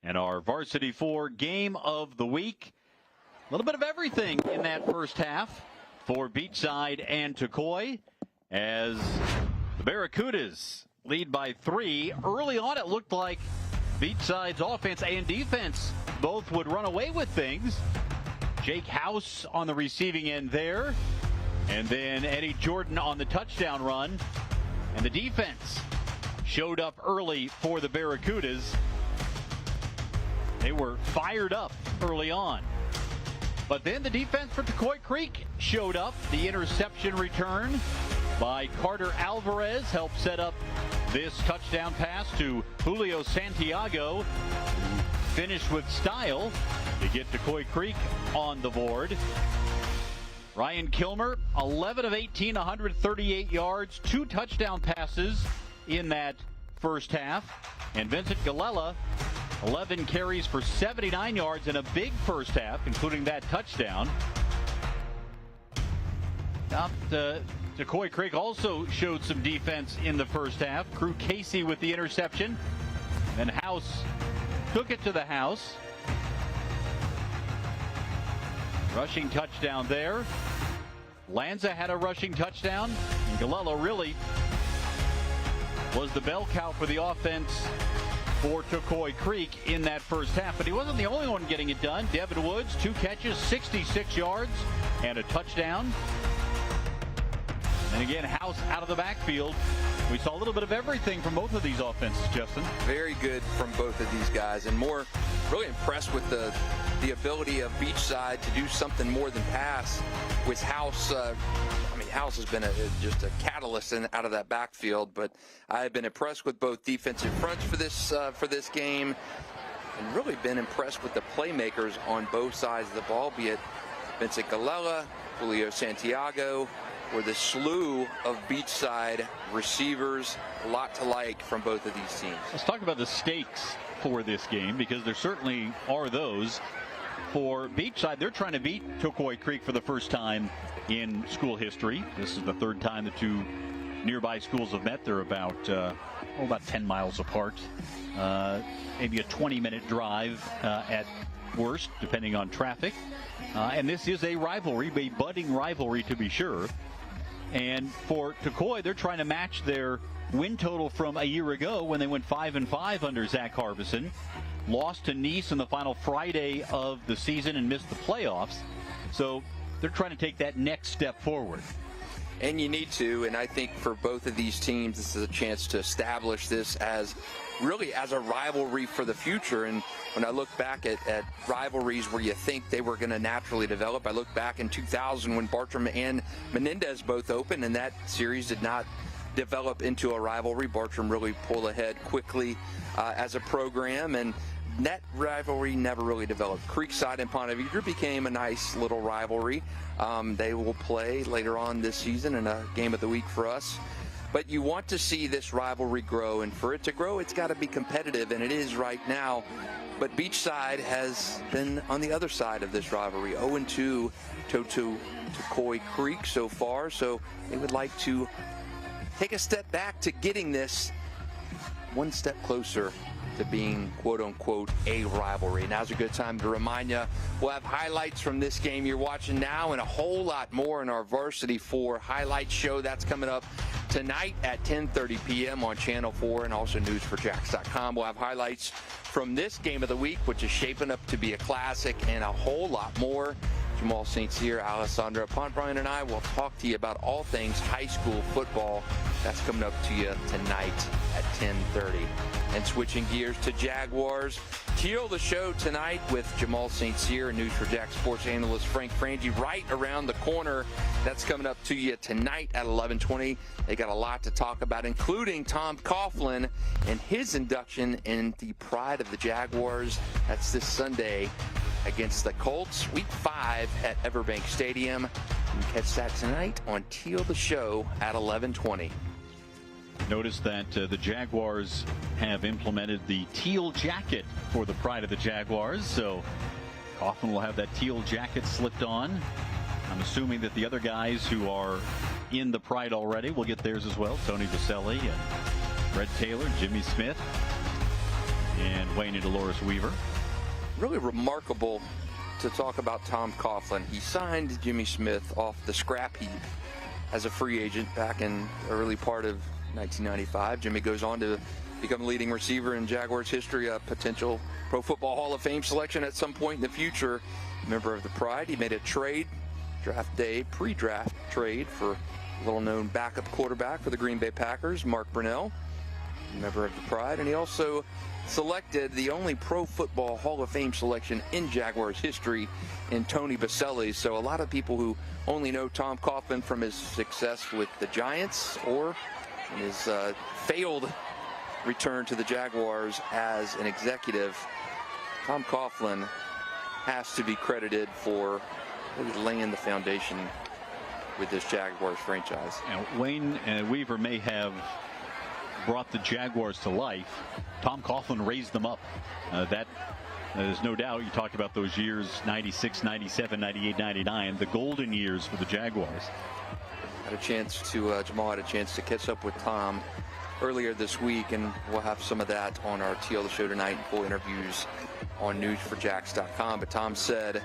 and our Varsity 4 game of the week. A little bit of everything in that first half for Beachside and Tocoi as the Barracudas lead by 3. Early on, it looked like Beachside's offense and defense both would run away with things. Jake House on the receiving end there, and then Eddie Jordan on the touchdown run. And the defense showed up early for the Barracudas. They were fired up early on. But then the defense for Tocoi Creek showed up. The interception return by Carter Alvarez helped set up this touchdown pass to Julio Santiago, who finished with style to get Tocoi Creek on the board. Ryan Kilmer, 11 of 18, 138 yards, 2 touchdown passes in that first half. And Vincent Galella, 11 carries for 79 yards in a big first half, including that touchdown. Tocoi Creek also showed some defense in the first half. Crew Casey with the interception. And House took it to the house. Rushing touchdown there. Lanza had a rushing touchdown. And Galella really was the bell cow for the offense for Tocoi Creek in that first half. But he wasn't the only one getting it done. Devin Woods, 2 catches, 66 yards, and a touchdown. And again, House out of the backfield. We saw a little bit of everything from both of these offenses, Justin. Very good from both of these guys, and more really impressed with the ability of Beachside to do something more than pass with House. House has been just a catalyst out of that backfield, but I've been impressed with both defensive fronts for this game, and really been impressed with the playmakers on both sides of the ball, be it Vincent Galella, Julio Santiago, or the slew of Beachside receivers. A lot to like from both of these teams. Let's talk about the stakes for this game, because there certainly are those. For Beachside, they're trying to beat Tocoi Creek for the first time in school history. This is the third time the two nearby schools have met. They're about 10 miles apart. Maybe a 20-minute drive at worst, depending on traffic. And this is a rivalry, a budding rivalry to be sure. And for Tocoi, they're trying to match their win total from a year ago when they went 5-5 under Zach Harbison. Lost to Nice in the final Friday of the season and missed the playoffs. So they're trying to take that next step forward. And you need to, and I think for both of these teams, this is a chance to establish this as a rivalry for the future. And when I look back at rivalries where you think they were going to naturally develop, I look back in 2000 when Bartram and Menendez both opened, and that series did not develop into a rivalry. Bartram really pulled ahead quickly as a program, and that rivalry never really developed. Creekside and Ponte Vedra became a nice little rivalry. They will play later on this season in a game of the week for us. But you want to see this rivalry grow, and for it to grow, it's got to be competitive, and it is right now. But Beachside has been on the other side of this rivalry, 0-2 to Tocoi Creek so far, so they would like to take a step back to getting this one step closer to being, quote-unquote, a rivalry. Now's a good time to remind you, we'll have highlights from this game you're watching now and a whole lot more in our Varsity 4 highlight show. That's coming up tonight at 10:30 p.m. on Channel 4 and also News4JAX.com. We'll have highlights from this game of the week, which is shaping up to be a classic, and a whole lot more. Jamal St. Cyr, Alessandra Pontbrian, and I will talk to you about all things high school football. That's coming up to you tonight at 10:30. And switching gears to Jaguars, Teal the show tonight with Jamal St. Cyr and News4JAX sports analyst Frank Frangie right around the corner. That's coming up to you tonight at 11:20. They got a lot to talk about, including Tom Coughlin and his induction in the Pride of the Jaguars. That's this Sunday against the Colts, Week 5 at Everbank Stadium. You can catch that tonight on Teal the Show at 11:20. Notice that the Jaguars have implemented the teal jacket for the Pride of the Jaguars, so Coughlin will have that teal jacket slipped on. I'm assuming that the other guys who are in the Pride already. We'll get theirs as well. Tony Vaselli and Red Taylor, Jimmy Smith, and Wayne and Dolores Weaver. Really remarkable to talk about Tom Coughlin. He signed Jimmy Smith off the scrap heap as a free agent back in the early part of 1995. Jimmy goes on to become a leading receiver in Jaguars history, a potential Pro Football Hall of Fame selection at some point in the future. Member of the Pride. He made a trade, draft day, pre-draft trade for a little-known backup quarterback for the Green Bay Packers, Mark Brunell, member of the Pride. And he also selected the only Pro Football Hall of Fame selection in Jaguars history in Tony Vaselli. So a lot of people who only know Tom Coughlin from his success with the Giants or in his failed return to the Jaguars as an executive, Tom Coughlin has to be credited for really laying the foundation with this Jaguars franchise. Now, Wayne and Weaver may have brought the Jaguars to life. Tom Coughlin raised them up. There's no doubt. You talked about those years, 96, 97, 98, 99, the golden years for the Jaguars. Jamal had a chance to catch up with Tom earlier this week, and we'll have some of that on our TL The Show tonight and full interviews on News4JAX.com. But Tom said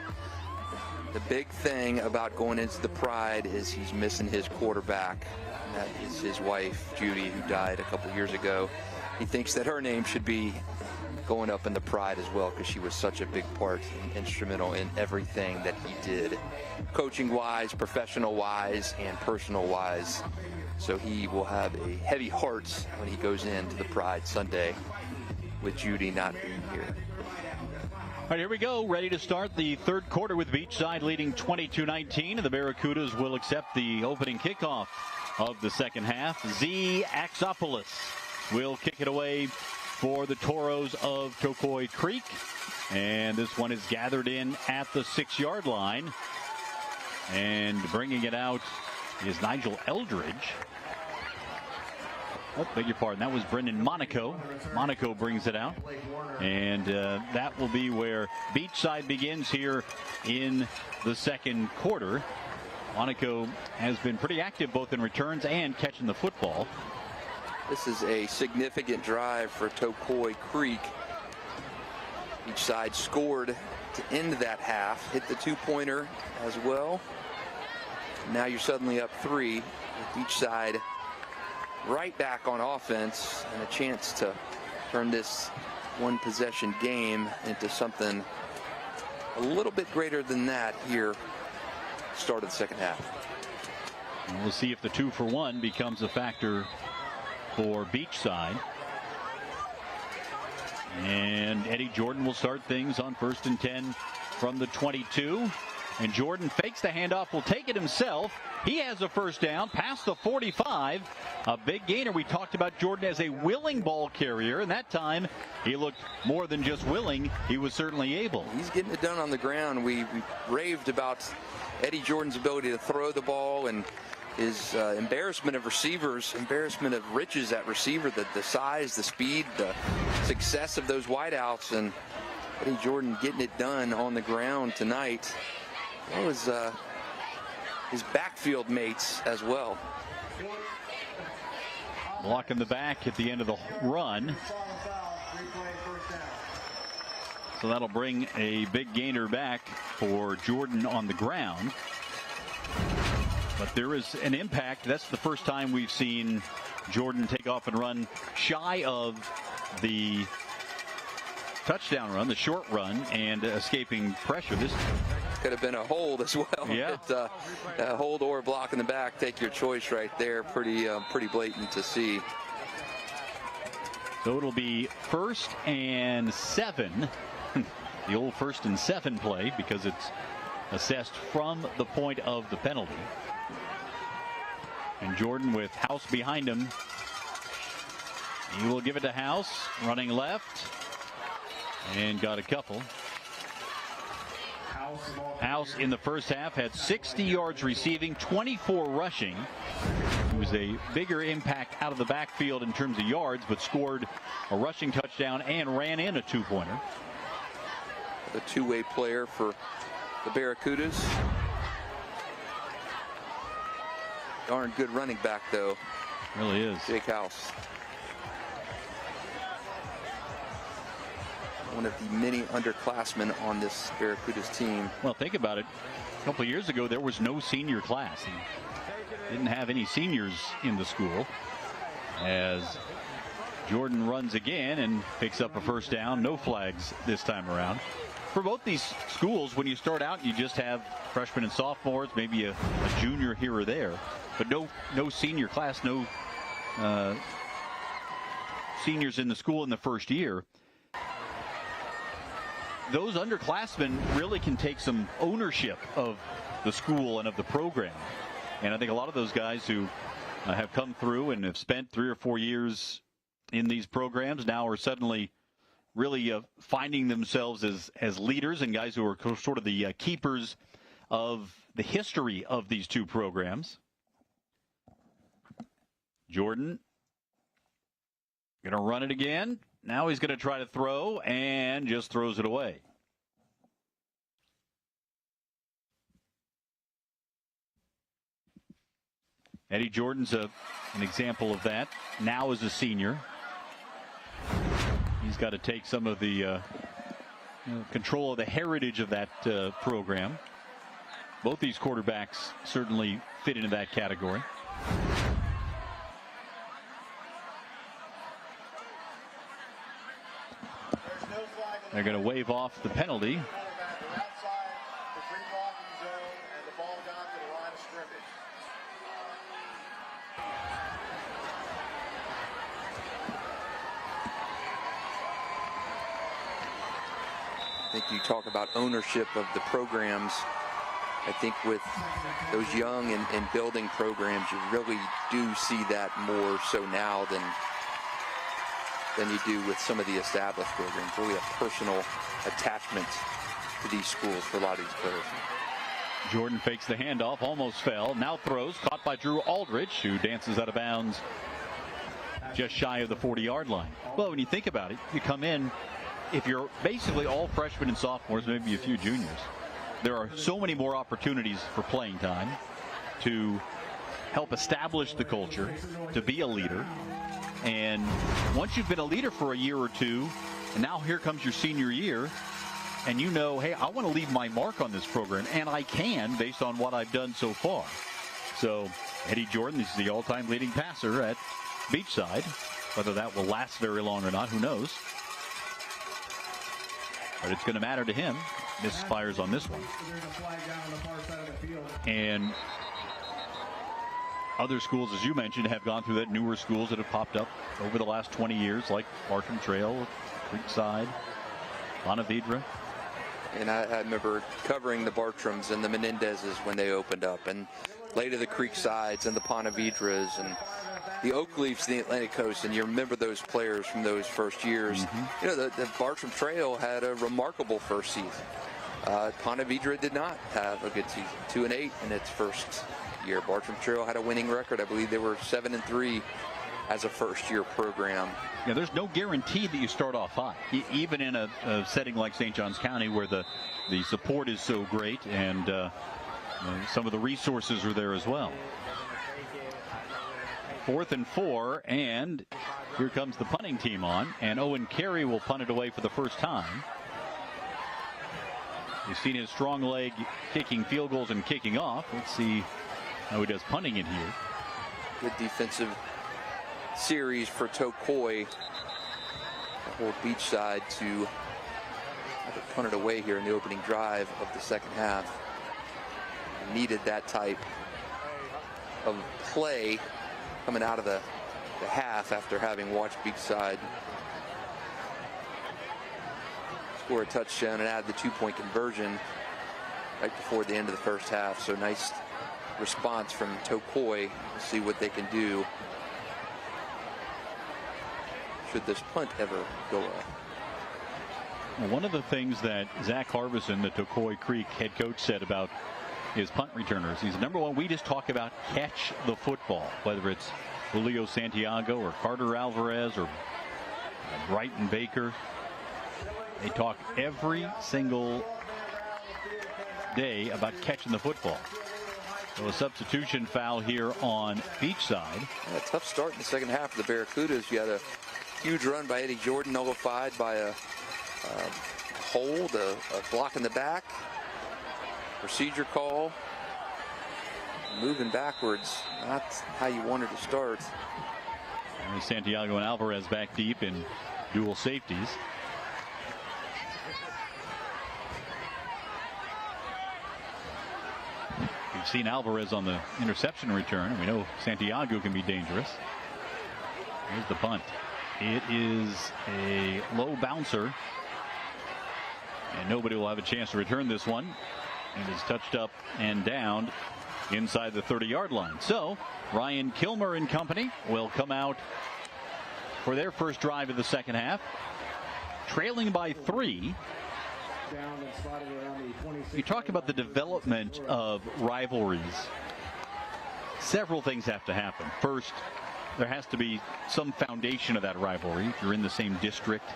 the big thing about going into the Pride is he's missing his quarterback. And that is his wife, Judy, who died a couple years ago. He thinks that her name should be going up in the Pride as well because she was such a big part and instrumental in everything that he did, coaching-wise, professional-wise, and personal-wise. So he will have a heavy heart when he goes into the Pride Sunday with Judy not being here. All right, here we go. Ready to start the third quarter with Beachside leading 22-19. And the Barracudas will accept the opening kickoff of the second half. Z Axopoulos will kick it away for the Toros of Tocoi Creek. And this one is gathered in at the 6-yard line. And bringing it out is Nigel Eldridge. Oh, beg your pardon. That was Brendan Monaco. Monaco brings it out. And that will be where Beachside begins here in the second quarter. Monaco has been pretty active both in returns and catching the football. This is a significant drive for Tocoi Creek. Beachside scored to end that half, hit the two-pointer as well. Now you're suddenly up 3 with Beachside right back on offense and a chance to turn this one-possession game into something a little bit greater than that here start of the second half. And we'll see if the 2-for-1 becomes a factor for Beachside. And Eddie Jordan will start things on 1st and 10 from the 22. And Jordan fakes the handoff, will take it himself. He has a first down past the 45. A big gainer. We talked about Jordan as a willing ball carrier, and that time he looked more than just willing. He was certainly able. He's getting it done on the ground. We raved about Eddie Jordan's ability to throw the ball and his embarrassment of receivers, embarrassment of riches at receiver, the size, the speed, the success of those wideouts, and Eddie Jordan getting it done on the ground tonight. That was his backfield mates as well. Blocking the back at the end of the run. So that'll bring a big gainer back for Jordan on the ground. But there is an impact. That's the first time we've seen Jordan take off and run shy of the touchdown run, the short run, and escaping pressure. This could have been a hold as well. Yeah. A hold or a block in the back. Take your choice right there. Pretty blatant to see. So it'll be 1st and 7. The old 1st and 7 play because it's assessed from the point of the penalty. And Jordan with House behind him. He will give it to House, running left, and got a couple. House in the first half had 60 yards receiving, 24 rushing. It was a bigger impact out of the backfield in terms of yards, but scored a rushing touchdown and ran in a 2-pointer. The two-way player for the Barracudas. darn good running back, though. Really is. Jake House. One of the many underclassmen on this Barracudas team. Well, think about it. A couple of years ago, there was no senior class. He didn't have any seniors in the school. As Jordan runs again and picks up a first down. No flags this time around. For both these schools, when you start out, you just have freshmen and sophomores, maybe a junior here or there, but no senior class, no seniors in the school in the first year. Those underclassmen really can take some ownership of the school and of the program. And I think a lot of those guys who have come through and have spent 3 or 4 years in these programs now are suddenly really finding themselves as leaders and guys who are sort of the keepers of the history of these two programs. Jordan going to run it again. Now he's going to try to throw and just throws it away. Eddie Jordan's an example of that. Now as a senior, he's got to take some of the control of the heritage of that program. Both these quarterbacks certainly fit into that category. They're going to wave off the penalty. I think you talk about ownership of the programs. I think with those young and building programs, you really do see that more so now than you do with some of the established programs. Really a personal attachment to these schools for a lot of these players. Jordan fakes the handoff, almost fell, now throws, caught by Drew Aldrich, who dances out of bounds just shy of the 40-yard line. Well, when you think about it, you come in, if you're basically all freshmen and sophomores, maybe a few juniors, there are so many more opportunities for playing time to help establish the culture, to be a leader. And once you've been a leader for a year or two, and now here comes your senior year, and you know, hey, I want to leave my mark on this program, and I can based on what I've done so far. So Eddie Jordan is the all-time leading passer at Beachside. Whether that will last very long or not, who knows? But it's going to matter to him. Misfires on this one. And other schools, as you mentioned, have gone through that. Newer schools that have popped up over the last 20 years, like Bartram Trail, Creekside, Ponte Vedra. And I remember covering the Bartrams and the Menendezes when they opened up, and later the Creeksides and the Ponte Vedras and the Oak Leafs in the Atlantic Coast, and you remember those players from those first years. You know, the Bartram Trail had a remarkable first season. Ponte Vedra did not have a good season, 2-8 in its first year. Bartram Trail had a winning record. I believe they were 7-3 as a first-year program. Yeah, there's no guarantee that you start off high, even in a setting like St. Johns County, where the support is so great and some of the resources are there as well. 4th and 4, and here comes the punting team on, and Owen Carey will punt it away for the first time. You've seen his strong leg kicking field goals and kicking off. Let's see how he does punting it here. Good defensive series for Tocoi. Hold Beachside to have it punted away here in the opening drive of the second half. Needed that type of play coming out of the half after having watched Beachside score a touchdown and add the 2-point conversion right before the end of the first half. So nice response from Tocoi. We'll see what they can do should this punt ever go up. Well, one of the things that Zach Harbison, the Tocoi Creek head coach, said about his punt returners, he's number one, we just talk about catch the football, whether it's Julio Santiago or Carter Alvarez or Brighton Baker. They talk every single day about catching the football. So a substitution foul here on Beachside. Yeah, a tough start in the second half for the Barracudas. You had a huge run by Eddie Jordan, nullified by a hold, a block in the back, procedure call. Moving backwards, not how you wanted to start. And Santiago and Alvarez back deep in dual safeties. We've seen Alvarez on the interception return. We know Santiago can be dangerous. Here's the punt. It is a low bouncer, and nobody will have a chance to return this one. It is touched up and down inside the 30-yard line. So Ryan Kilmer and company will come out for their first drive of the second half, trailing by 3. You talk about the development of rivalries. Several things have to happen. First, there has to be some foundation of that rivalry. If you're in the same district,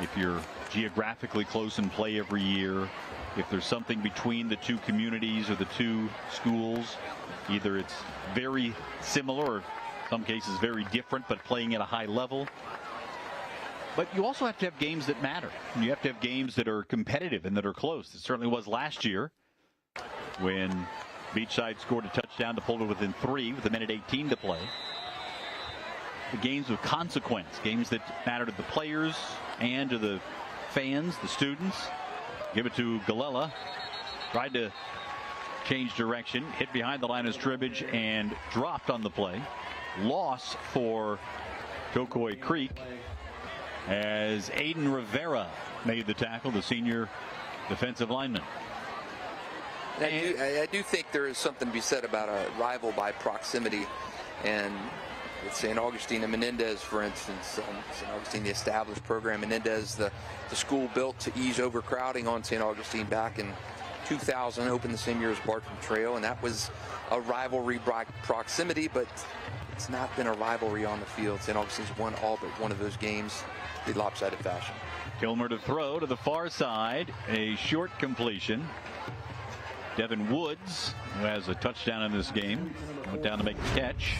if you're geographically close and play every year, if there's something between the two communities or the two schools, either it's very similar or in some cases very different, but playing at a high level. But you also have to have games that matter. And you have to have games that are competitive and that are close. It certainly was last year when Beachside scored a touchdown to pull it within 3 with a minute 18 to play. The games of consequence, games that matter to the players and to the fans, the students. Give it to Galella. Tried to change direction, hit behind the line of scrimmage and dropped on the play. Loss for Tocoi Creek as Aiden Rivera made the tackle, the senior defensive lineman. I do think there is something to be said about a rival by proximity. And with St. Augustine and Menendez, for instance, St. Augustine, the established program, Menendez, the school built to ease overcrowding on St. Augustine back in 2000, opened the same year as Bartram Trail, and that was a rivalry by proximity, but it's not been a rivalry on the field. St. Augustine's won all but one of those games in lopsided fashion. Kilmer to throw to the far side, a short completion. Devin Woods, who has a touchdown in this game, went down to make the catch.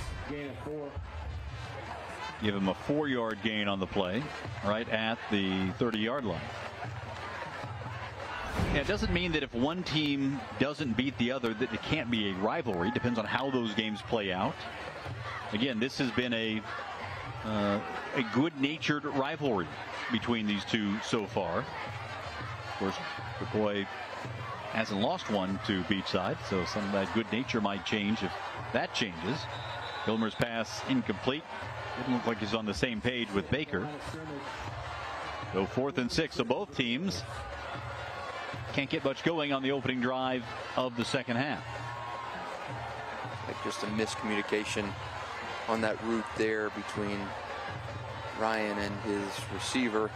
Give him a 4-yard gain on the play, right at the 30-yard line. Yeah, it doesn't mean that if one team doesn't beat the other that it can't be a rivalry. It depends on how those games play out. Again, this has been a good-natured rivalry between these two so far. Of course, Tocoi hasn't lost one to Beachside, so some of that good nature might change if that changes. Kilmer's pass incomplete. Didn't look like he's on the same page with Baker. So 4th and 6, so both teams can't get much going on the opening drive of the second half. Like just a miscommunication on that route there between Ryan and his receiver.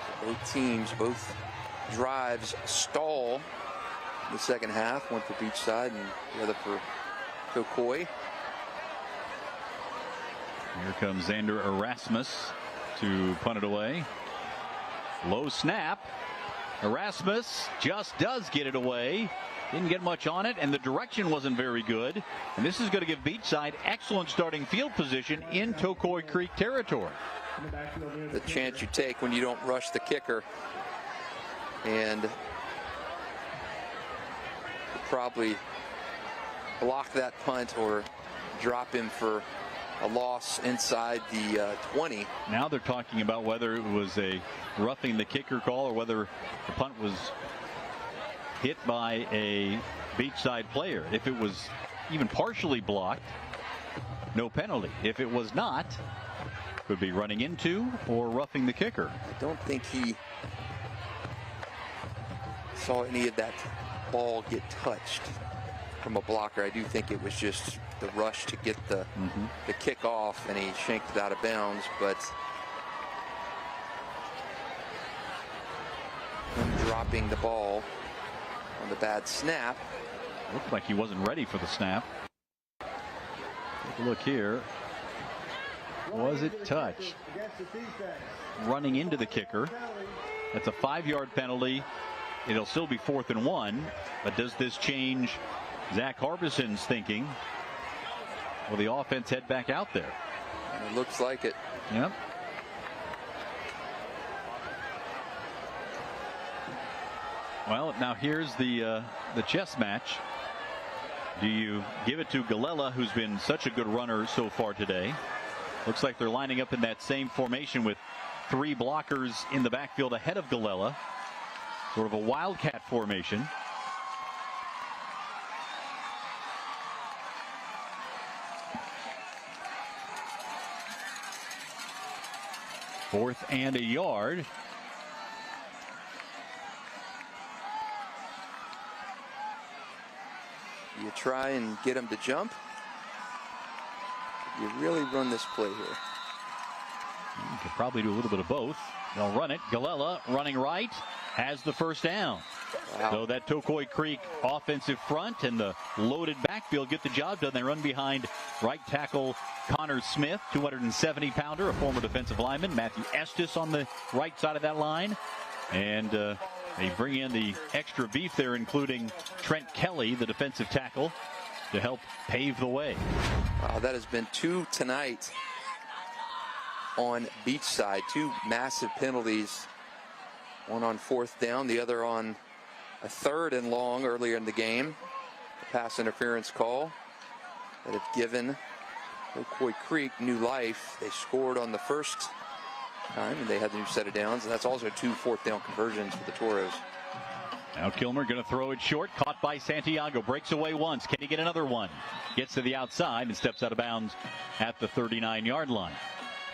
So both teams, both drives stall in the second half. One for Beachside and the other for Tocoi. Here comes Xander Erasmus to punt it away. Low snap. Erasmus just does get it away. Didn't get much on it, and the direction wasn't very good. And this is going to give Beachside excellent starting field position in Tocoi Creek territory. The chance you take when you don't rush the kicker, and probably block that punt or drop him for a loss inside the 20. Now they're talking about whether it was a roughing the kicker call or whether the punt was hit by a Beachside player. If it was even partially blocked, no penalty. If it was not, could be running into or roughing the kicker. I don't think he saw any of that ball get touched from a blocker. I do think it was just the rush to get the kick off, and he shanked it out of bounds. But him dropping the ball on the bad snap. Looked like he wasn't ready for the snap. Take a look here. Was it touched? Running into the kicker. That's a 5-yard penalty. It'll still be 4th and 1, but does this change Zach Harbison's thinking, will the offense head back out there? It looks like it. Yep. Well, now here's the chess match. Do you give it to Galella, who's been such a good runner so far today? Looks like they're lining up in that same formation with 3 blockers in the backfield ahead of Galella. Sort of a wildcat formation. Fourth and a yard. You try and get him to jump. You really run this play here. You could probably do a little bit of both. They'll run it. Galella running right has the first down. Wow. So that Tocoi Creek offensive front and the loaded backfield get the job done. They run behind right tackle Connor Smith, 270-pounder, a former defensive lineman. Matthew Estes on the right side of that line. And they bring in the extra beef there, including Trent Kelly, the defensive tackle, to help pave the way. Wow, that has been 2 tonight on Beachside. 2 massive penalties. One on 4th down, the other on a 3rd and long earlier in the game. A pass interference call that have given Tocoi Creek new life. They scored on the first time and they had the new set of downs, and that's also 2 4th down conversions for the Toros. Now Kilmer going to throw it short, caught by Santiago, breaks away once. Can he get another one? Gets to the outside and steps out of bounds at the 39-yard line.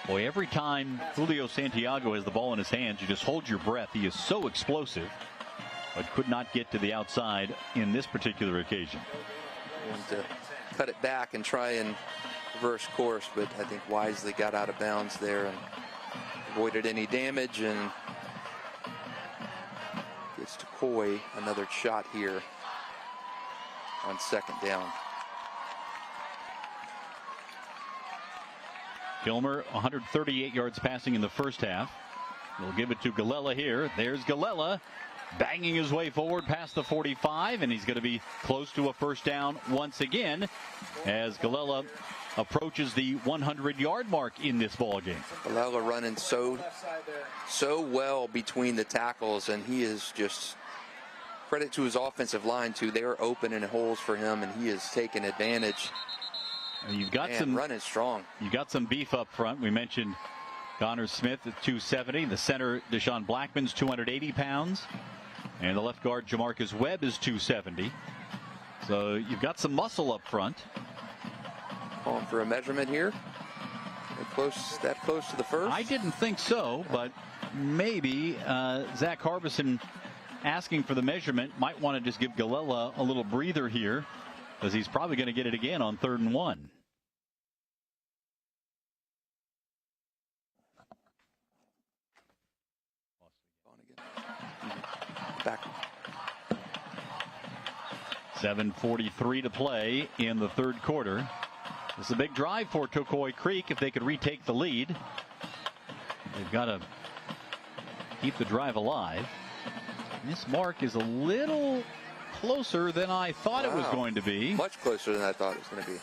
Boy, every time Julio Santiago has the ball in his hands, you just hold your breath. He is so explosive, but could not get to the outside in this particular occasion. Wanted to cut it back and try and reverse course, but I think wisely got out of bounds there and avoided any damage, and gets Tocoi another shot here on 2nd down. Kilmer, 138 yards passing in the first half. They'll give it to Galella here. There's Galella banging his way forward past the 45, and he's going to be close to a first down once again as Galella approaches the 100-yard mark in this ball game. Galella running so well between the tackles, and he is just, credit to his offensive line too. They are opening holes for him, and he is taking advantage. You've got Man, some running strong. You got some beef up front. We mentioned Connor Smith at 270. The center, Deshaun Blackman's 280 pounds. And the left guard, Jamarcus Webb, is 270. So you've got some muscle up front. Calling for a measurement here. That close to the first? I didn't think so, but maybe Zach Harbison asking for the measurement might want to just give Galella a little breather here, because he's probably going to get it again on 3rd and 1. Back. 7:43 to play in the 3rd quarter. This is a big drive for Tocoi Creek if they could retake the lead. They've got to keep the drive alive. This mark is a little closer than I thought it was going to be. Much closer than I thought it was going to be.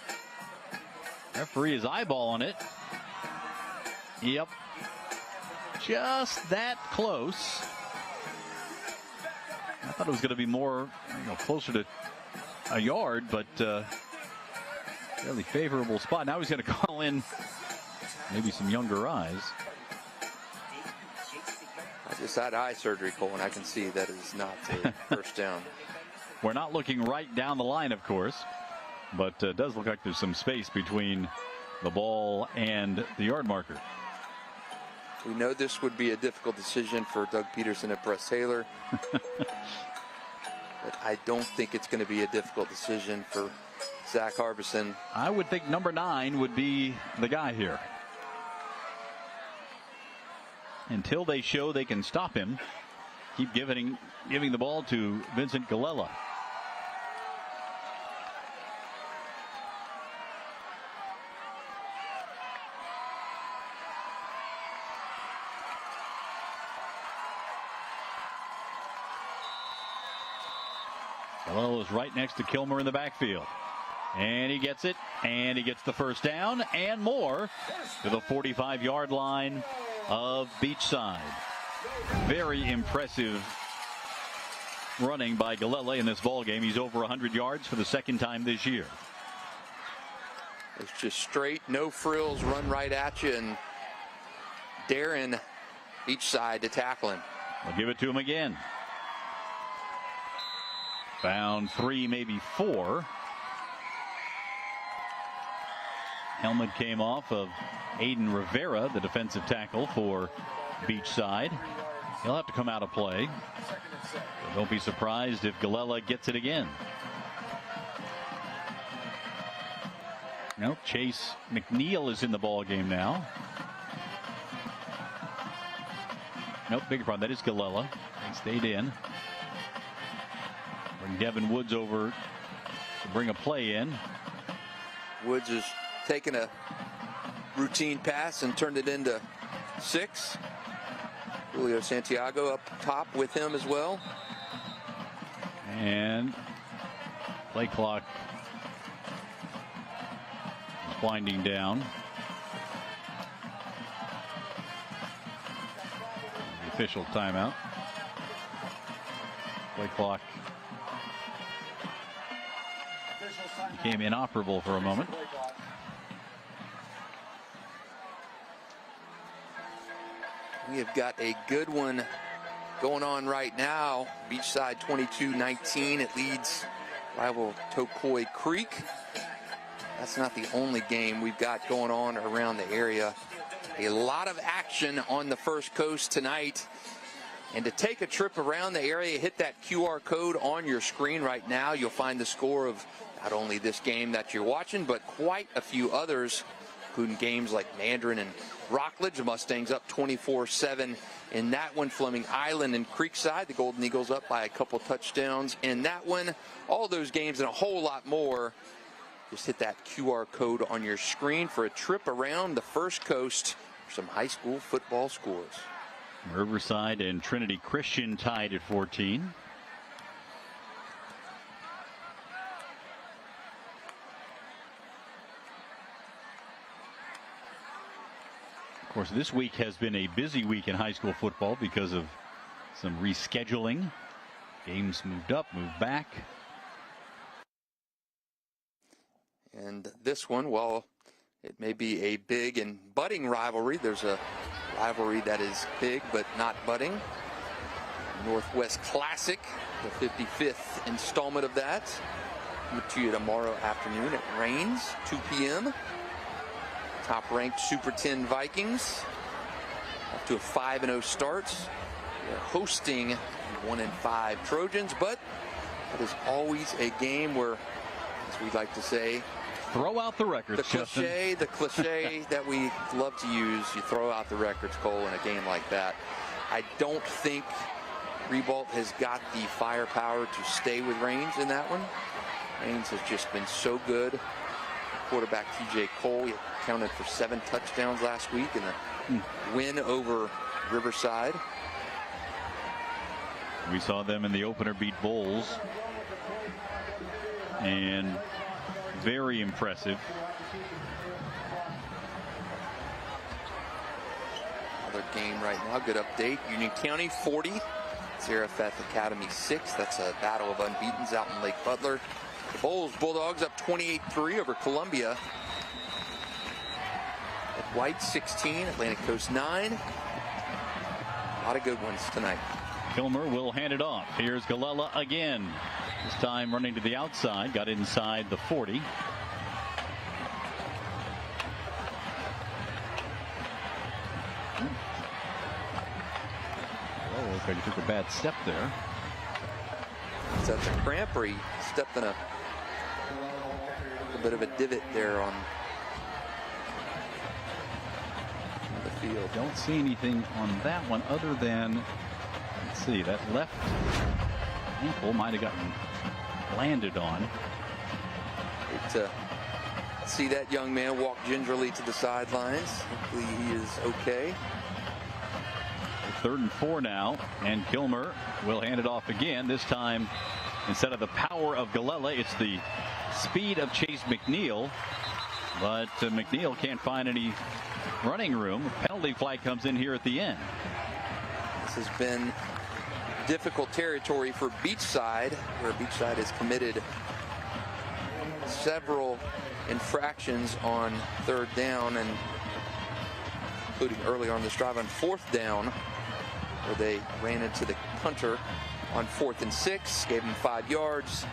Referee is eyeballing it. Yep. Just that close. I thought it was going to be more, closer to a yard, but fairly favorable spot. Now he's going to call in maybe some younger eyes. I just had eye surgery, Cole, and I can see that is not a first down. We're not looking right down the line, of course, but it does look like there's some space between the ball and the yard marker. We know this would be a difficult decision for Doug Peterson and Press Taylor. But I don't think it's going to be a difficult decision for Zach Harbison. I would think number 9 would be the guy here. Until they show they can stop him, keep giving the ball to Vincent Galella. Galella is right next to Kilmer in the backfield. And he gets it, and he gets the first down and more to the 45-yard line of Beachside. Very impressive running by Galella in this ball game. He's over 100 yards for the second time this year. It's just straight, no frills, run right at you, and daring Beachside to tackle him. I'll give it to him again. Found 3, maybe 4. Helmet came off of Aiden Rivera, the defensive tackle for Beachside. He'll have to come out of play. So don't be surprised if Galella gets it again. Nope, Chase McNeil is in the ball game now. Nope, bigger problem. That is Galella. He stayed in. Bring Devin Woods over to bring a play in. Woods is taking a routine pass and turned it into 6. Julio Santiago up top with him as well. And play clock is winding down. The official timeout. Play clock became inoperable for a moment. We have got a good one going on right now. Beachside 22-19. It leads rival Tocoi Creek. That's not the only game we've got going on around the area. A lot of action on the First Coast tonight. And to take a trip around the area, hit that QR code on your screen right now. You'll find the score of not only this game that you're watching, but quite a few others, including games like Mandarin and Rockledge. The Mustangs up 24-7 in that one. Fleming Island and Creekside, the Golden Eagles up by a couple touchdowns in that one. All those games and a whole lot more. Just hit that QR code on your screen for a trip around the First Coast for some high school football scores. Riverside and Trinity Christian tied at 14. Of course, this week has been a busy week in high school football because of some rescheduling. Games moved up, moved back. And this one, well, it may be a big and budding rivalry. There's a rivalry that is big but not budding. Northwest Classic, the 55th installment of that. Coming to you tomorrow afternoon at Rains, 2 p.m. Top-ranked Super 10 Vikings up to a 5-0 start. They're hosting 1-5 Trojans, but it is always a game where, as we like to say, throw out the records, the cliche that we love to use. You throw out the records, Cole, in a game like that. I don't think Ribault has got the firepower to stay with Rains in that one. Rains has just been so good. Quarterback TJ Cole accounted for 7 touchdowns last week in the win over Riverside. We saw them in the opener beat Bulls. And very impressive. Another game right now. Good update. Union County 40. Zarephath Academy 6. That's a battle of unbeatens out in Lake Butler. The Bulldogs up 28-3 over Columbia. At White 16. Atlantic Coast 9. A lot of good ones tonight. Kilmer will hand it off. Here's Galella again. This time running to the outside. Got inside the 40. Oh, looks like he took a bad step there. Is that the cramp, or he stepped in a bit of a divot there on the field? Don't see anything on that one other than, let's see, that left ankle might have gotten landed on. To see that young man walk gingerly to the sidelines. Hopefully he is okay. 3rd and 4 now, and Kilmer will hand it off again. This time instead of the power of Galella, it's the speed of Chase McNeil. But McNeil can't find any running room. Penalty flag comes in here at the end. This has been difficult territory for Beachside, where Beachside has committed several infractions on 3rd down, and including early on this drive on 4th down, where they ran into the punter on 4th and 6, gave him 5 yards.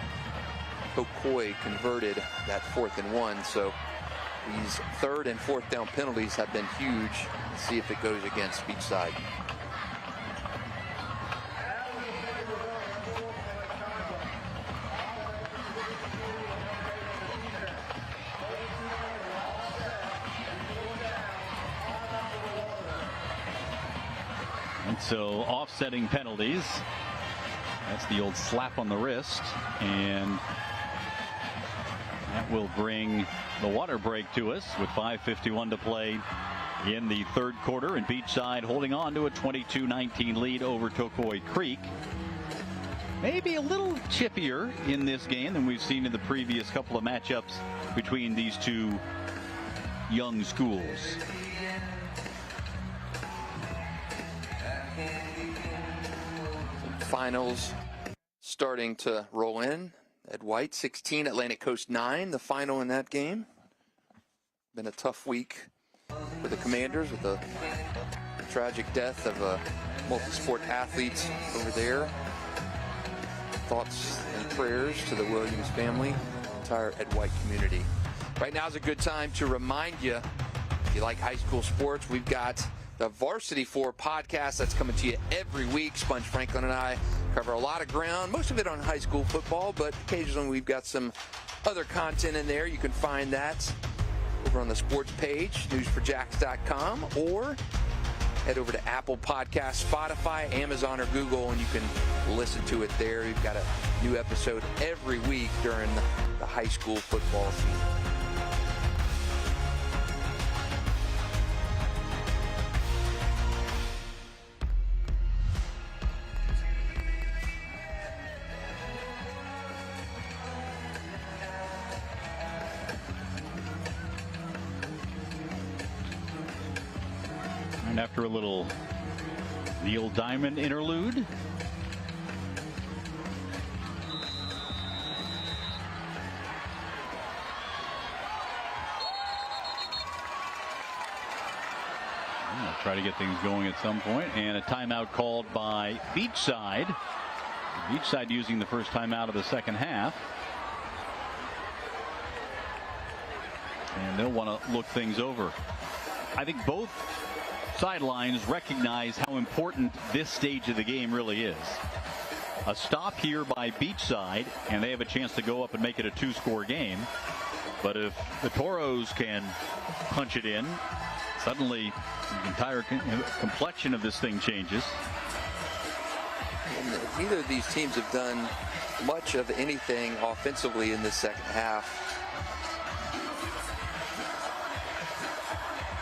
Tocoi converted that 4th and 1. So these 3rd and 4th down penalties have been huge. Let's see if it goes against Beachside. And so offsetting penalties. That's the old slap on the wrist, and that will bring the water break to us with 5:51 to play in the 3rd quarter, and Beachside holding on to a 22-19 lead over Tocoi Creek. Maybe a little chippier in this game than we've seen in the previous couple of matchups between these two young schools. Finals starting to roll in. Ed White 16, Atlantic Coast 9, the final in that game. Been a tough week for the Commanders with the tragic death of a multi-sport athlete over there. Thoughts and prayers to the Williams family, entire Ed White community. Right now is a good time to remind you, if you like high school sports, we've got the Varsity 4 podcast that's coming to you every week. Sponge Franklin and I cover a lot of ground, most of it on high school football, but occasionally we've got some other content in there. You can find that over on the sports page, News4JAX.com, or head over to Apple Podcasts, Spotify, Amazon, or Google, and you can listen to it there. We've got a new episode every week during the high school football season. And after a little Neil Diamond interlude, I'll try to get things going at some point, and a timeout called by Beachside. Beachside using the first timeout of the second half. And they'll want to look things over. I think both sidelines recognize how important this stage of the game really is. A stop here by Beachside, and they have a chance to go up and make it a 2-score game. But if the Toros can punch it in, suddenly the entire complexion of this thing changes. And neither of these teams have done much of anything offensively in this second half.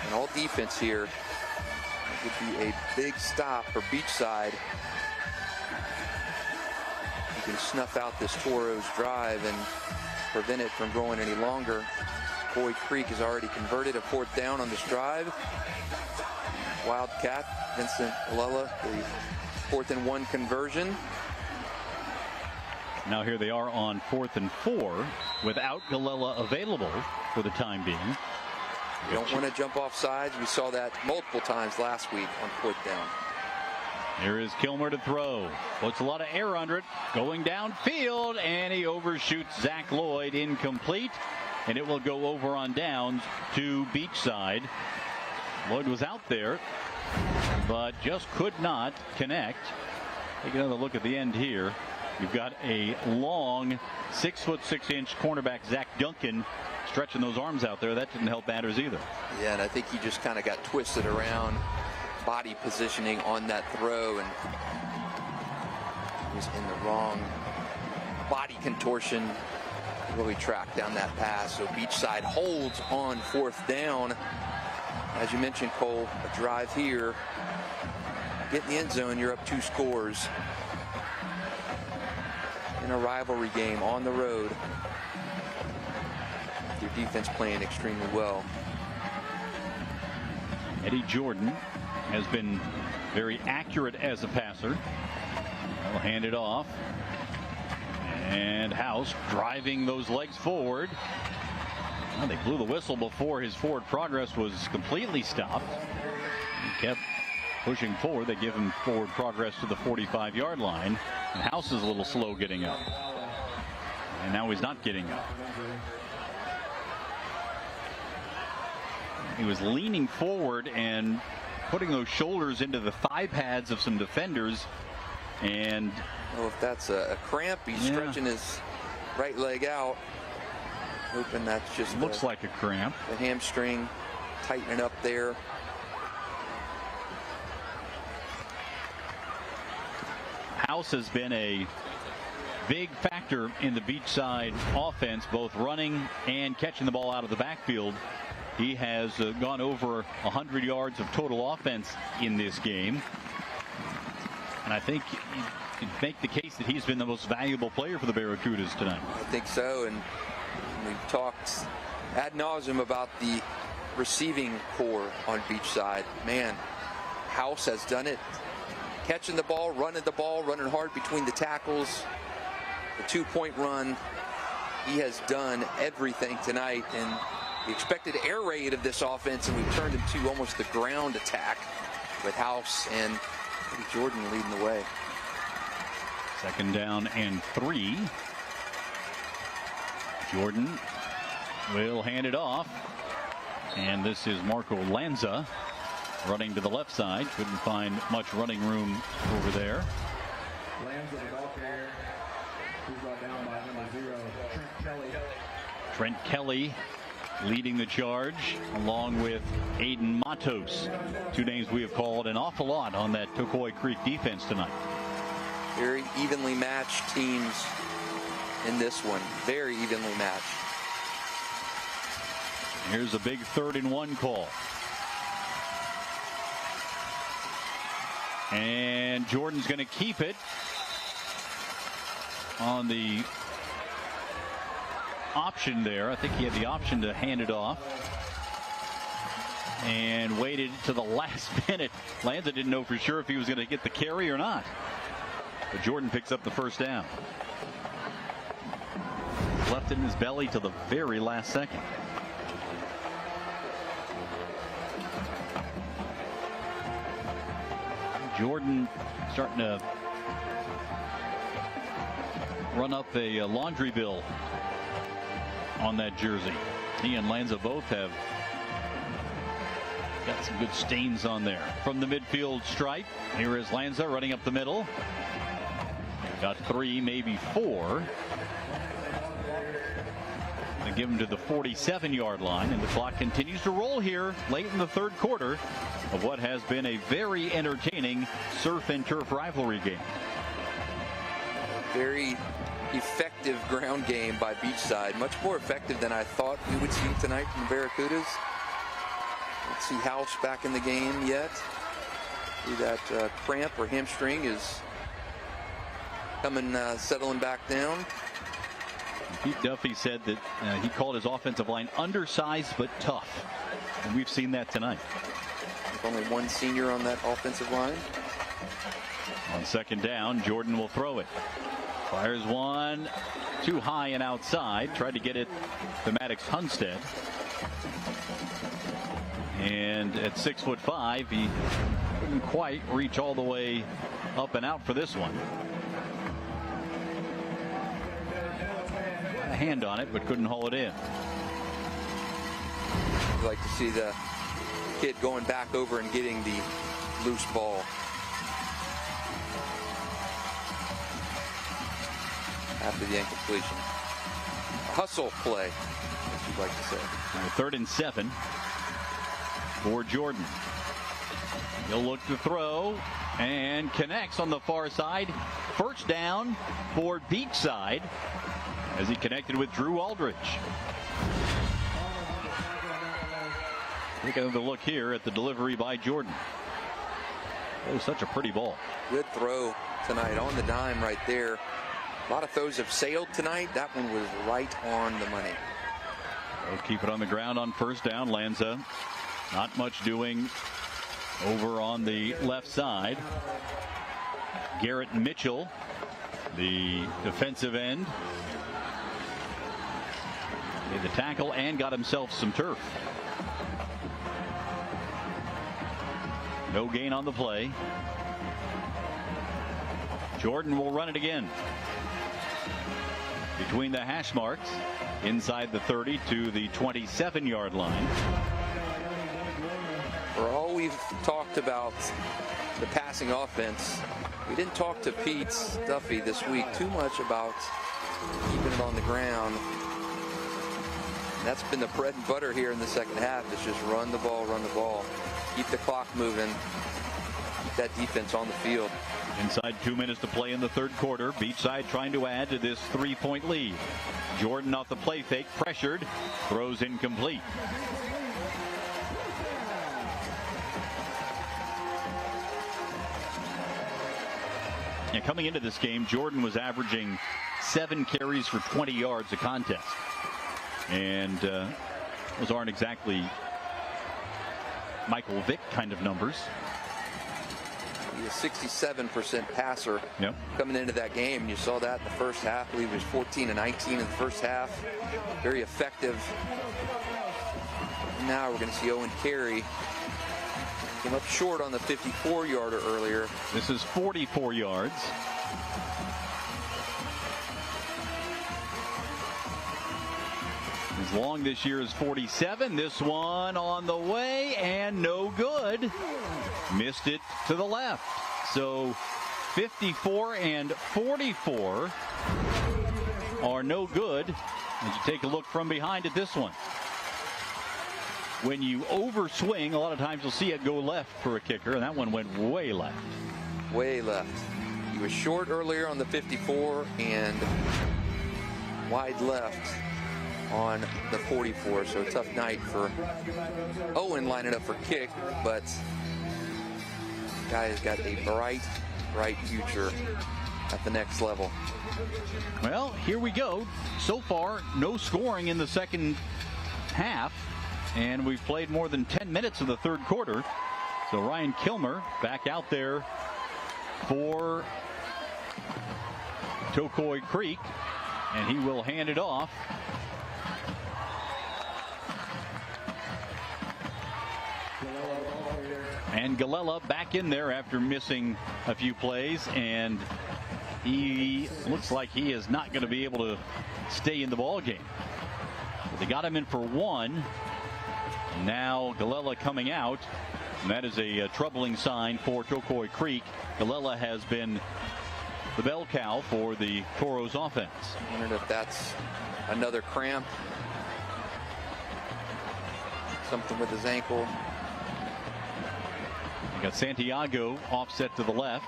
And all defense here would be a big stop for Beachside. You can snuff out this Toros drive and prevent it from going any longer. Tocoi Creek has already converted a 4th down on this drive. Wildcat, Vincent Galella, the 4th and 1 conversion. Now here they are on 4th and 4 without Galella available for the time being. You don't want to jump off sides. We saw that multiple times last week on 4th down. Here is Kilmer to throw. Puts a lot of air under it. Going downfield, and he overshoots Zach Lloyd, incomplete. And it will go over on downs to Beachside. Lloyd was out there, but just could not connect. Take another look at the end here. You've got a long 6'6" cornerback, Zach Duncan, stretching those arms out there. That didn't help matters either. Yeah, and I think he just kind of got twisted around, body positioning on that throw, and was in the wrong body contortion. Really tracked down that pass. So Beachside holds on 4th down. As you mentioned, Cole, a drive here. Get in the end zone, you're up 2 scores. in a rivalry game on the road. Their defense playing extremely well. Eddie Jordan has been very accurate as a passer. He'll hand it off. And House driving those legs forward. Well, they blew the whistle before his forward progress was completely stopped. He kept pushing forward. They give him forward progress to the 45-yard line. And House is a little slow getting up. And now he's not getting up. He was leaning forward and putting those shoulders into the thigh pads of some defenders. And oh, if that's a cramp, he's stretching his right leg out. Hoping that's just looks like a cramp. The hamstring tightening up there. House has been a big factor in the Beachside offense, both running and catching the ball out of the backfield. He has gone over 100 yards of total offense in this game. And I think you can make the case that he's been the most valuable player for the Barracudas tonight. I think so, and we've talked ad nauseum about the receiving core on Beachside. Man, House has done it. Catching the ball, running hard between the tackles. The two-point run. He has done everything tonight, and the expected air raid of this offense, and we've turned into almost the ground attack with House and Jordan leading the way. 2nd down and 3. Jordan will hand it off. And this is Marco Lanza running to the left side. Couldn't find much running room over there. Lands of the ball carrier. He's brought down by number 0, Trent Kelly. Trent Kelly leading the charge, along with Aiden Matos. 2 names we have called an awful lot on that Tocoi Creek defense tonight. Very evenly matched teams in this one. Very evenly matched. Here's a big 3rd and 1 call. And Jordan's going to keep it on the option there. I think he had the option to hand it off and waited to the last minute. Lanza didn't know for sure if he was going to get the carry or not, but Jordan picks up the 1st down. Left it in his belly to the very last second. Jordan starting to run up a laundry bill on that jersey. He and Lanza both have got some good stains on there. From the midfield stripe, here is Lanza running up the middle. Got 3, maybe 4. They give him to the 47-yard line, and the clock continues to roll here late in the 3rd quarter of what has been a very entertaining surf and turf rivalry game. Very effective ground game by Beachside. Much more effective than I thought we would see tonight from the Barracudas. Let's see House back in the game yet. See that cramp or hamstring is coming, settling back down. Pete Duffy said that he called his offensive line undersized but tough. And we've seen that tonight. With only 1 senior on that offensive line. On 2nd down, Jordan will throw it. Fires one too high and outside. Tried to get it to Maddox Hunstead. And at 6'5", he couldn't quite reach all the way up and out for this one. A hand on it, but couldn't haul it in. I'd like to see the kid going back over and getting the loose ball. After the incompletion. Hustle play, as you'd like to say. 3rd and 7 for Jordan. He'll look to throw and connects on the far side. 1st down for Beachside as he connected with Drew Aldridge. Take another look here at the delivery by Jordan. Oh, such a pretty ball. Good throw tonight on the dime right there. A lot of throws have sailed tonight. That one was right on the money. They'll keep it on the ground on first down. Lanza not much doing over on the left side. Garrett Mitchell, the defensive end, made the tackle and got himself some turf. No gain on the play. Jordan will run it again. Between the hash marks, inside the 30 to the 27-yard line. For all we've talked about the passing offense, we didn't talk to Pete Duffy this week too much about keeping it on the ground. And that's been the bread and butter here in the second half. It's just run the ball, keep the clock moving, keep that defense on the field. Inside 2 minutes to play in the third quarter. Beachside trying to add to this 3-point lead. Jordan off the play fake, pressured, throws incomplete. And coming into this game, Jordan was averaging 7 carries for 20 yards a contest. And those aren't exactly Michael Vick kind of numbers. He's a 67% passer coming into that game. You saw that in the first half. I believe he was 14 and 19 in the first half. Very effective. Now we're going to see Owen Carey. Came up short on the 54-yarder earlier. This is 44 yards. As long this year is 47. This one on the way and no good. Missed it to the left. So 54 and 44 are no good. As you take a look from behind at this one. When you overswing, a lot of times you'll see it go left for a kicker, and that one went way left. Way left. He was short earlier on the 54 and wide left on the 44. So a tough night for Owen lining up for kick, but guy has got a bright future at the next level. Well, here we go. So far, no scoring in the second half, and we've played more than 10 minutes of the third quarter. So Ryan Kilmer back out there for Tocoi Creek, and he will hand it off. And Galella back in there after missing a few plays, and he looks like he is not going to be able to stay in the ball game. They got him in for one. Now Galella coming out, and that is a troubling sign for Tocoi Creek. Galella has been the bell cow for the Toros offense. I wonder if that's another cramp, something with his ankle. You got Santiago offset to the left.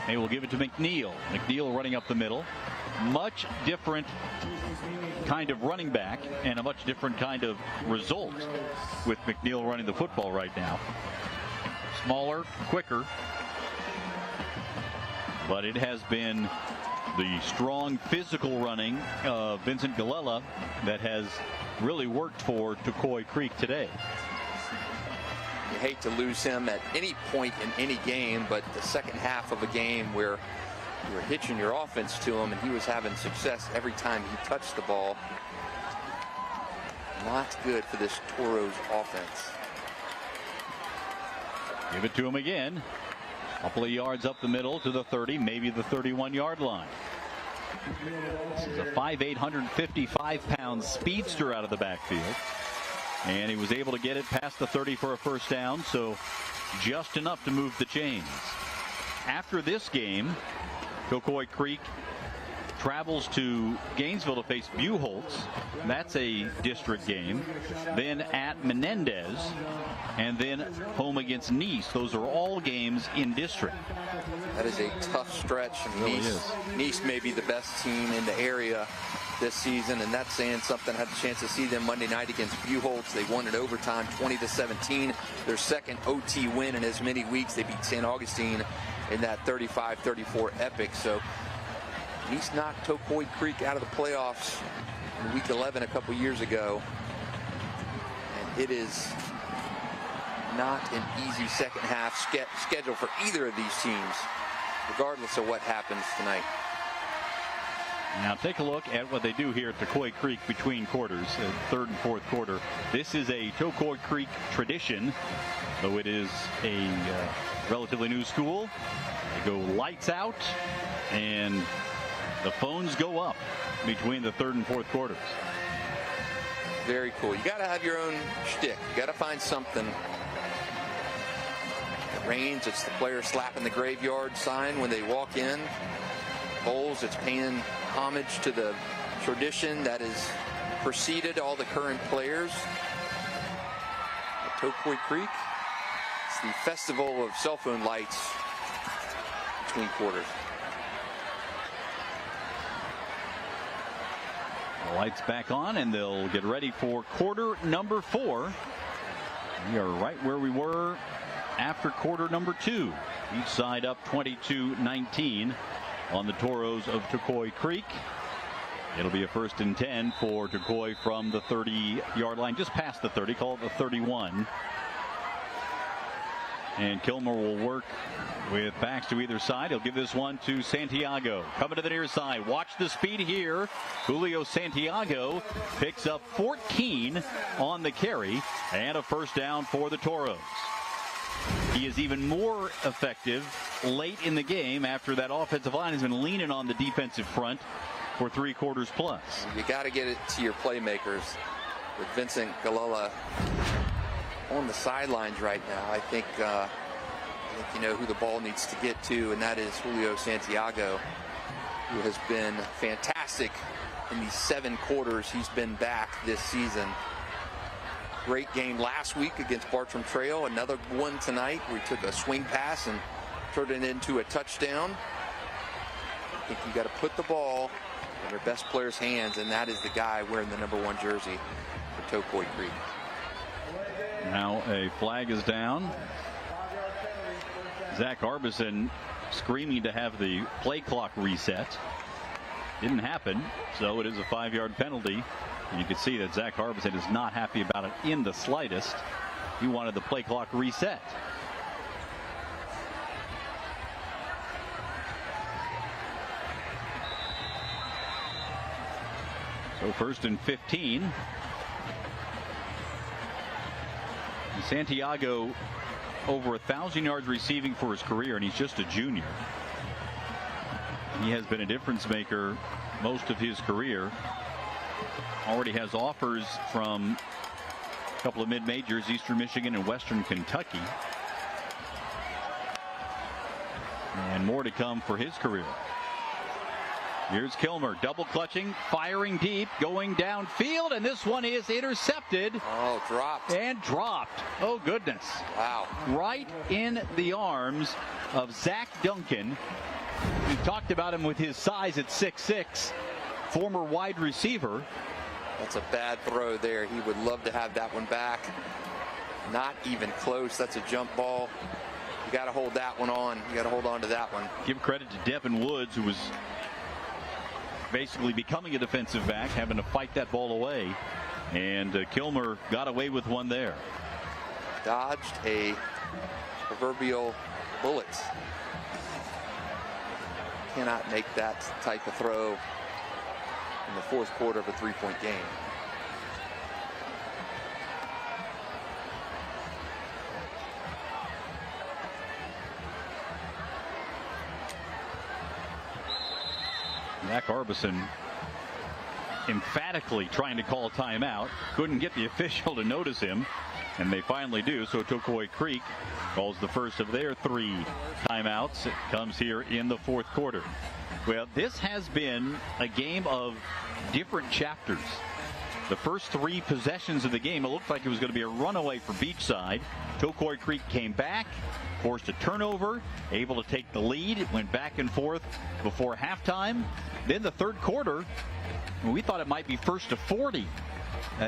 They will give it to McNeil. McNeil running up the middle. Much different kind of running back and a much different kind of result with McNeil running the football right now. Smaller, quicker, but it has been the strong physical running of Vincent Galella that has really worked for Tocoi Creek today. You hate to lose him at any point in any game, but the second half of a game where you were hitching your offense to him and he was having success every time he touched the ball. Not good for this Toros offense. Give it to him again. Couple of yards up the middle to the 30, maybe the 31-yard line. This is a 5'8", 155-pound speedster out of the backfield. And he was able to get it past the 30 for a first down, so just enough to move the chains. After this game, Tocoi Creek travels to Gainesville to face Buchholz. That's a district game. Then at Menendez, and then home against Nice. Those are all games in district. That is a tough stretch. Really Nice may be the best team in the area this season, and that's saying something. I had a chance to see them Monday night against Buchholz. They won in overtime 20-17. Their second OT win in as many weeks. They beat St. Augustine in that 35-34 epic. So Nice knocked Tocoi Creek out of the playoffs in week 11 a couple years ago. And it is not an easy second half schedule for either of these teams, regardless of what happens tonight. Now take a look at what they do here at Tocoi Creek between quarters, third and fourth quarter. This is a Tocoi Creek tradition, though it is a relatively new school. They go lights out, and the phones go up between the third and fourth quarters. Very cool. You got to have your own shtick. You got to find something. It rains, it's the players slapping the graveyard sign when they walk in. Bowls, it's paying homage to the tradition that has preceded all the current players. At Tocoi Creek, it's the festival of cell phone lights between quarters. The lights back on, and they'll get ready for quarter number 4. We are right where we were after quarter number 2. Beachside up 22-19 on the Toros of Tocoi Creek. It'll be a 1st and 10 for Tocoi from the 30-yard line, just past the 30, call it the 31. And Kilmer will work with backs to either side. He'll give this one to Santiago. Coming to the near side. Watch the speed here. Julio Santiago picks up 14 on the carry and a 1st down for the Toros. He is even more effective late in the game after that offensive line has been leaning on the defensive front for 3 quarters plus. You got to get it to your playmakers. With Vincent Galella on the sidelines right now, I think you know who the ball needs to get to, and that is Julio Santiago, who has been fantastic in the 7 quarters he's been back this season. Great game last week against Bartram Trail. Another one tonight where he took a swing pass and turned it into a touchdown. I think you got to put the ball in your best player's hands, and that is the guy wearing the number 1 jersey for Tocoi Creek. Now a flag is down. Zach Arbison screaming to have the play clock reset. Didn't happen, so it is a 5-yard penalty. And you can see that Zach Arbison is not happy about it in the slightest. He wanted the play clock reset. So 1st and 15. Santiago over 1,000 yards receiving for his career, and he's just a junior. He has been a difference maker most of his career. Already has offers from a couple of mid-majors, Eastern Michigan and Western Kentucky. And more to come for his career. Here's Kilmer, double clutching, firing deep, going downfield, and this one is intercepted. Oh, dropped. And dropped. Oh, goodness. Wow. Right in the arms of Zach Duncan. We talked about him with his size at 6'6", former wide receiver. That's a bad throw there. He would love to have that one back. Not even close. That's a jump ball. You got to hold that one on. You got to hold on to that one. Give credit to Devin Woods, who was basically becoming a defensive back, having to fight that ball away. And Kilmer got away with one there. Dodged a proverbial bullet. Cannot make that type of throw in the 4th quarter of a 3-point game. Zach Arbison emphatically trying to call a timeout. Couldn't get the official to notice him, and they finally do. So Tocoi Creek calls the first of their 3 timeouts. It comes here in the 4th quarter. Well, this has been a game of different chapters. The first 3 possessions of the game, it looked like it was going to be a runaway for Beachside. Tocoi Creek came back, forced a turnover, able to take the lead. It went back and forth before halftime. Then the 3rd quarter, we thought it might be 1st to 40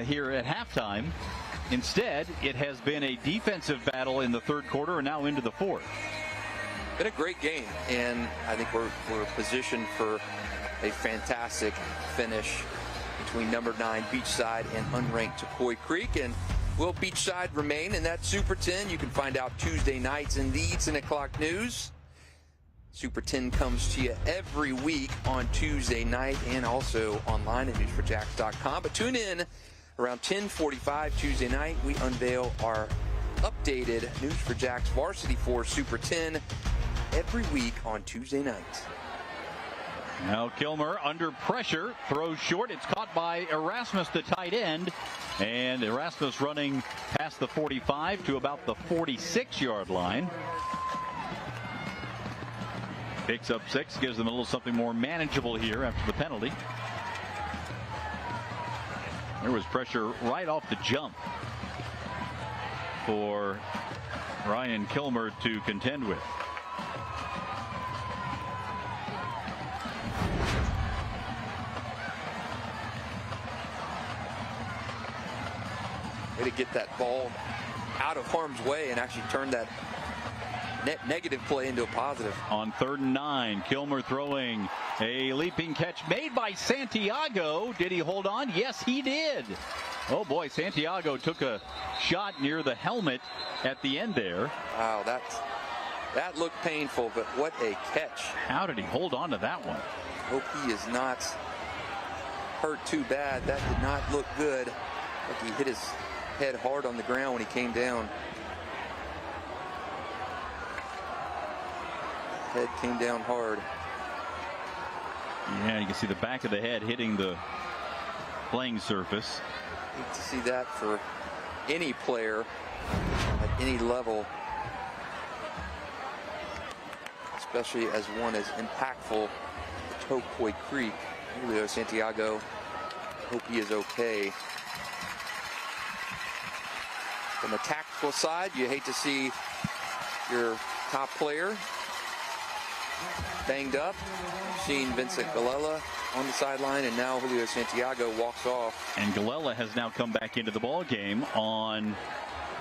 here at halftime. Instead, it has been a defensive battle in the 3rd quarter and now into the 4th. Been a great game, and I think we're positioned for a fantastic finish between number 9 Beachside and unranked Tocoi Creek. And will Beachside remain in that Super 10? You can find out Tuesday nights in the 10 o'clock news. Super 10 comes to you every week on Tuesday night and also online at News4JAX.com. But tune in around 10:45 Tuesday night. We unveil our updated News4JAX Varsity 4 Super 10 every week on Tuesday nights. Now Kilmer under pressure, throws short. It's caught by Erasmus, the tight end. And Erasmus running past the 45 to about the 46-yard line. Picks up 6, gives them a little something more manageable here after the penalty. There was pressure right off the jump for Ryan Kilmer to contend with. Way to get that ball out of harm's way and actually turn that negative play into a positive. On 3rd and 9, Kilmer throwing a leaping catch made by Santiago. Did he hold on? Yes, he did. Oh boy, Santiago took a shot near the helmet at the end there. Wow, that looked painful, but what a catch. How did he hold on to that one? Hope he is not hurt too bad. That did not look good. Like he hit his head hard on the ground when he came down. Head came down hard. Yeah, you can see the back of the head hitting the playing surface. Hate to see that for any player at any level, especially as one as impactful as Tocoi Creek. Julio Santiago, hope he is okay. From a tactical side, you hate to see your top player banged up. Seen Vincent Galella on the sideline, and now Julio Santiago walks off. And Galella has now come back into the ball game on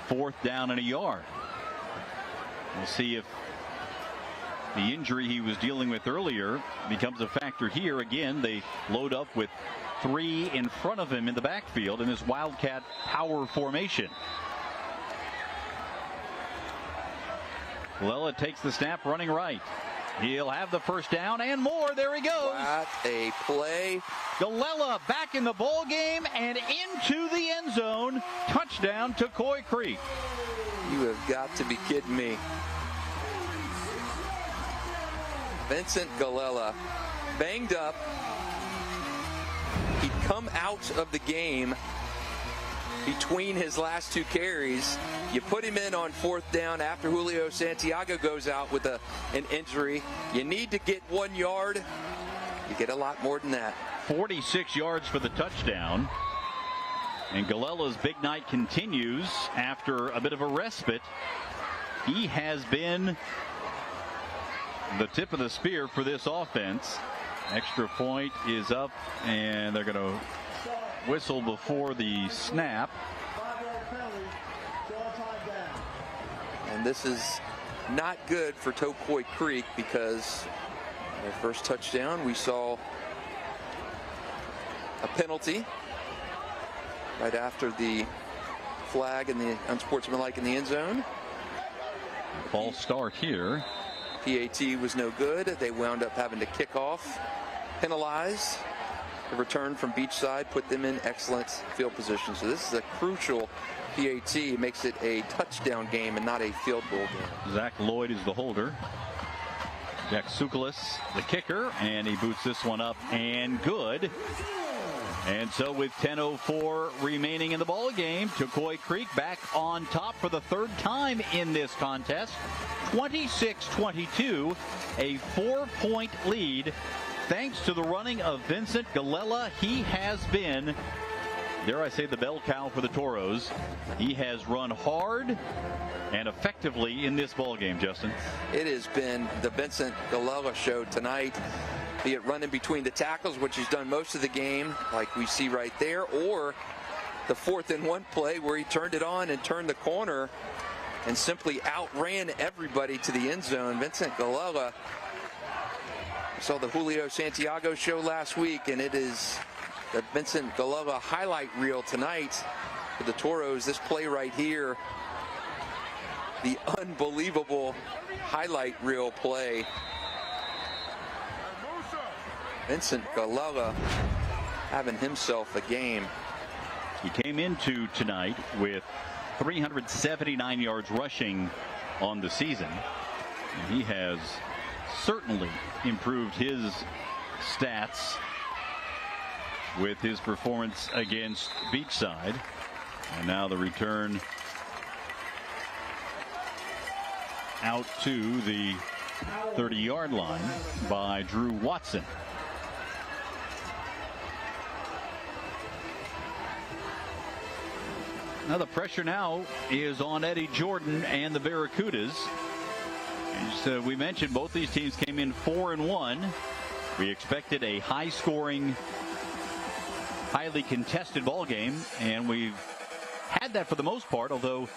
4th down and a yard. We'll see if the injury he was dealing with earlier becomes a factor here. Again, they load up with 3 in front of him in the backfield in this Wildcat power formation. Galella takes the snap, running right. He'll have the first down and more. There he goes. What a play. Galella back in the ball game and into the end zone. Touchdown to Tocoi Creek. You have got to be kidding me. Vincent Galella, banged up. He'd come out of the game between his last 2 carries. You put him in on 4th down after Julio Santiago goes out with an injury. You need to get 1 yard. You get a lot more than that. 46 yards for the touchdown. And Galella's big night continues after a bit of a respite. He has been the tip of the spear for this offense. Extra point is up, and they're going to whistle before the snap. And this is not good for Tocoi Creek because their first touchdown, we saw a penalty right after the flag and the unsportsmanlike in the end zone. False start here. PAT was no good. They wound up having to kick off, penalize. The return from Beachside put them in excellent field position. So this is a crucial PAT. Makes it a touchdown game and not a field goal game. Zach Lloyd is the holder. Jack Tsoukalis, the kicker, and he boots this one up and good. And so with 10:04 remaining in the ball game, Tocoi Creek back on top for the 3rd time in this contest. 26-22, a 4-point lead. Thanks to the running of Vincent Galella, he has been, dare I say, the bell cow for the Toros. He has run hard and effectively in this ball game, Justin. It has been the Vincent Galella show tonight, be it running between the tackles, which he's done most of the game, like we see right there, or the 4th and 1 play where he turned it on and turned the corner and simply outran everybody to the end zone. Vincent Galella Saw the Julio Santiago show last week, and it is the Vincent Galella highlight reel tonight for the Toros. This play right here, the unbelievable highlight reel play. Vincent Galella having himself a game. He came into tonight with 379 yards rushing on the season. And he has certainly improved his stats with his performance against Beachside. And now the return out to the 30-yard line by Drew Watson. Now the pressure now is on Eddie Jordan and the Barracudas. As we mentioned, both these teams came in 4-1. We expected a high-scoring, highly contested ball game, and we've had that for the most part, although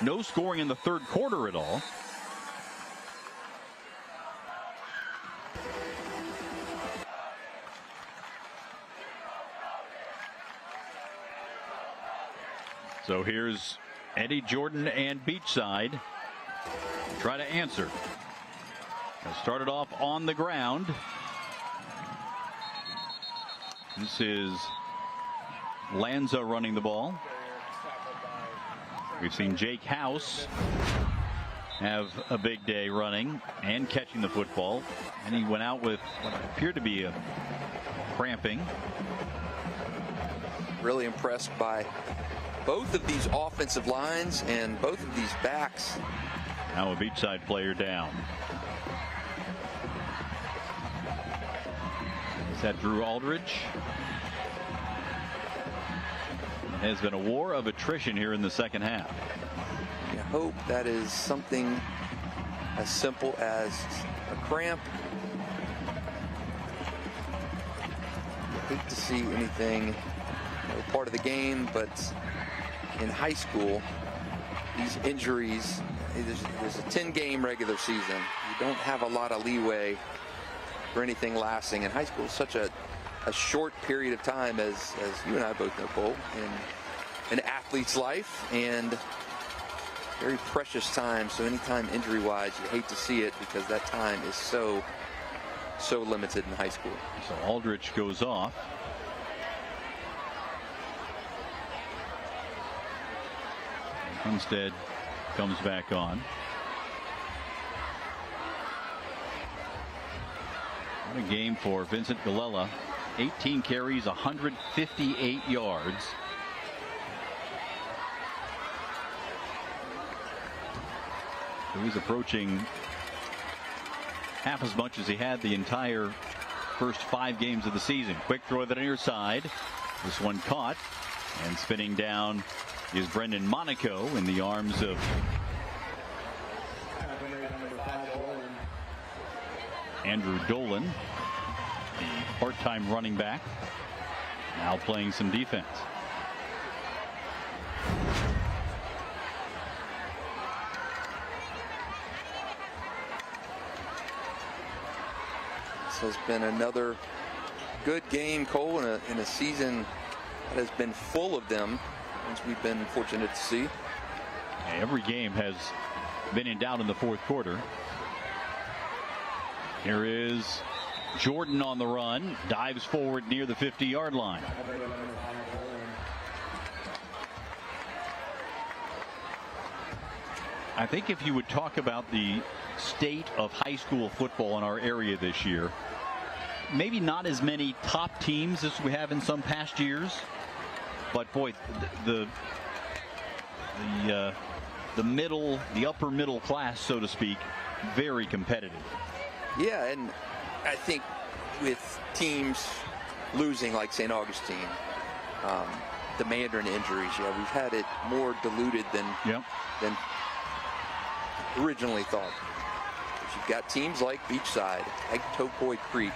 no scoring in the third quarter at all. So here's Eddie Jordan and Beachside. Try to answer. Started off on the ground. This is Lanza running the ball. We've seen Jake House have a big day running and catching the football. And he went out with what appeared to be a cramping. Really impressed by both of these offensive lines and both of these backs. Now a Beachside player down. Is that Drew Aldridge? It has been a war of attrition here in the second half. I hope that is something as simple as a cramp. I hate to see anything part of the game, but in high school, these injuries, there's a 10-game regular season. You don't have a lot of leeway for anything lasting. In high school, it's such a short period of time, as you and I both know, Cole, in an athlete's life, and very precious time. So anytime injury-wise, you hate to see it because that time is so limited in high school. So Aldrich goes off. Instead comes back on. What a game for Vincent Galella. 18 carries, 158 yards. So he's approaching half as much as he had the entire first 5 games of the season. Quick throw to the near side. This one caught, and spinning down is Brendan Monaco in the arms of Andrew Dolan, the part-time running back, now playing some defense. This has been another good game, Cole, in a season that has been full of them, as we've been fortunate to see. Every game has been in doubt in the fourth quarter. Here is Jordan on the run, dives forward near the 50-yard line. I think if you would talk about the state of high school football in our area this year, maybe not as many top teams as we have in some past years, but boy, the upper middle class, so to speak, very competitive. Yeah, and I think with teams losing like St. Augustine, the Mandarin injuries, we've had it more diluted than originally thought. But you've got teams like Beachside, like Tocoi Creek,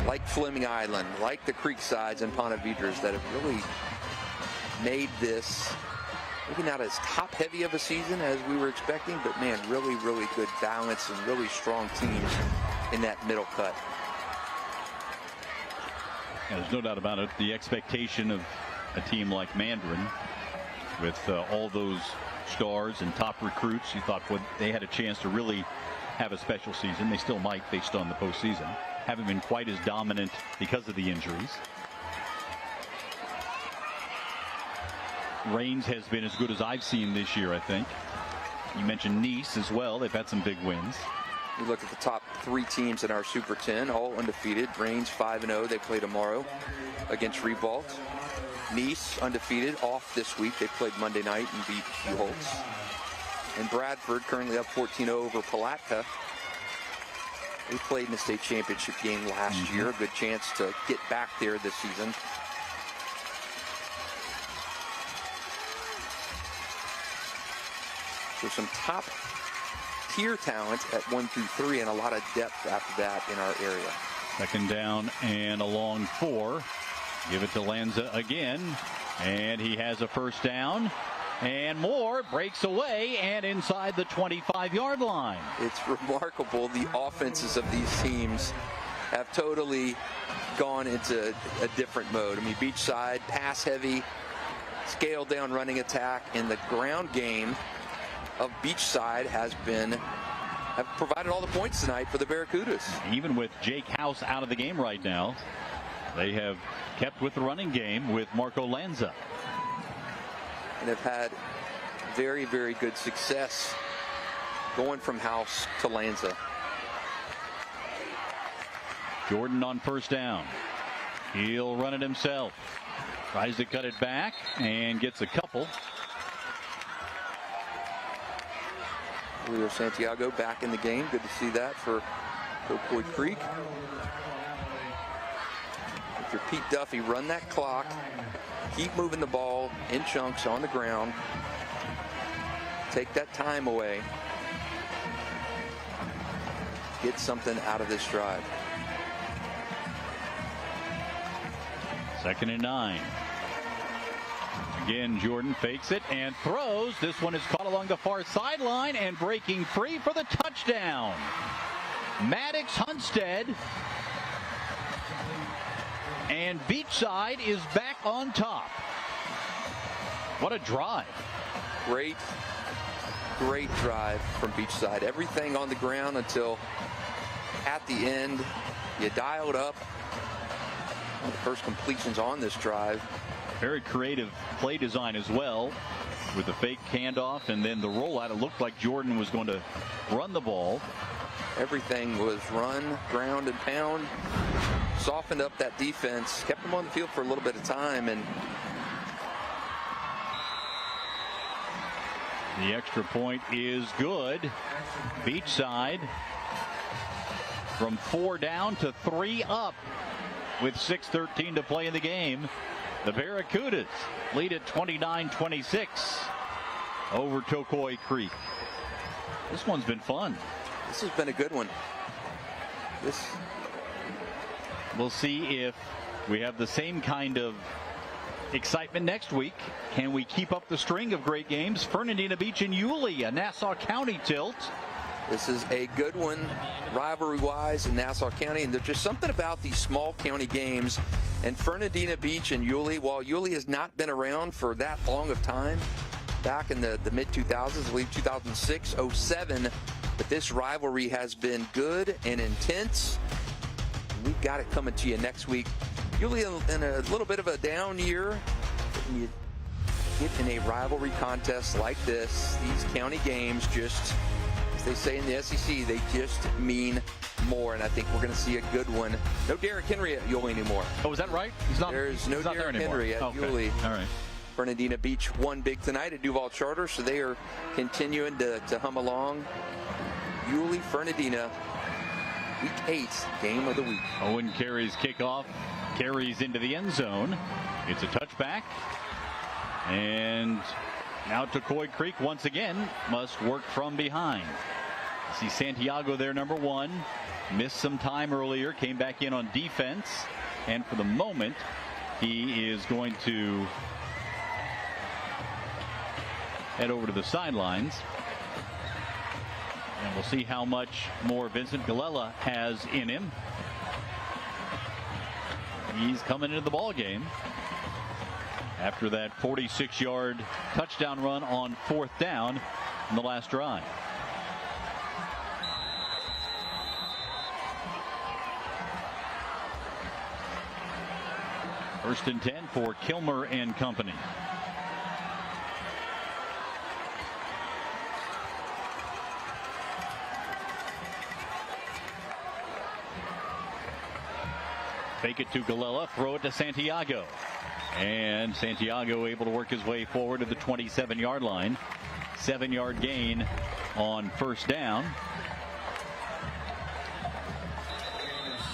like Fleming Island, like the Creeksides and Ponte Vedras that have really made this maybe not as top heavy of a season as we were expecting, but man, really, really good balance and really strong teams in that middle cut. Yeah, there's no doubt about it. The expectation of a team like Mandarin, with all those stars and top recruits, you thought they had a chance to really have a special season. They still might based on the postseason. Haven't been quite as dominant because of the injuries. Raines has been as good as I've seen this year, I think. You mentioned Nice as well. They've had some big wins. You look at the top 3 teams in our Super 10, all undefeated. Raines 5-0. They play tomorrow against Revolt. Nice undefeated, off this week. They played Monday night and beat Holtz. And Bradford currently up 14-0 over Palatka. They played in the state championship game last year. A good chance to get back there this season. So some top tier talent at 1 through 3 and a lot of depth after that in our area. Second down and a long 4. Give it to Lanza again, and he has a first down and more. Breaks away and inside the 25-yard line. It's remarkable. The offenses of these teams have totally gone into a different mode. I mean, Beachside, pass heavy, scaled down running attack, and the ground game of Beachside have provided all the points tonight for the Barracudas. Even with Jake House out of the game right now, they have kept with the running game with Marco Lanza. And have had very, very good success going from House to Lanza. Jordan on first down. He'll run it himself. Tries to cut it back and gets a couple. Leo Santiago back in the game. Good to see that for Tocoi Creek. If you're Pete Duffy, run that clock. Keep moving the ball in chunks on the ground. Take that time away. Get something out of this drive. 2nd and 9. Again, Jordan fakes it and throws. This one is caught along the far sideline and breaking free for the touchdown. Maddox Hunstead. And Beachside is back on top. What a drive. Great drive from Beachside. Everything on the ground until at the end. You dialed up. One of the first completions on this drive. Very creative play design as well, with the fake handoff and then the rollout. It looked like Jordan was going to run the ball. Everything was run, ground, and pound. Softened up that defense, kept them on the field for a little bit of time, and the extra point is good. Beachside from 4 down to 3 up with 6:13 to play in the game. The Barracudas lead at 29-26 over Tocoi Creek. This one's been fun. This has been a good one. We'll see if we have the same kind of excitement next week. Can we keep up the string of great games? Fernandina Beach and Yulee, a Nassau County tilt. This is a good one, rivalry-wise in Nassau County, and there's just something about these small county games. And Fernandina Beach and Yulee, while Yulee has not been around for that long of time, back in the mid-2000s, I believe 2006, 07, but this rivalry has been good and intense. We've got it coming to you next week. Yulee in a little bit of a down year. When you get in a rivalry contest like this, these county games just, as they say in the SEC, they just mean more, and I think we're going to see a good one. No Derrick Henry at Yulee anymore. Oh, is that right? There's no Derrick Henry at Yulee. All right. Fernandina Beach won big tonight at Duval Charter, so they are continuing to hum along. Yulee, Fernandina, Week 8, game of the week. Owen carries kickoff, carries into the end zone. It's a touchback. And now Tocoi Creek once again must work from behind. See Santiago there, number 1. Missed some time earlier, came back in on defense. And for the moment, he is going to head over to the sidelines. And We'll see how much more Vincent Galella has in him. He's coming into the ball game after that 46-yard touchdown run on 4th down in the last drive. First and 10 for Kilmer and company. Fake it to Galella, throw it to Santiago. And Santiago able to work his way forward to the 27-yard line. 7-yard gain on 1st down.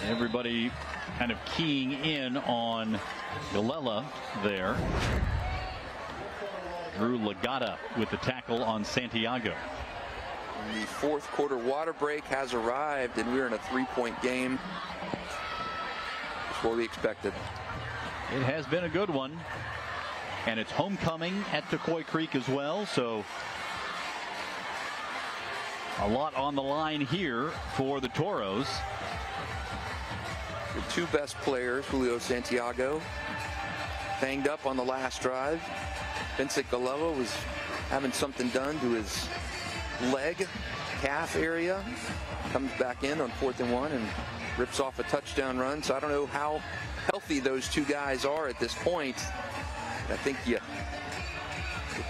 Everybody kind of keying in on Galella there. Drew Legata with the tackle on Santiago. The 4th quarter water break has arrived, and we're in a 3-point game. What we expected. It has been a good one, and it's homecoming at Tocoi Creek as well, so a lot on the line here for the Toros. The 2 best players, Julio Santiago, banged up on the last drive. Vincent Galella was having something done to his leg, calf area. Comes back in on 4th and 1 and rips off a touchdown run. So I don't know how healthy those 2 guys are at this point. I think you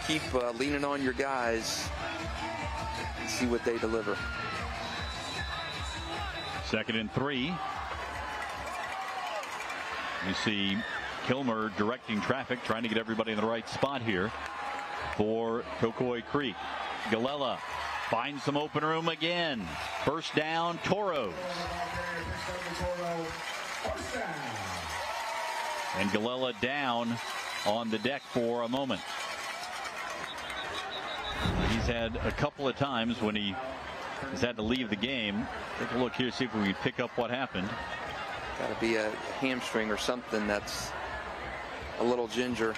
keep leaning on your guys and see what they deliver. 2nd and 3. You see Kilmer directing traffic, trying to get everybody in the right spot here for Tocoi Creek. Galella finds some open room again. 1st down, Toros. And Galella down on the deck for a moment. He's had a couple of times when he has had to leave the game. Take a look here, see if we can pick up what happened. Got to be a hamstring or something that's a little ginger.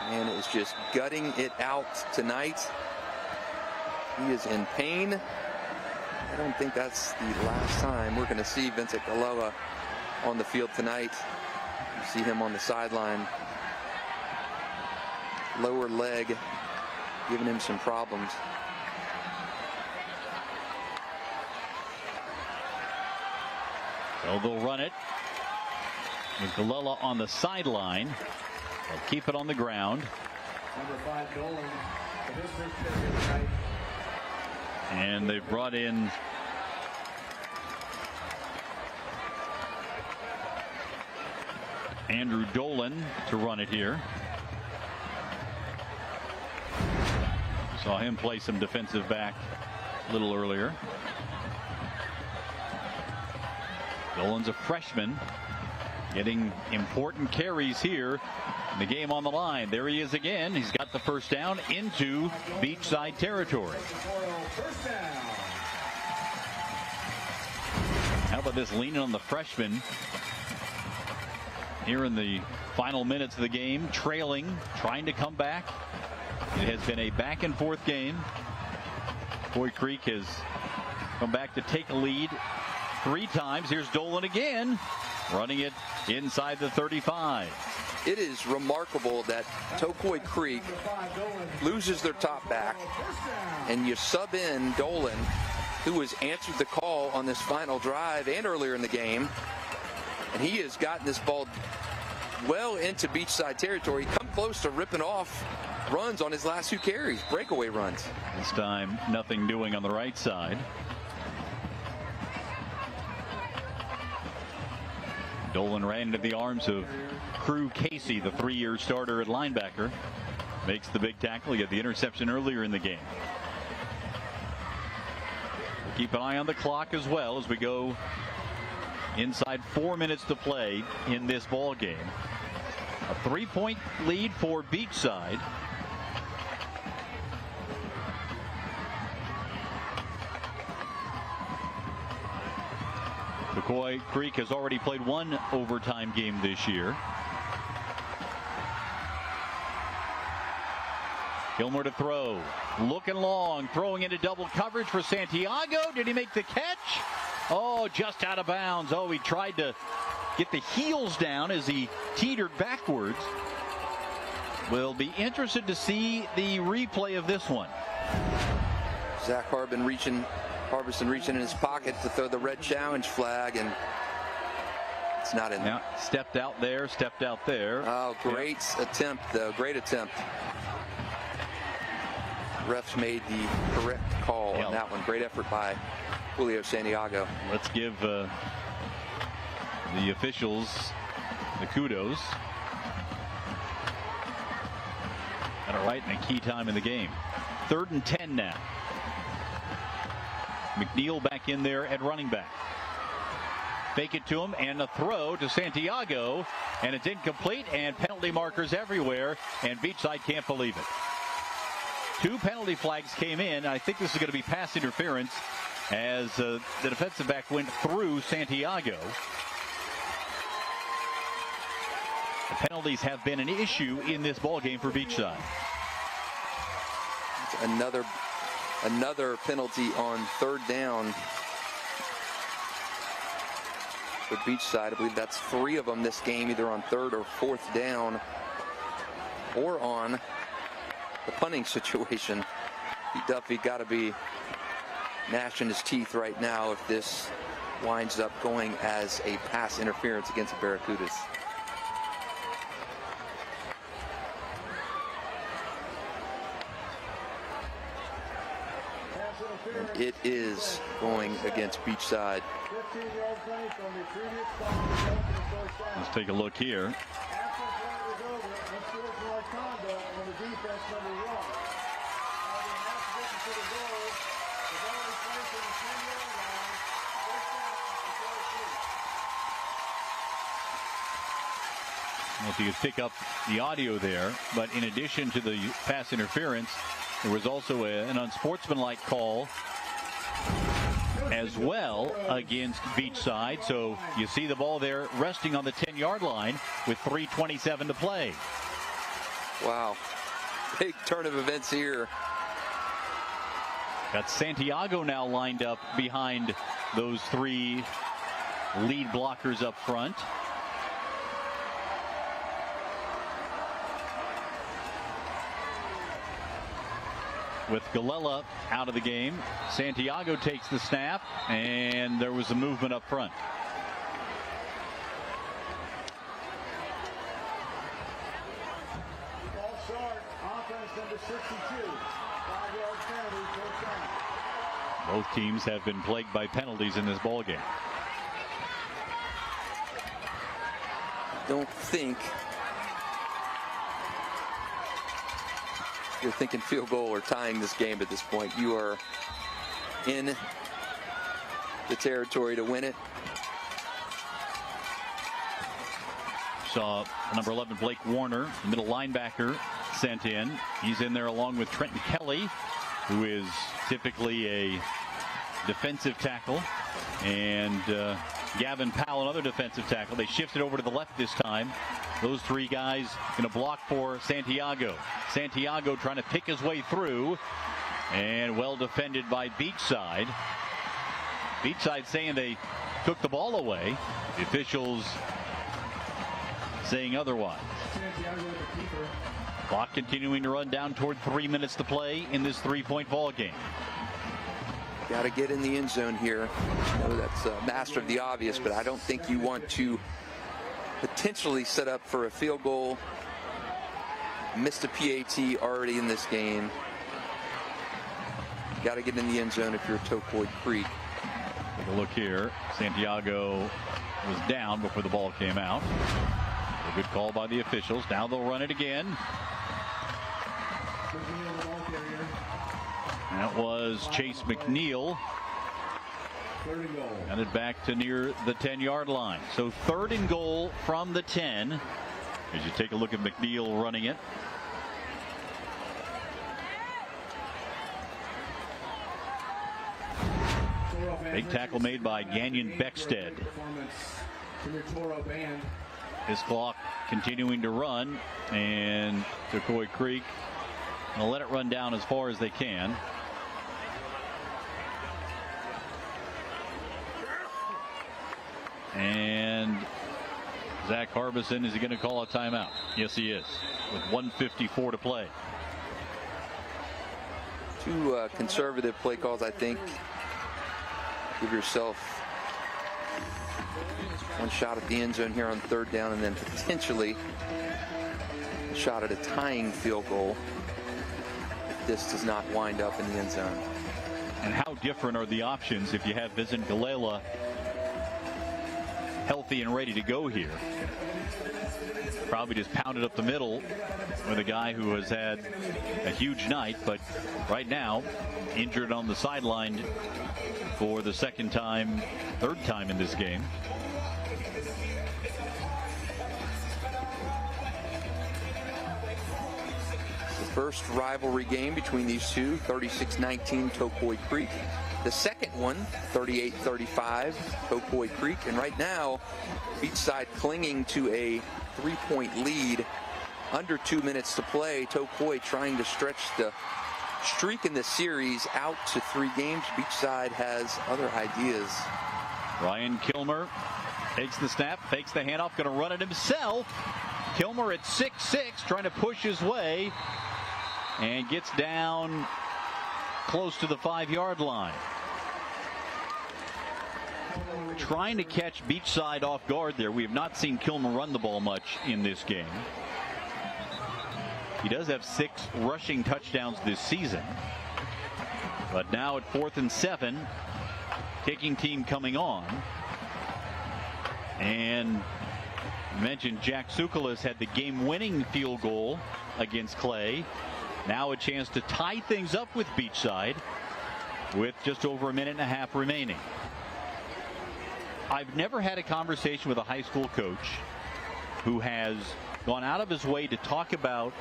And is just gutting it out tonight. He is in pain. I don't think that's the last time we're going to see Vincent Galella on the field tonight. You see him on the sideline. Lower leg giving him some problems. So they'll run it with Galella on the sideline. They'll keep it on the ground. Number 5, Dolan, the district champion tonight. And they've brought in Andrew Dolan to run it here. Saw him play some defensive back a little earlier. Dolan's a freshman, getting important carries here. The game on the line. There he is again. He's got the 1st down into Beachside territory. How about this leaning on the freshman here in the final minutes of the game, trailing, trying to come back. It has been a back and forth game. Tocoi Creek has come back to take a lead 3 times. Here's Dolan again, running it inside the 35. It is remarkable that Tocoi Creek loses their top back, and you sub in Dolan, who has answered the call on this final drive and earlier in the game, and he has gotten this ball well into Beachside territory, come close to ripping off runs on his last 2 carries, breakaway runs. This time nothing doing on the right side. Dolan ran into the arms of Crew Casey, the 3-year starter at linebacker. Makes the big tackle. He got the interception earlier in the game. We'll keep an eye on the clock as well as we go inside 4 minutes to play in this ball game. A 3-point lead for Beachside. Tocoi Creek has already played 1 overtime game this year. Gilmore to throw. Looking long. Throwing into double coverage for Santiago. Did he make the catch? Oh, just out of bounds. Oh, he tried to get the heels down as he teetered backwards. We'll be interested to see the replay of this one. Zach Harbison reaching in his pocket to throw the red challenge flag, and it's not in there. Now, stepped out there. Oh, great attempt, though. Great attempt. Refs made the correct call on that one. Great effort by Julio Santiago. Let's give the officials the kudos. Got it right in a key time in the game. 3rd and 10 now. McNeil back in there at running back. Fake it to him and a throw to Santiago, and it's incomplete, and penalty markers everywhere, and Beachside can't believe it. 2 penalty flags came in. I think this is going to be pass interference as the defensive back went through Santiago. The penalties have been an issue in this ball game for Beachside. Another penalty on 3rd down for Beachside. I believe that's 3 of them this game, either on 3rd or 4th down, or on the punting situation. Pete Duffy got to be gnashing his teeth right now if this winds up going as a pass interference against the Barracudas. And it is going against Beachside. Let's take a look here. Well, if you could pick up the audio there, but in addition to the pass interference, there was also an unsportsmanlike call as well against Beachside. So you see the ball there resting on the 10-yard line with 3:27 to play. Wow. Big turn of events here. Got Santiago now lined up behind those 3 lead blockers up front. With Galella out of the game, Santiago takes the snap, and there was a movement up front. Ball start, offense number 62. 5-yard penalty, first down. Both teams have been plagued by penalties in this ball game. Don't think you're thinking field goal or tying this game at this point. You are in the territory to win it. Saw number 11 Blake Warner, the middle linebacker, sent in. He's in there along with Trenton Kelly, who is typically a defensive tackle, and Gavin Powell, another defensive tackle. They shifted over to the left this time. Those 3 guys going to block for Santiago. Santiago trying to pick his way through, and well defended by Beachside. Beachside saying they took the ball away. The officials saying otherwise. Clock continuing to run down toward 3 minutes to play in this 3-point ball game. Got to get in the end zone here. I know that's a master of the obvious, but I don't think you want to potentially set up for a field goal. Missed a PAT already in this game. Got to get in the end zone if you're Tocoi Creek. Take a look here. Santiago was down before the ball came out. A good call by the officials. Now they'll run it again. That was Chase McNeil. Got it back to near the 10-yard line. So 3rd and goal from the 10. As you take a look at McNeil running it. Big tackle made by Gagnon Beckstead. His clock continuing to run, and Tocoi Creek They'll let it run down as far as they can. And Zach Harbison, is he going to call a timeout? Yes, he is, with 1:54 to play. Two conservative play calls, I think. Give yourself one shot at the end zone here on 3rd down, and then potentially a shot at a tying field goal if this does not wind up in the end zone. And how different are the options if you have Vincent Gallela healthy and ready to go here? Probably just pounded up the middle with a guy who has had a huge night, but right now injured on the sideline for the 2nd time, 3rd time in this game. The first rivalry game between these two, 36-19 Tocoi Creek. The second one, 38-35 Tocoi Creek. And right now, Beachside clinging to a 3-point lead. Under 2 minutes to play. Tocoi trying to stretch the streak in the series out to 3 games. Beachside has other ideas. Ryan Kilmer takes the snap, fakes the handoff, going to run it himself. Kilmer at 6'6", trying to push his way, and gets down close to the 5-yard line. Trying to catch Beachside off guard there. We have not seen Kilmer run the ball much in this game. He does have 6 rushing touchdowns this season. But now at 4th and 7, kicking team coming on. And you mentioned Jack Tsoukalas had the game-winning field goal against Clay. Now a chance to tie things up with Beachside with just over a minute and a half remaining. I've never had a conversation with a high school coach who has gone out of his way to talk about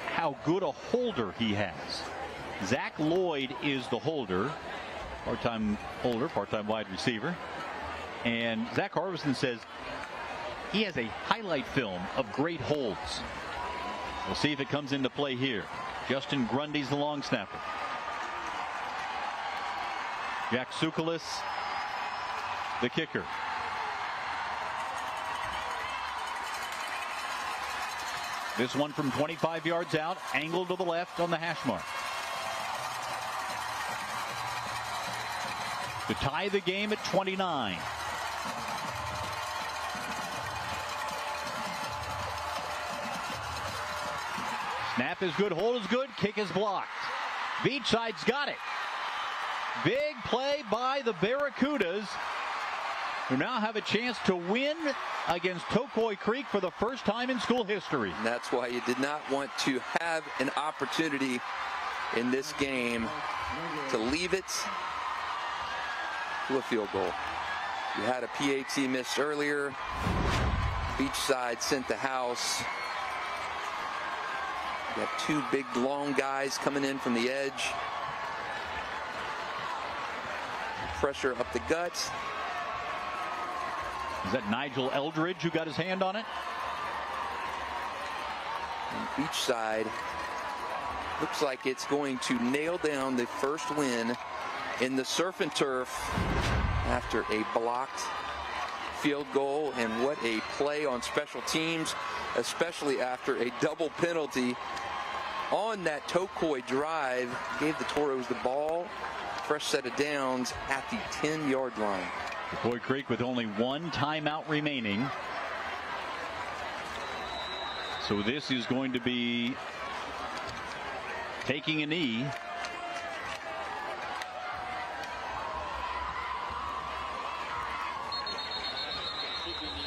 how good a holder he has. Zach Lloyd is the holder, part-time holder, part-time wide receiver. And Zach Harbison says he has a highlight film of great holds. We'll see if it comes into play here. Justin Grundy's the long snapper. Jack Tsoukalas, the kicker. This one from 25 yards out, angled to the left on the hash mark. To tie the game at 29. Snap is good, hold is good, kick is blocked. Beachside's got it. Big play by the Barracudas, who now have a chance to win against Tocoi Creek for the first time in school history. And that's why you did not want to have an opportunity in this game to leave it to a field goal. You had a PAT missed earlier. Beachside sent the house. You got 2 big long guys coming in from the edge. Pressure up the gut. Is that Nigel Eldridge who got his hand on it? And Beachside looks like it's going to nail down the first win in the surf and turf after a blocked field goal. And what a play on special teams, especially after a double penalty on that Tocoi drive. Gave the Toros the ball, fresh set of downs at the 10-yard line. Tocoi Creek with only 1 timeout remaining. So this is going to be taking a knee.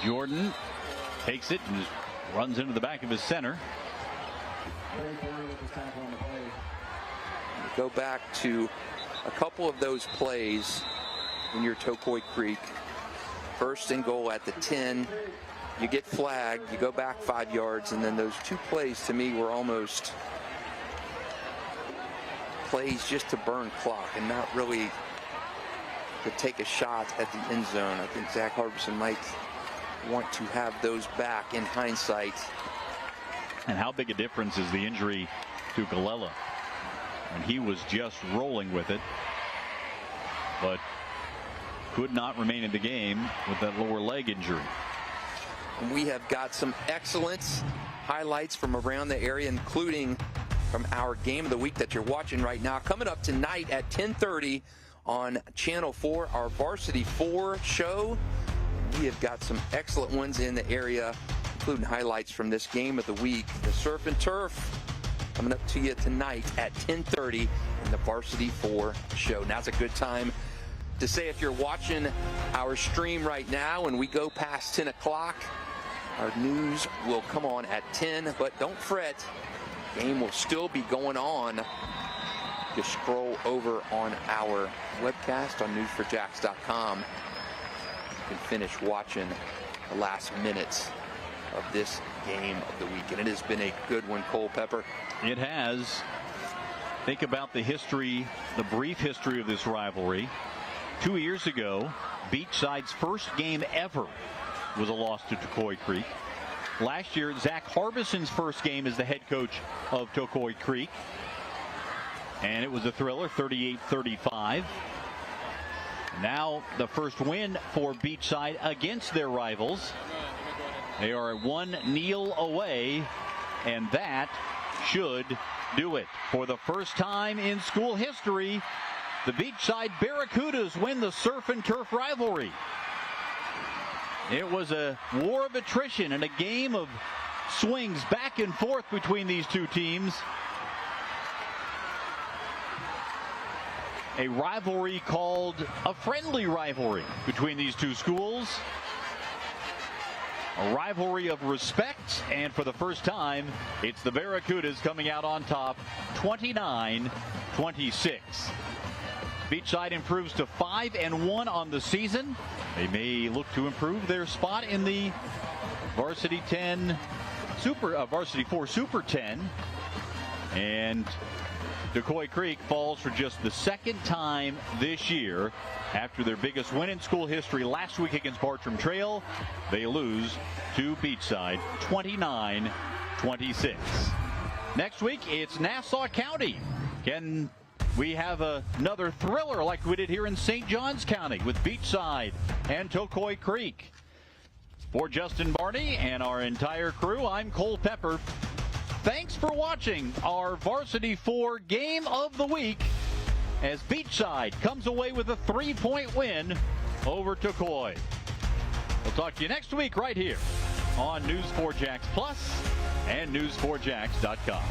Jordan takes it and runs into the back of his center. Go back to a couple of those plays when you're Tocoi Creek. 1st and goal at the 10. You get flagged, you go back 5 yards, and then those 2 plays to me were almost plays just to burn clock and not really to take a shot at the end zone. I think Zach Harbison might want to have those back in hindsight. And how big a difference is the injury Thukalele. And he was just rolling with it, but could not remain in the game with that lower leg injury. We have got some excellent highlights from around the area, including from our game of the week that you're watching right now. Coming up tonight at 10:30 on Channel 4, our Varsity 4 show. We have got some excellent ones in the area, including highlights from this game of the week. The Surf and Turf coming up to you tonight at 10:30 in the Varsity 4 show. Now's a good time to say, if you're watching our stream right now and we go past 10 o'clock, our news will come on at 10, but don't fret, game will still be going on. Just scroll over on our webcast on News4JAX.com. You can finish watching the last minutes of this game of the week, and it has been a good one, Cole Pepper. It has. Think about the history, the brief history of this rivalry. 2 years ago, Beachside's first game ever was a loss to Tocoi Creek. Last year, Zach Harbison's first game as the head coach of Tocoi Creek, and it was a thriller, 38-35. Now the first win for Beachside against their rivals. They are 1-0 away, and that should do it. For the first time in school history, the Beachside Barracudas win the Surf and Turf rivalry. It was a war of attrition and a game of swings back and forth between these two teams. A rivalry called a friendly rivalry between these two schools. A rivalry of respect, and for the first time, it's the Barracudas coming out on top, 29-26. Beachside improves to 5-1 on the season. They may look to improve their spot in the Varsity 4 Super 10. And Tocoi Creek falls for just the second time this year. After their biggest win in school history last week against Bartram Trail, they lose to Beachside 29-26. Next week, it's Nassau County. Can we have another thriller like we did here in St. Johns County with Beachside and Tocoi Creek? For Justin Barney and our entire crew, I'm Cole Pepper. Thanks for watching our Varsity 4 Game of the Week as Beachside comes away with a 3-point win over Tocoi. We'll talk to you next week right here on News4JAX Plus and News4JAX.com.